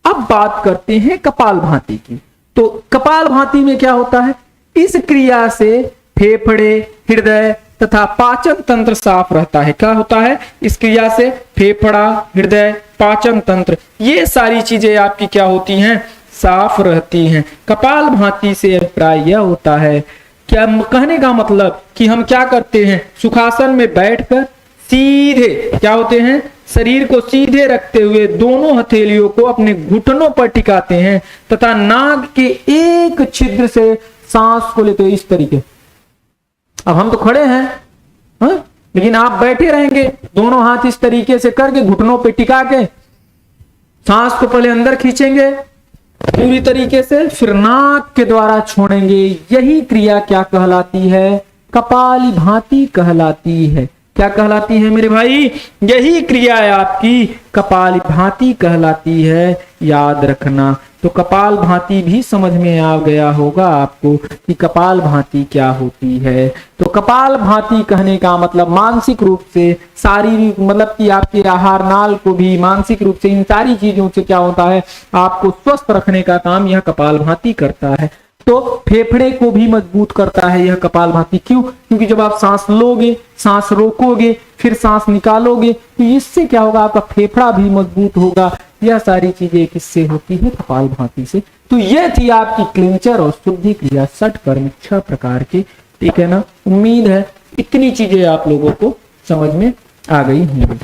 अब बात करते हैं कपालभाति की। तो कपालभाति में क्या होता है, इस क्रिया से फेफड़े, हृदय तथा पाचन तंत्र साफ रहता है। क्या होता है, इस क्रिया से फेफड़ा, हृदय, पाचन तंत्र, ये सारी चीजें आपकी क्या होती हैं, साफ रहती हैं। कपालभाति से अभिप्राय यह होता है, क्या कहने का मतलब कि हम क्या करते हैं, सुखासन में बैठकर सीधे क्या होते हैं, शरीर को सीधे रखते हुए दोनों हथेलियों को अपने घुटनों पर टिकाते हैं तथा नाक के एक छिद्र से सांस को लेते हैं इस तरीके। अब हम तो खड़े हैं, हाँ? लेकिन आप बैठे रहेंगे, दोनों हाथ इस तरीके से करके घुटनों पे टिका के सांस को पहले अंदर खींचेंगे पूरी तरीके से, फिर नाक के द्वारा छोड़ेंगे। यही क्रिया क्या कहलाती है, कपालभाति कहलाती है। क्या कहलाती है मेरे भाई, यही क्रिया आपकी कपालभाति कहलाती है, याद रखना। तो कपालभाति भी समझ में आ गया होगा आपको कि कपालभाति क्या होती है। तो कपालभाति कहने का मतलब मानसिक रूप से, शारीरिक मतलब कि आपके आहार नाल को भी मानसिक रूप से, इन सारी चीजों से क्या होता है, आपको स्वस्थ रखने का काम यह कपालभाति करता है। तो फेफड़े को भी मजबूत करता है यह कपालभाति। क्यों? क्योंकि जब आप सांस लोगे, सांस रोकोगे, फिर सांस निकालोगे, तो इससे क्या होगा, आपका फेफड़ा भी मजबूत होगा। यह सारी चीजें किससे होती है, कपालभाति से। तो यह थी आपकी क्लिंचर और शुद्धि क्रिया, षट कर्म 6 प्रकार के। ठीक है ना। उम्मीद है इतनी चीजें आप लोगों को समझ में आ गई होंगी।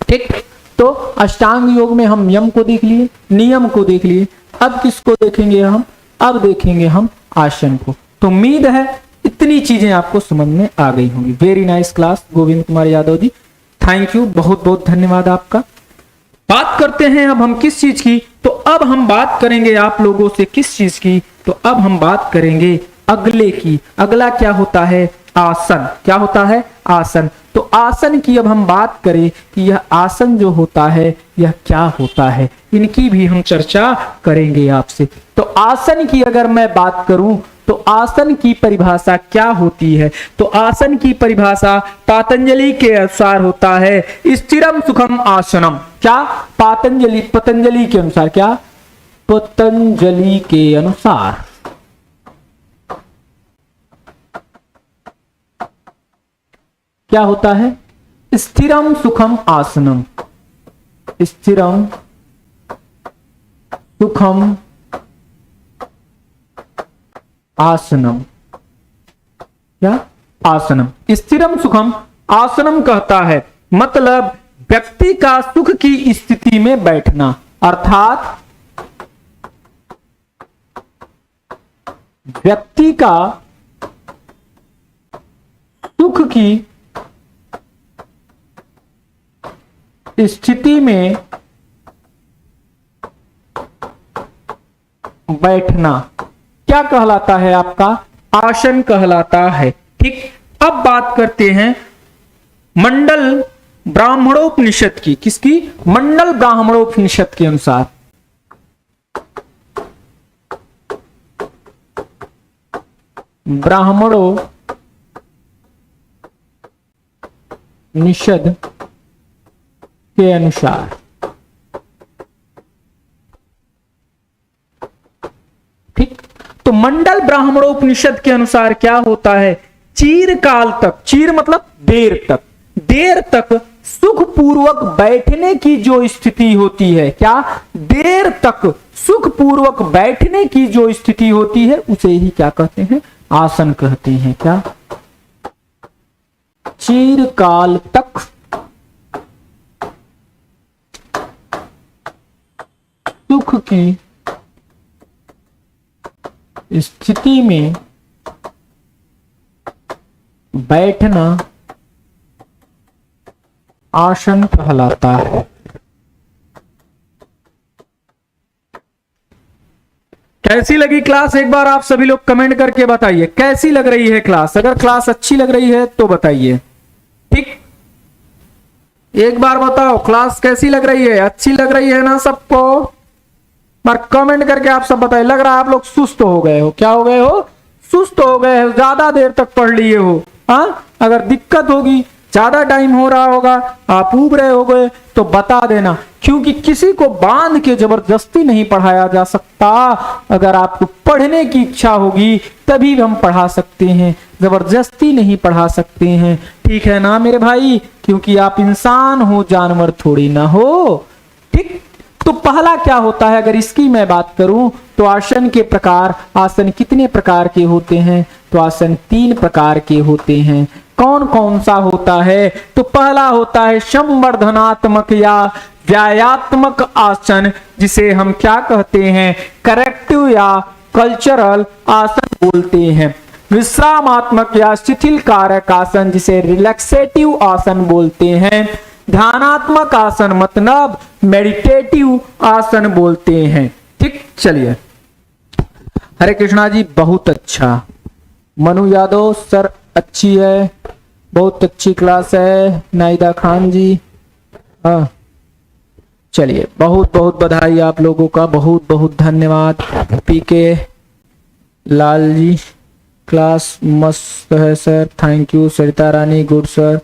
ठीक, तो अष्टांग योग में हम यम को देख लिए, नियम को देख लिए, अब किसको देखेंगे हम? अब देखेंगे हम आसन को। तो उम्मीद है इतनी चीजें आपको समझ में आ गई होंगी। Very nice class Govind Kumar Yadav ji, thank you, बहुत बहुत धन्यवाद आपका। बात करते हैं अब हम किस चीज की? तो अब हम बात करेंगे आप लोगों से किस चीज की? तो अब हम बात करेंगे अगले की। अगला क्या होता है? आसन। क्या होता है? आसन। तो आसन की अब हम बात करें कि यह आसन जो होता है यह क्या होता है, इनकी भी हम चर्चा करेंगे आपसे। तो आसन की अगर मैं बात करूं तो आसन की परिभाषा क्या होती है? तो आसन की परिभाषा पतंजलि के अनुसार होता है स्थिरम सुखम आसनम। क्या? पतंजलि के अनुसार। क्या? पतंजलि के अनुसार क्या होता है? स्थिरम सुखम आसनम। स्थिरम सुखम आसनम। क्या? आसनम। स्थिरम सुखम आसनम कहता है मतलब व्यक्ति का सुख की स्थिति में बैठना, अर्थात व्यक्ति का सुख की स्थिति में बैठना क्या कहलाता है? आपका आसन कहलाता है। ठीक, अब बात करते हैं मंडल ब्राह्मणोपनिषद की। किसकी? मंडल ब्राह्मणोपनिषद के अनुसार। ब्राह्मणोपनिषद के अनुसार ठीक, तो मंडल ब्राह्मणोपनिषद के अनुसार क्या होता है? चीरकाल तक, चीर मतलब देर तक सुखपूर्वक बैठने की जो स्थिति होती है, क्या? देर तक सुखपूर्वक बैठने की जो स्थिति होती है उसे ही क्या कहते हैं? आसन कहते हैं। क्या? चीरकाल तक सुख की स्थिति में बैठना आसन कहलाता है। कैसी लगी क्लास? एक बार आप सभी लोग कमेंट करके बताइए कैसी लग रही है क्लास। अगर क्लास अच्छी लग रही है तो बताइए। ठीक, एक बार बताओ क्लास कैसी लग रही है? अच्छी लग रही है ना सबको? पर कमेंट करके आप सब बताइए। लग रहा है आप लोग सुस्त हो गए हो। क्या हो गए हो? सुस्त हो गए हो, ज्यादा देर तक पढ़ लिए हो। हाँ, अगर दिक्कत होगी, ज्यादा टाइम हो रहा होगा, आप ऊब रहे हो गए तो बता देना, क्योंकि किसी को बांध के जबरदस्ती नहीं पढ़ाया जा सकता। अगर आपको पढ़ने की इच्छा होगी तभी हम पढ़ा सकते हैं, जबरदस्ती नहीं पढ़ा सकते हैं। ठीक है ना मेरे भाई? क्योंकि आप इंसान हो, जानवर थोड़ी ना हो। ठीक, तो पहला क्या होता है? अगर इसकी मैं बात करूं तो आसन के प्रकार, आसन कितने प्रकार के होते हैं? तो आसन 3 प्रकार के होते हैं। कौन कौन सा होता है? तो पहला होता है संवर्धनात्मक या व्यायात्मक आसन, जिसे हम क्या कहते हैं? करेक्टिव या कल्चरल आसन बोलते हैं। विश्रामात्मक या शिथिल कारक आसन, जिसे रिलैक्सेटिव आसन बोलते हैं। ध्यानात्मक आसन मतलब मेडिटेटिव आसन बोलते हैं। ठीक, चलिए। हरे कृष्णा जी, बहुत अच्छा। मनु यादव सर, अच्छी है, बहुत अच्छी क्लास है। नाइदा खान जी, हाँ, चलिए, बहुत बहुत बधाई आप लोगों का, बहुत बहुत धन्यवाद। पीके लाल जी, क्लास मस्त है sir, thank you. Sarita Rani, good sir,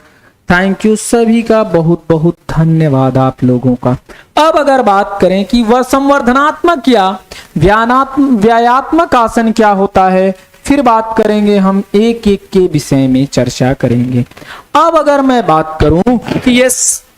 thank you. सभी का बहुत बहुत धन्यवाद आप लोगों का। अब अगर बात करें कि वह संवर्धनात्मक या व्यायात्मक आसन क्या होता है, फिर बात करेंगे, हम एक एक के विषय में चर्चा करेंगे। अब अगर मैं बात करूं कि ये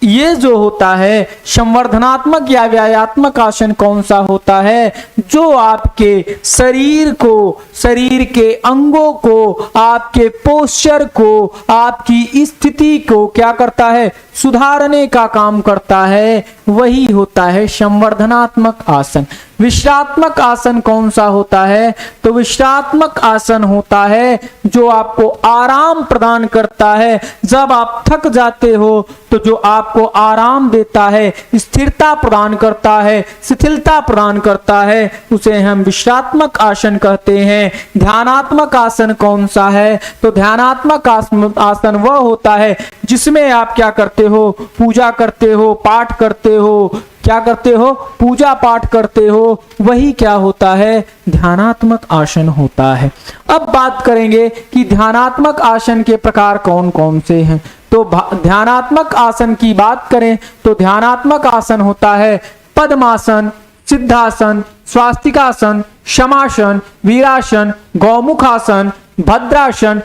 ये जो होता है संवर्धनात्मक या व्यायात्मक आसन कौन सा होता है, जो आपके शरीर को, शरीर के अंगों को, आपके पोस्चर को, आपकी स्थिति को क्या करता है, सुधारने का काम करता है, वही होता है संवर्धनात्मक आसन। विश्रात्मक आसन कौन सा होता है, तो विश्रात्मक आसन होता है जो आपको आराम प्रदान करता है। जब आप थक जाते हो तो जो आपको आराम देता है, स्थिरता प्रदान करता है, शिथिलता प्रदान करता है, उसे हम विश्रात्मक आसन कहते हैं। ध्यानात्मक आसन कौन सा है, तो ध्यानात्मक आसन वह होता है जिसमें आप क्या करते हो, पूजा करते हो, पाठ करते हो, क्या करते हो, पूजा पाठ करते हो, वही क्या होता है, ध्यानात्मक आसन होता है। अब बात करेंगे कि ध्यानात्मक आसन के प्रकार कौन कौन से हैं। तो ध्यानात्मक आसन की बात करें तो ध्यानात्मक आसन होता है पद्मासन, सिद्धासन, स्वास्तिकासन, शमासन, वीरासन, गौमुखासन, भद्रासन,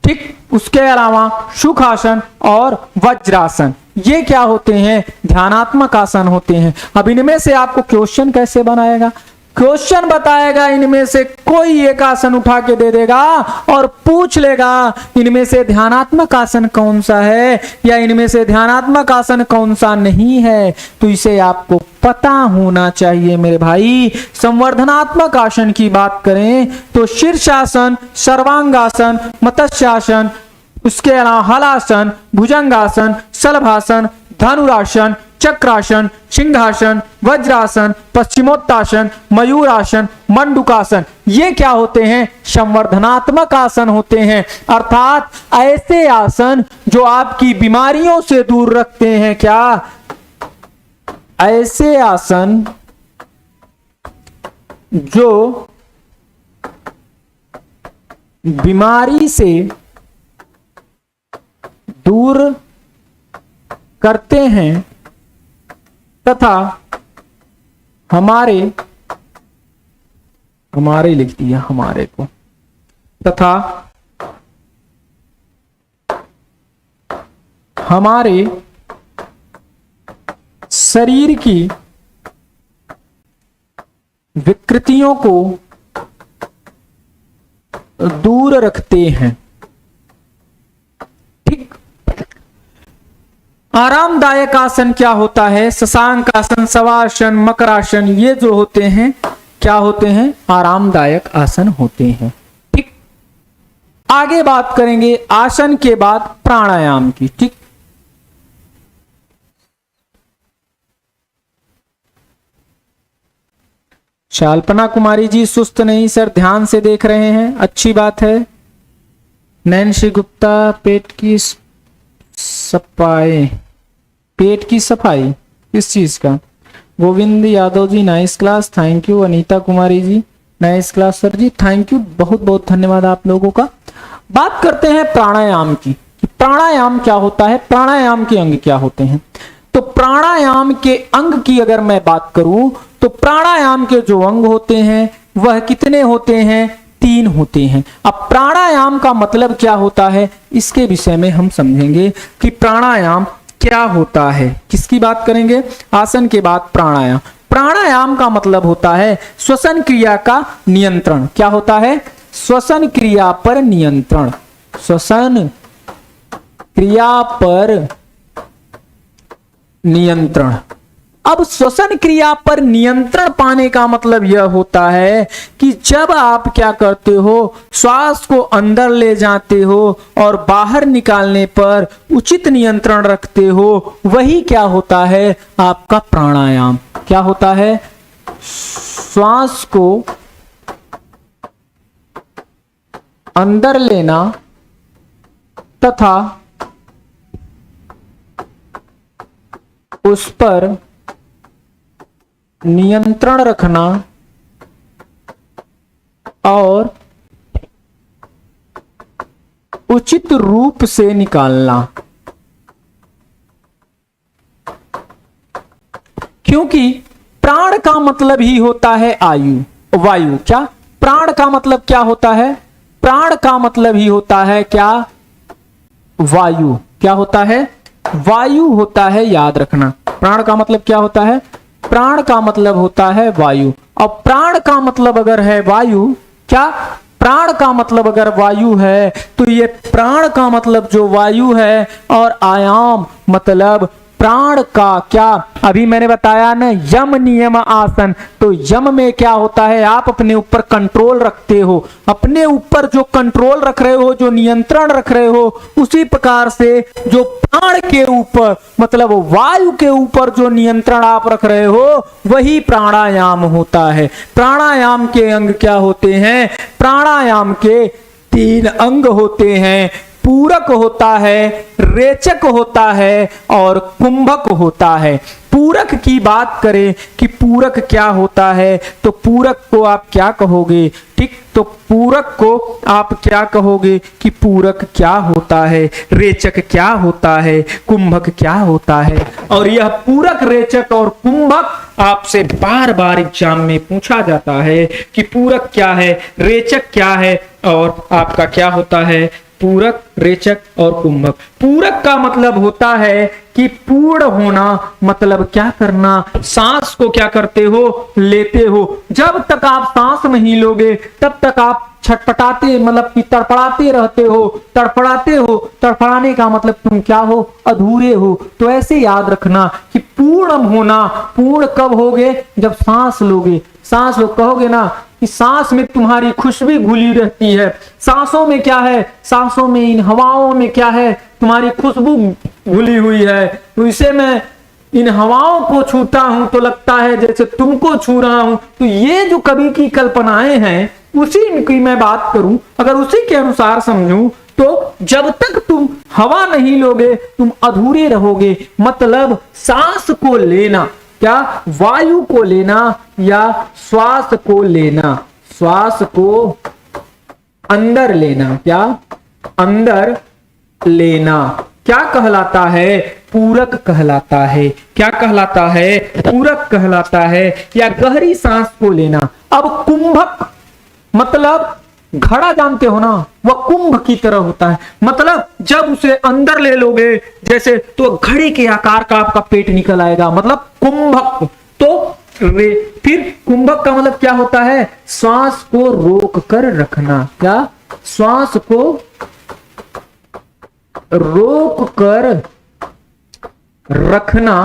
ठीक, उसके अलावा सुखासन और वज्रासन, ये क्या होते हैं, ध्यानात्मक आसन होते हैं। अब इनमें से आपको क्वेश्चन कैसे बनाएगा, क्वेश्चन बताएगा, इनमें से कोई एक आसन उठा के दे देगा और पूछ लेगा इनमें से ध्यानात्मक आसन कौन सा है या इनमें से ध्यानात्मक आसन कौन सा नहीं है, तो इसे आपको पता होना चाहिए मेरे भाई। संवर्धनात्मक आसन की बात करें तो शीर्षासन, सर्वांगासन, मत्स्यासन, उसके अलावा हलासन, भुजंगासन, शलभासन, धनुरासन, चक्रासन, सिंहासन, वज्रासन, पश्चिमोत्तासन, मयूरासन, मंडूकासन, ये क्या होते हैं, संवर्धनात्मक आसन होते हैं। अर्थात ऐसे आसन जो आपकी बीमारियों से दूर रखते हैं, क्या, ऐसे आसन जो बीमारी से दूर करते हैं तथा हमारे लिख दिया हमारे को, तथा हमारे शरीर की विकृतियों को दूर रखते हैं। ठीक, आरामदायक आसन क्या होता है, शशांक आसन, शवासन, मकरासन, ये जो होते हैं क्या होते हैं, आरामदायक आसन होते हैं। ठीक, आगे बात करेंगे आसन के बाद प्राणायाम की। ठीक, शाल्पना कुमारी जी सुस्त नहीं सर, ध्यान से देख रहे हैं, अच्छी बात है। नैन्सी गुप्ता, पेट की सफाई, पेट की सफाई किस चीज का, Govind Yadav ji nice class, thank you. Anita Kumari ji nice class sir ji, thank you, बहुत बहुत धन्यवाद आप लोगों का। बात करते हैं प्राणायाम की, प्राणायाम क्या होता है, प्राणायाम के अंग क्या होते हैं। तो प्राणायाम के अंग की अगर मैं बात करूं तो प्राणायाम के जो अंग होते हैं वह कितने होते हैं, 3 होते हैं। अब प्राणायाम का मतलब क्या होता है, इसके विषय में हम समझेंगे कि प्राणायाम क्या होता है। किसकी बात करेंगे, आसन के बाद प्राणायाम। प्राणायाम का मतलब होता है श्वसन क्रिया का नियंत्रण। क्या होता है, श्वसन क्रिया पर नियंत्रण, श्वसन क्रिया पर नियंत्रण। अब श्वसन क्रिया पर नियंत्रण पाने का मतलब यह होता है कि जब आप क्या करते हो, श्वास को अंदर ले जाते हो और बाहर निकालने पर उचित नियंत्रण रखते हो, वही क्या होता है, आपका प्राणायाम। क्या होता है, श्वास को अंदर लेना तथा उस पर नियंत्रण रखना और उचित रूप से निकालना। क्योंकि प्राण का मतलब ही होता है आयु, वायु। क्या, प्राण का मतलब क्या होता है, प्राण का मतलब ही होता है क्या, वायु। क्या होता है, वायु होता है, याद रखना। प्राण का मतलब क्या होता है? प्राण का मतलब होता है वायु। अब प्राण का मतलब अगर है वायु, क्या प्राण का मतलब अगर वायु है तो ये प्राण का मतलब जो वायु है और आयाम मतलब प्राण का क्या, अभी मैंने बताया ना यम नियम आसन, तो यम में क्या होता है? आप अपने ऊपर कंट्रोल रखते हो, अपने ऊपर जो कंट्रोल रख रहे हो, जो नियंत्रण रख रहे हो, उसी प्रकार से जो प्राण के ऊपर मतलब वायु के ऊपर जो नियंत्रण आप रख रहे हो वही प्राणायाम होता है। प्राणायाम के अंग क्या होते हैं? प्राणायाम के 3 अंग होते हैं। पूरक होता है, रेचक होता है और कुंभक होता है। पूरक की बात करें कि पूरक क्या होता है, तो पूरक को आप क्या कहोगे? ठीक, तो पूरक को आप क्या कहोगे कि पूरक क्या होता है, रेचक क्या होता है, कुंभक क्या होता है। और यह पूरक, रेचक और कुंभक आपसे बार बार एग्जाम में पूछा जाता है कि पूरक क्या है, रेचक क्या है और आपका क्या होता है? पूरक, रेचक और कुंभक। पूरक का मतलब होता है कि पूर्ण होना, मतलब क्या करना? सांस को क्या करते हो? लेते हो। जब तक आप सांस नहीं लोगे तब तक आप छटपटाते मतलब कि तड़पड़ाते रहते हो, तड़पड़ाते हो। तड़पड़ाने का मतलब तुम क्या हो? अधूरे हो। तो ऐसे याद रखना कि पूर्ण होना, पूर्ण कब होगे? जब सांस लोगे। सांस लो, कहोगे ना कि सांस में तुम्हारी खुशबू घुली रहती है। सांसों में क्या है? सांसों में, इन हवाओं में क्या है? तुम्हारी खुशबू घुली हुई है। तो इसे मैं इन हवाओं को छूता हूं तो लगता है जैसे तुमको छू रहा हूं। तो ये जो कवि की कल्पनाएं हैं उसी की मैं बात करूं, अगर उसी के अनुसार समझूं तो जब तक तुम हवा नहीं लोगे तुम अधूरे रहोगे। मतलब सांस को लेना, क्या वायु को लेना या श्वास को लेना, श्वास को अंदर लेना, क्या अंदर लेना क्या कहलाता है? पूरक कहलाता है। क्या कहलाता है? पूरक कहलाता है, या गहरी सांस को लेना। अब कुंभक मतलब घड़ा जानते हो ना, वह कुंभ की तरह होता है। मतलब जब उसे अंदर ले लोगे जैसे तो घड़े के आकार का आपका पेट निकल आएगा, मतलब कुंभक। तो फिर कुंभक का मतलब क्या होता है? श्वास को रोक कर रखना। क्या? श्वास को रोक कर रखना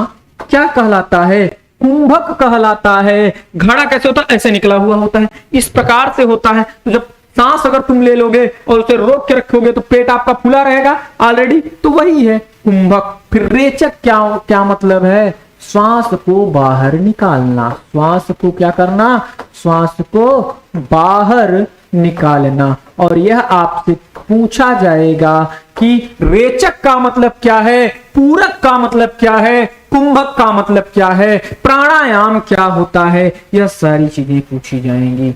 क्या कहलाता है? कुंभक कहलाता है। घड़ा कैसे होता है? ऐसे निकला हुआ होता है, इस प्रकार से होता है। तो जब सांस अगर तुम ले लोगे और उसे रोक के रखोगे तो पेट आपका फूला रहेगा ऑलरेडी, तो वही है कुंभक। फिर रेचक क्या मतलब है? श्वास को बाहर निकालना। श्वास को क्या करना? श्वास को बाहर निकालना। और यह आपसे पूछा जाएगा कि रेचक का मतलब क्या है, पूरक का मतलब क्या है, कुंभक का मतलब क्या है, प्राणायाम क्या होता है, यह सारी चीजें पूछी जाएंगी।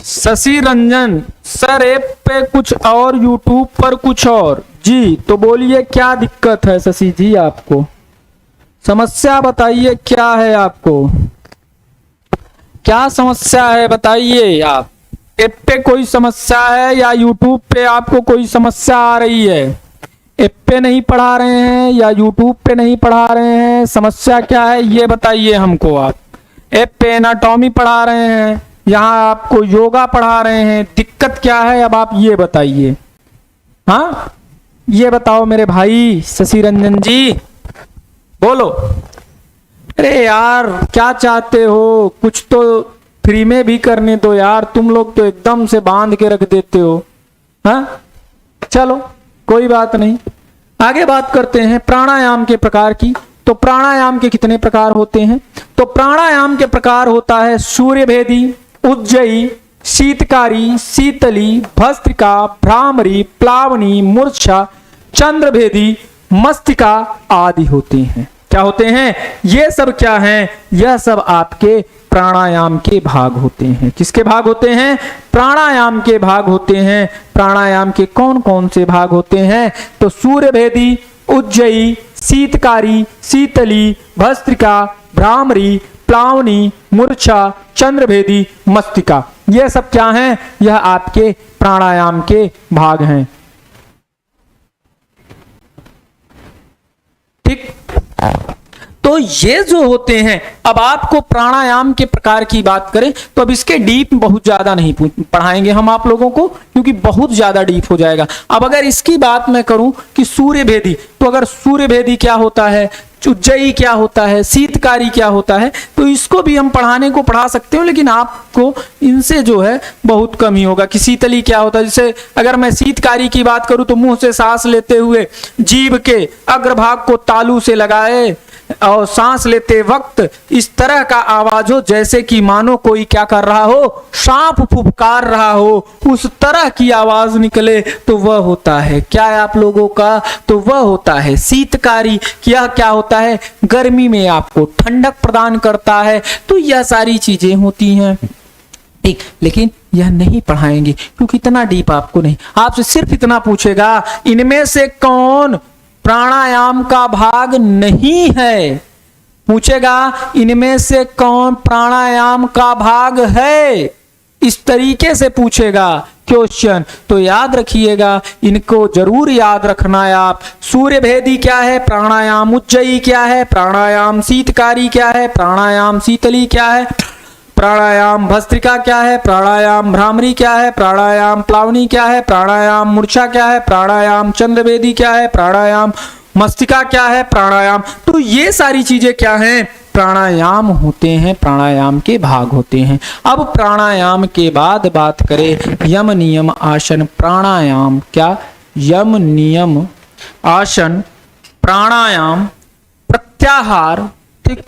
शशि रंजन सर, ऐप पे कुछ और यूट्यूब पर कुछ और। जी तो बोलिए क्या दिक्कत है शशि जी, आपको समस्या बताइए, क्या है आपको, क्या समस्या है बताइए। आप ऐप पे कोई समस्या है या यूट्यूब पे आपको कोई समस्या आ रही है? ऐप पे नहीं पढ़ा रहे हैं या यूट्यूब पे नहीं पढ़ा रहे हैं, समस्या क्या है ये बताइए हमको। आप ऐप पे एनाटॉमी पढ़ा रहे हैं, यहाँ आपको योगा पढ़ा रहे हैं, दिक्कत क्या है अब आप ये बताइए। हाँ ये बताओ मेरे भाई शशि रंजन जी, बोलो। अरे यार क्या चाहते हो, कुछ तो फ्री में भी करने दो यार, तुम लोग तो एकदम से बांध के रख देते हो। हाँ चलो कोई बात नहीं, आगे बात करते हैं प्राणायाम के प्रकार की। तो प्राणायाम के कितने प्रकार होते हैं? तो प्राणायाम के प्रकार होता है सूर्यभेदी, उज्जयी, शीतकारी, शीतली, भस्त्रिका, भ्रामरी, प्लावनी, मूर्छा, चंद्रभेदी, मस्तिका आदि होते हैं। क्या होते हैं ये सब? क्या हैं? यह सब आपके प्राणायाम के भाग होते हैं। किसके भाग होते हैं? प्राणायाम के भाग होते हैं। प्राणायाम के कौन कौन से भाग होते हैं? तो सूर्यभेदी, उज्जयी, शीतकारी, शीतली, भस्त्रिका, भ्रामरी, प्लावनी, मूर्छा, चंद्रभेदी, मस्तिका, ये सब क्या हैं? यह आपके प्राणायाम के भाग हैं। ठीक, तो ये जो होते हैं, अब आपको प्राणायाम के प्रकार की बात करें तो अब इसके डीप बहुत ज्यादा नहीं पढ़ाएंगे हम आप लोगों को, क्योंकि बहुत ज्यादा डीप हो जाएगा। अब अगर इसकी बात मैं करूं कि सूर्य भेदी, तो अगर सूर्य भेदी क्या होता है, उज्जयी क्या होता है, शीतकारी क्या होता है, तो इसको भी हम पढ़ाने को पढ़ा सकते हो, लेकिन आपको इनसे जो है बहुत कम ही होगा। कि शीतली क्या होता है, जैसे अगर मैं शीतकारी की बात करूं तो मुंह से सांस लेते हुए जीभ के अग्रभाग को तालू से लगाए और सांस लेते वक्त इस तरह का आवाज हो जैसे कि मानो कोई क्या कर रहा हो, सांप फुफकार रहा हो, उस तरह की आवाज निकले, तो वह होता है क्या है आप लोगों का, तो वह होता है शीतकारी। क्या होता है, गर्मी में आपको ठंडक प्रदान करता है। तो यह सारी चीजें होती हैं, ठीक, लेकिन यह नहीं पढ़ाएंगे क्योंकि इतना डीप आपको नहीं। आपसे सिर्फ इतना पूछेगा, इनमें से कौन प्राणायाम का भाग नहीं है, पूछेगा इनमें से कौन प्राणायाम का भाग है, इस तरीके से पूछेगा क्वेश्चन। तो याद रखिएगा, इनको जरूर याद रखना है आप। सूर्य भेदी क्या है, प्राणायाम। उज्जयी क्या है, प्राणायाम। शीतकारी क्या है, प्राणायाम। शीतली क्या है, प्राणायाम। भस्त्रिका क्या है, प्राणायाम। भ्रामरी क्या है, प्राणायाम। प्लावनी क्या है, प्राणायाम। मूर्छा क्या है, प्राणायाम। चंद्रभेदी क्या है, प्राणायाम। मस्तिका क्या है, प्राणायाम। तो ये सारी चीजें क्या हैं, प्राणायाम होते हैं, प्राणायाम के भाग होते हैं। अब प्राणायाम के बाद बात करें यम नियम आसन प्राणायाम। क्या, यम नियम आसन प्राणायाम प्रत्याहार। ठीक,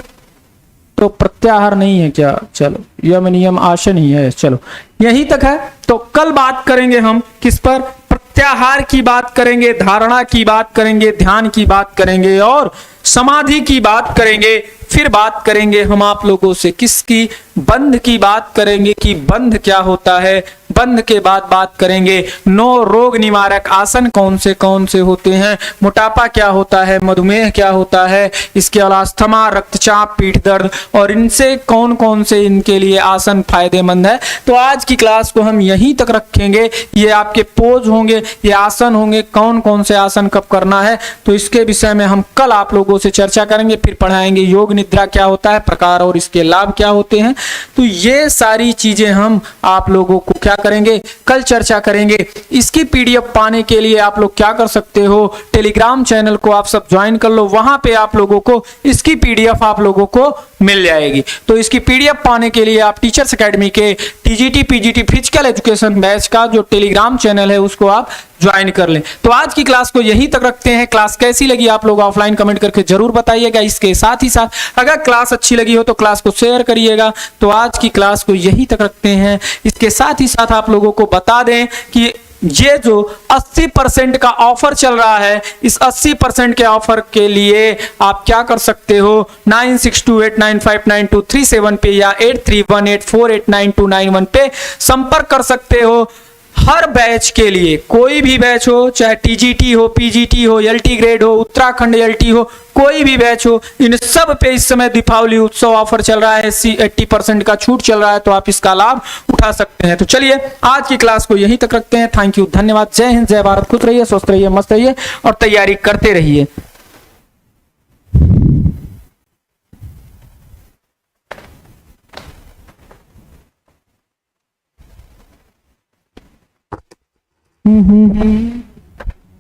तो प्रत्याहार नहीं है क्या, चलो यम नियम आसन ही है, चलो यहीं तक है। तो कल बात करेंगे हम किस पर, प्रत्याहार की बात करेंगे, धारणा की बात करेंगे, ध्यान की बात करेंगे और समाधि की बात करेंगे। फिर बात करेंगे हम आप लोगों से किसकी, बंध की बात करेंगे कि बंध क्या होता है। बंध के बाद बात करेंगे 9 रोग निवारक आसन कौन से होते हैं, मोटापा क्या होता है, मधुमेह क्या होता है, इसके अलावा अस्थमा, रक्तचाप, पीठ दर्द, और इनसे कौन से इनके लिए आसन फायदेमंद है। तो आज की क्लास को हम यहीं तक रखेंगे। ये आपके पोज होंगे, ये आसन होंगे, कौन से आसन कब करना है, तो इसके विषय में हम कल आप लोगों से चर्चा करेंगे। फिर पढ़ाएंगे योग निद्रा क्या होता है, प्रकार और इसके लाभ क्या होते हैं। तो ये सारी चीजें हम आप लोगों को क्या करेंगे, कल चर्चा करेंगे। इसकी पीडीएफ पाने के लिए आप लोग क्या कर सकते हो, टेलीग्राम चैनल को आप सब ज्वाइन कर लो, वहां पे आप लोगों को इसकी पीडीएफ आप लोगों को मिल जाएगी। तो इसकी पीडीएफ पाने के लिए आप टीचर्स एकेडमी के TGT PGT physical education batch का जो टेलीग्राम चैनल है उसको आप ज्वाइन कर लें। तो आज की क्लास को यहीं तक रखते हैं। क्लास कैसी लगी आप लोग ऑफलाइन कमेंट करके जरूर बताइएगा। इसके साथ ही साथ अगर क्लास अच्छी लगी हो तो क्लास को शेयर करिएगा। तो आज की क्लास को यहीं तक रखते हैं। इसके साथ ही साथ आप लोगों को बता दें कि ये जो 80% का ऑफर चल रहा है, इस 80% के ऑफर के लिए आप क्या कर सकते हो, 9628959237 पे या 8318489291 पे संपर्क कर सकते हो। हर बैच के लिए, कोई भी बैच हो, चाहे टीजीटी हो, पीजीटी हो, एलटी ग्रेड हो, उत्तराखंड एलटी हो, कोई भी बैच हो, इन सब पे इस समय दीपावली उत्सव ऑफर चल रहा है, 80% का छूट चल रहा है, तो आप इसका लाभ उठा सकते हैं। तो चलिए आज की क्लास को यहीं तक रखते हैं। थैंक यू, धन्यवाद। जय हिंद, जय भारत। खुश रहिए, स्वस्थ रहिए, मस्त रहिए और तैयारी करते रहिए।